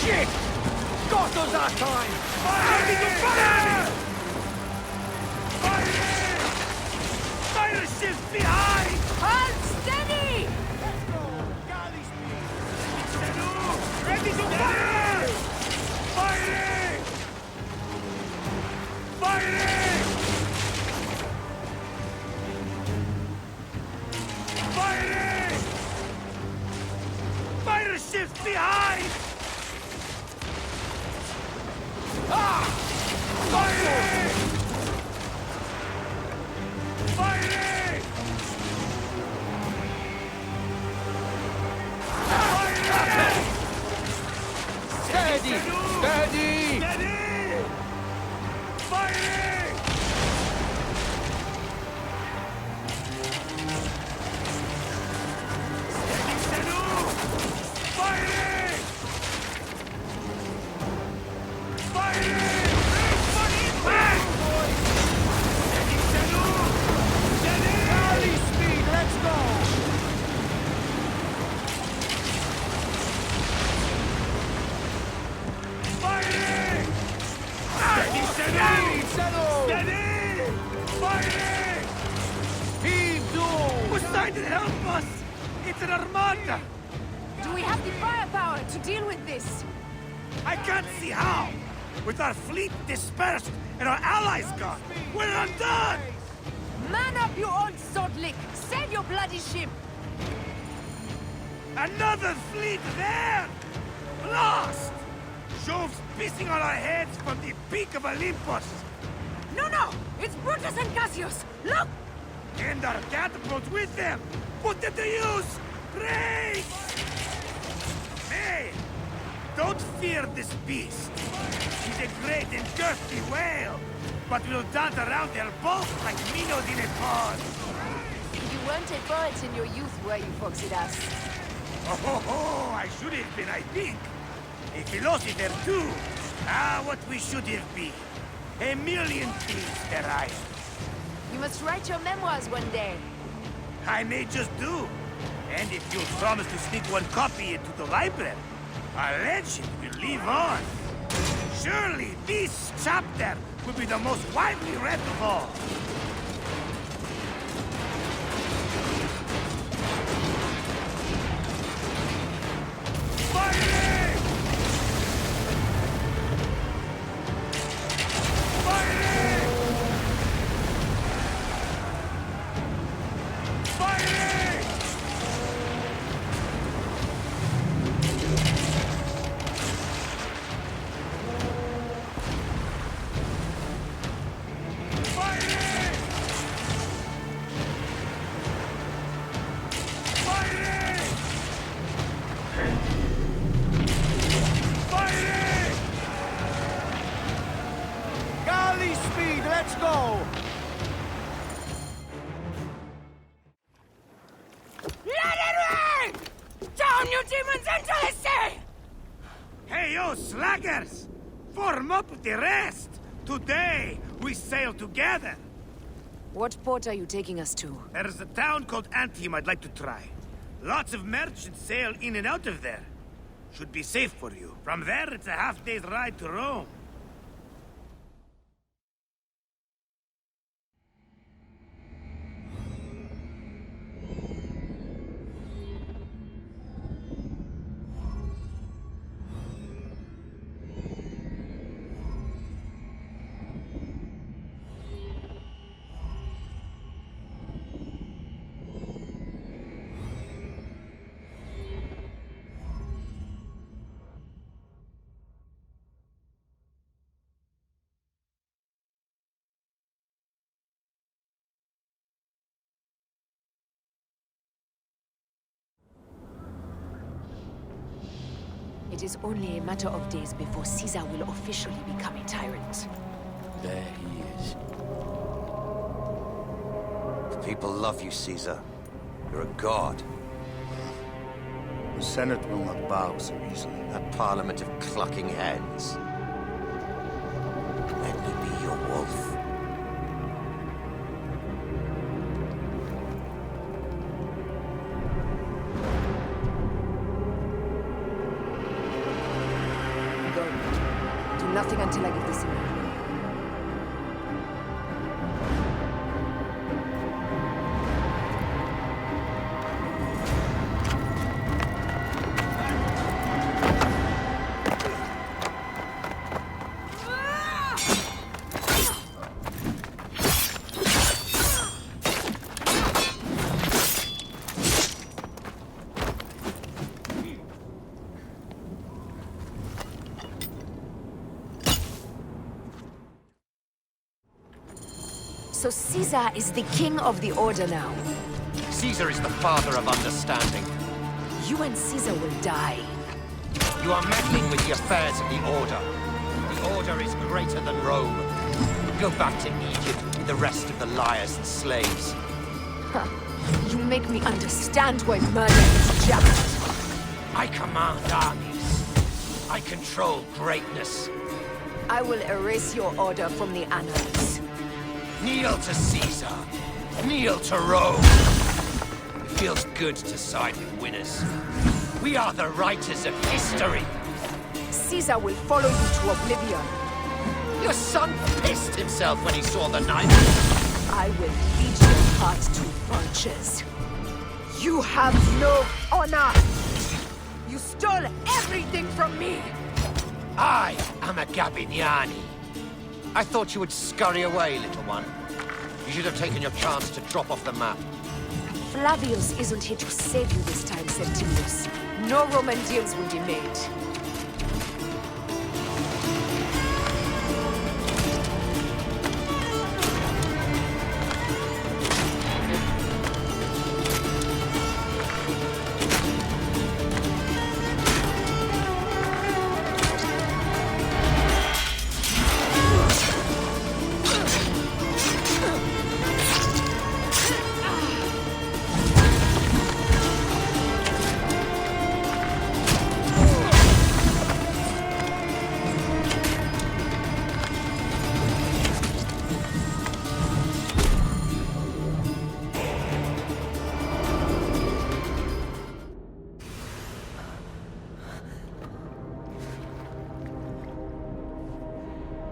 Shit! Got us that time! Ready to fire! Firing! Fire ships behind! Hold steady! Let's go! Galley speed! Ready to fire! Firing! Firing! Firing! Fire ships behind! Ah! Firing! Firing! Firing! Steady! Steady! Steady! Firing! Steady, steady! Firing! Firing! Steady, steady! Steady! Galley speed! Let's go! Firing! Steady, steady! Settle! Steady! Firing! Heave to! Poseidon, help us! It's an armada! Do we have the firepower to deal with this? I can't see how! With our fleet dispersed and our allies gone, we're undone! Man up, you old sod lick! Save your bloody ship! Another fleet there! Lost! Jove's pissing on our heads from the peak of Olympus! No, no! It's Brutus and Cassius! Look! And our catapults with them! Put them to use! Race! Hey! Don't fear this beast! He's a great and thirsty whale, but will dance around their boat like minnows in a pond! You weren't a poet in your youth, were you, Foxidas? Oh, I should have been, I think. A philosopher too. Ah, what we should have been. A million things there I am. You must write your memoirs one day. I may just do. And if you'll promise to sneak one copy into the library, our legend will live on. Surely this chapter will be the most widely read of all. Firing! Firing! Firing! Galley speed! Let's go! Let it rain! Down, you demons, into the sea! Hey, you slackers! Form up with the rest! Today, we sail together! What port are you taking us to? There's a town called Antium I'd like to try. Lots of merchants sail in and out of there. Should be safe for you. From there, it's a half-day's ride to Rome. It is only a matter of days before Caesar will officially become a tyrant. There he is. The people love you, Caesar. You're a god. The Senate will not bow so easily. A parliament of clucking hens. Let me be your wolf. Go. Do nothing until I give the signal. So Caesar is the king of the Order now. Caesar is the father of understanding. You and Caesar will die. You are meddling with the affairs of the Order. The Order is greater than Rome. Go back to Egypt with the rest of the liars and slaves. Huh. You make me understand why murder is just. I command armies. I control greatness. I will erase your order from the annals. Kneel to Caesar. Kneel to Rome. It feels good to side with winners. We are the writers of history. Caesar will follow you to oblivion. Your son pissed himself when he saw the knife. I will feed your heart to vultures. You have no honor. You stole everything from me. I am a Gabiniani. I thought you would scurry away, little one. You should have taken your chance to drop off the map. Flavius isn't here to save you this time, Septimius. No Roman deals will be made.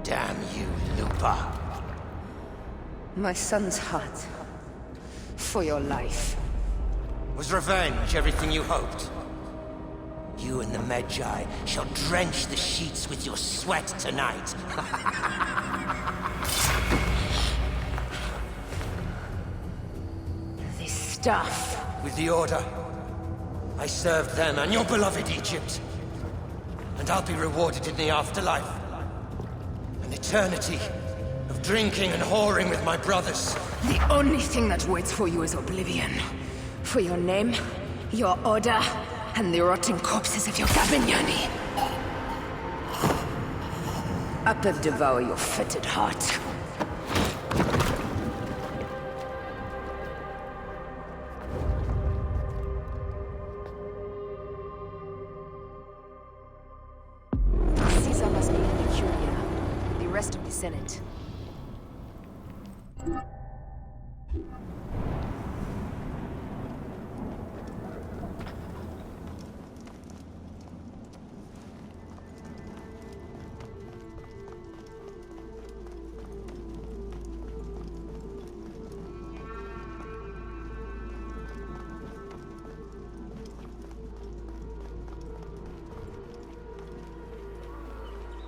Damn you, Lupa. My son's heart. For your life. Was revenge everything you hoped? You and the Magi shall drench the sheets with your sweat tonight. This stuff. With the Order, I served them and your beloved Egypt. And I'll be rewarded in the afterlife. An eternity of drinking and whoring with my brothers. The only thing that waits for you is oblivion. For your name, your order, and the rotting corpses of your Gabiniani. Up and devour your fetid heart. Caesar must be in the Curia, the rest of the Senate.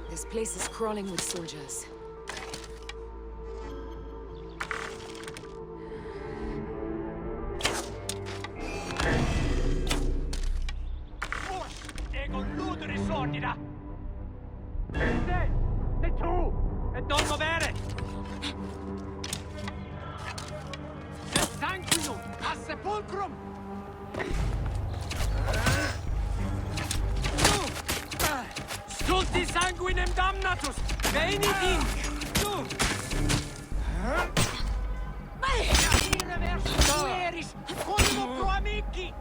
This place is crawling with soldiers. E con l'utero sordida! Sei tu! E non muovere! E sanguinum a sepulcrum! Multi sanguinem damnatus! Venitin! Tu! Ire versus fueris! Colmo pro amici!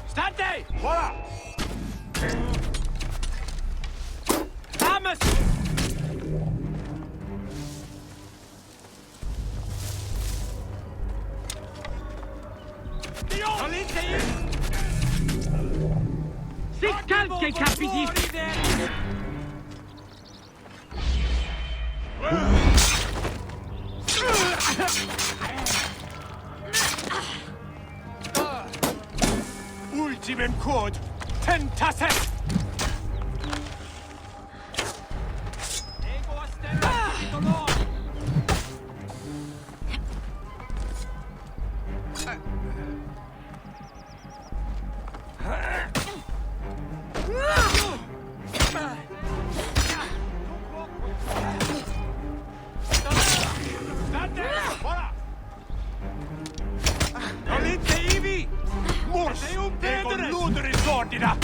Stante! Voilà! Thomas! Salite in! Si calche, capiti! Ultimem quod tentaset! Ego asterra titolo! Stante! Voilà! Salite ivi! Mors! Ego ludere sordida!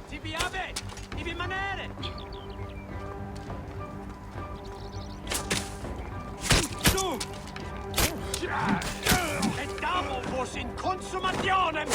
Tibi ave! Ibi manere! Su! Et damo vos in consumationem!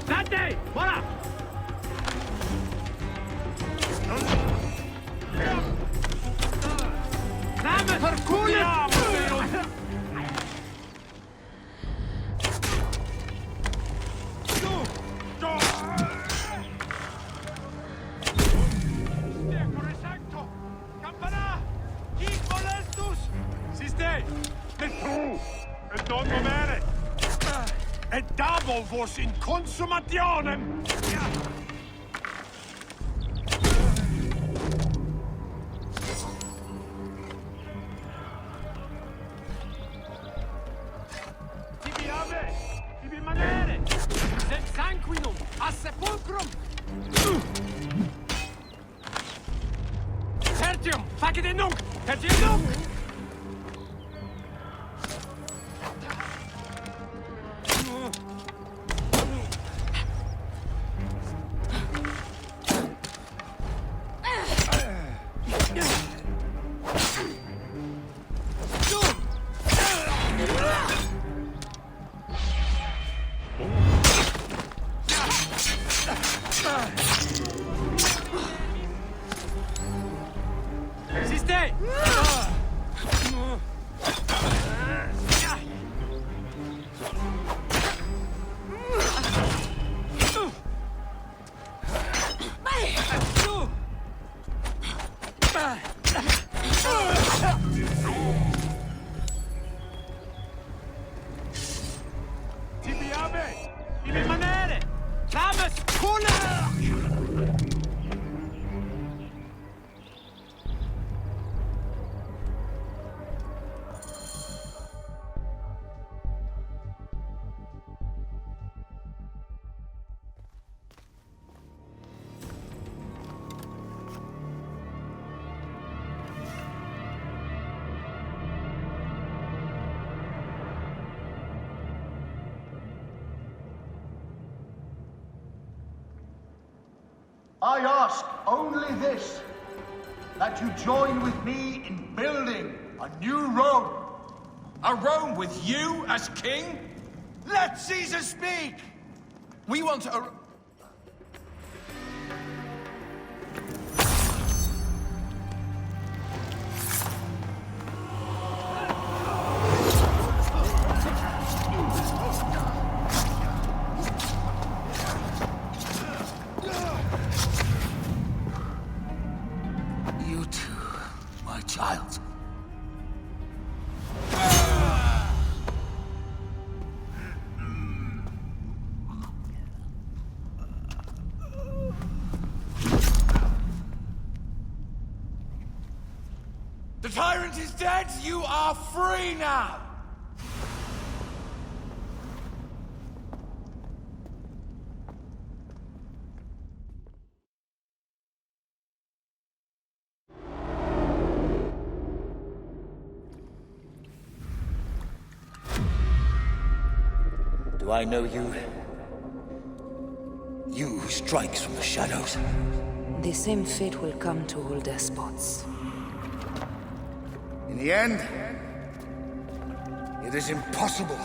Stante! Voilà! Thomas! Perculiamo! Decore sancto! Campana! Hic molestus! Siste! E tu! E non movere! Et damo vos in consumationem! Tibi ave! Ibi manere! Sed sanguinum! A sepulcrum! Tertium! Facet nunc! Tertium nunc! Siste! Tibi ave! Ibi manere! Thomas! Cooler! I ask only this, that you join with me in building a new Rome, A Rome with you as king? Let Caesar speak! We want a... You too, my child. The tyrant is dead! You are free now! Do I know you? You who strikes from the shadows. The same fate will come to all despots. In the end, it is impossible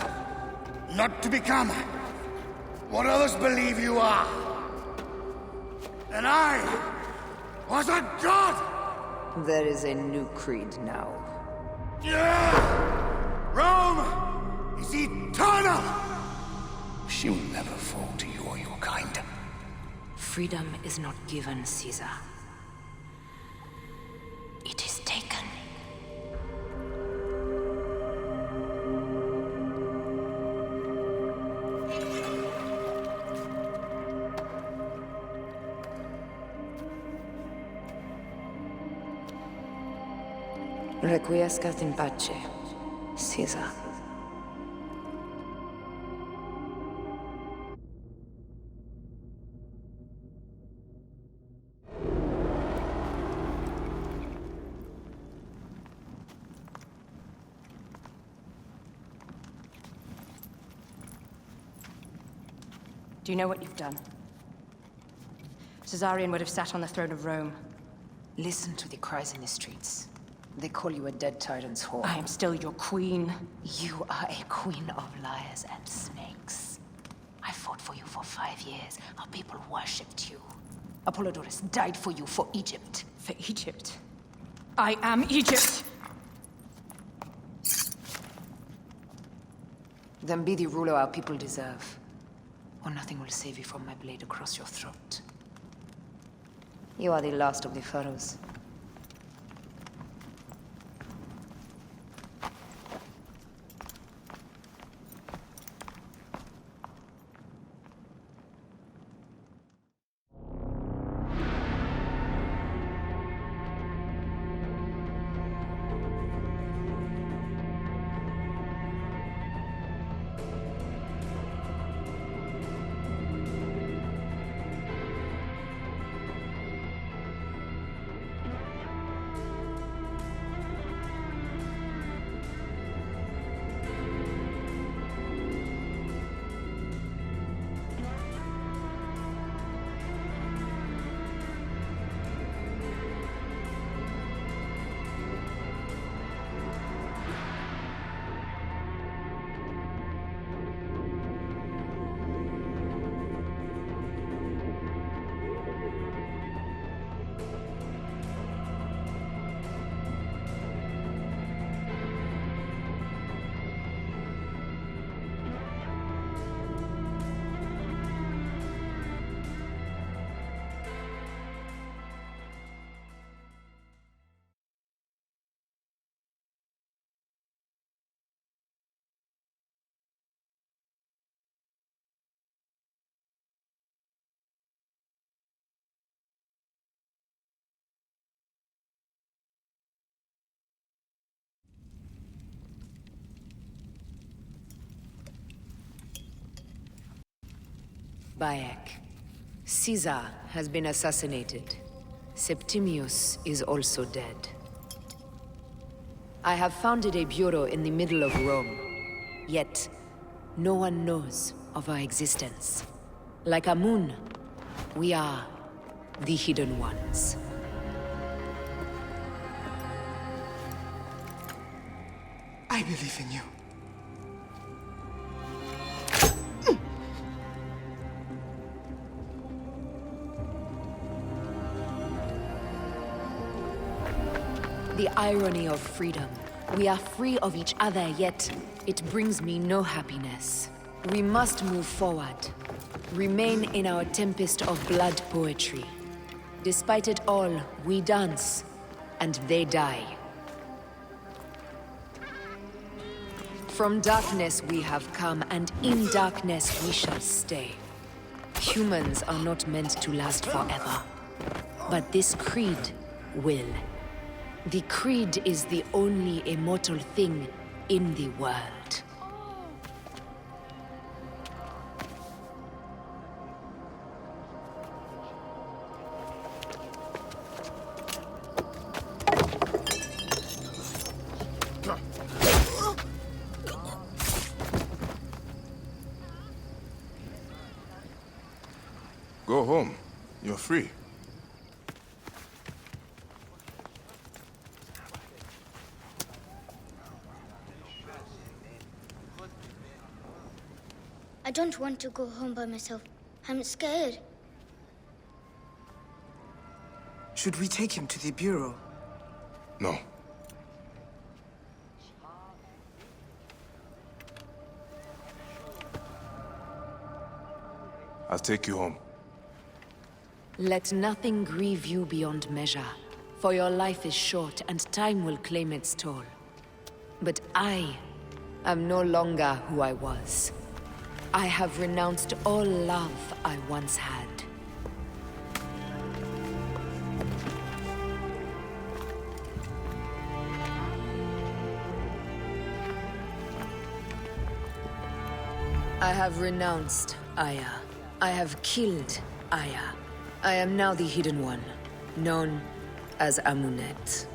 not to become what others believe you are. And I was a god! There is a new creed now. Rome is eternal! She will never fall to you or your kind. Freedom is not given, Caesar. It is taken. Requiescat in pace, Caesar. Do you know what you've done? Caesarion would have sat on the throne of Rome. Listen to the cries in the streets. They call you a dead tyrant's whore. I am still your queen. You are a queen of liars and snakes. I fought for you for 5 years. Our people worshipped you. Apollodorus died for you, for Egypt. For Egypt? I am Egypt! Then be the ruler our people deserve. Or nothing will save you from my blade across your throat. You are the last of the pharaohs. Bayek. Caesar has been assassinated. Septimius is also dead. I have founded a bureau in the middle of Rome. Yet, no one knows of our existence. Like Amun, we are the Hidden Ones. I believe in you. The irony of freedom. We are free of each other, yet it brings me no happiness. We must move forward. Remain in our tempest of blood poetry. Despite it all, we dance, and they die. From darkness we have come, and in darkness we shall stay. Humans are not meant to last forever, but this creed will. The creed is the only immortal thing in the world. Go home. You're free. I don't want to go home by myself. I'm scared. Should we take him to the Bureau? No. I'll take you home. Let nothing grieve you beyond measure, for your life is short and time will claim its toll. But I am no longer who I was. I have renounced all love I once had. I have renounced Aya. I have killed Aya. I am now the Hidden One, known as Amunet.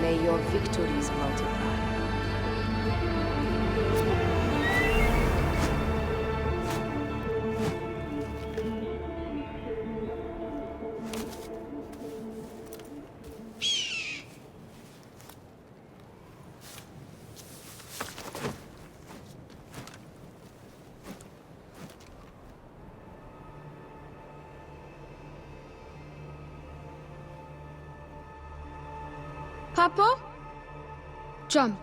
May your victories multiply. Papa? Jump.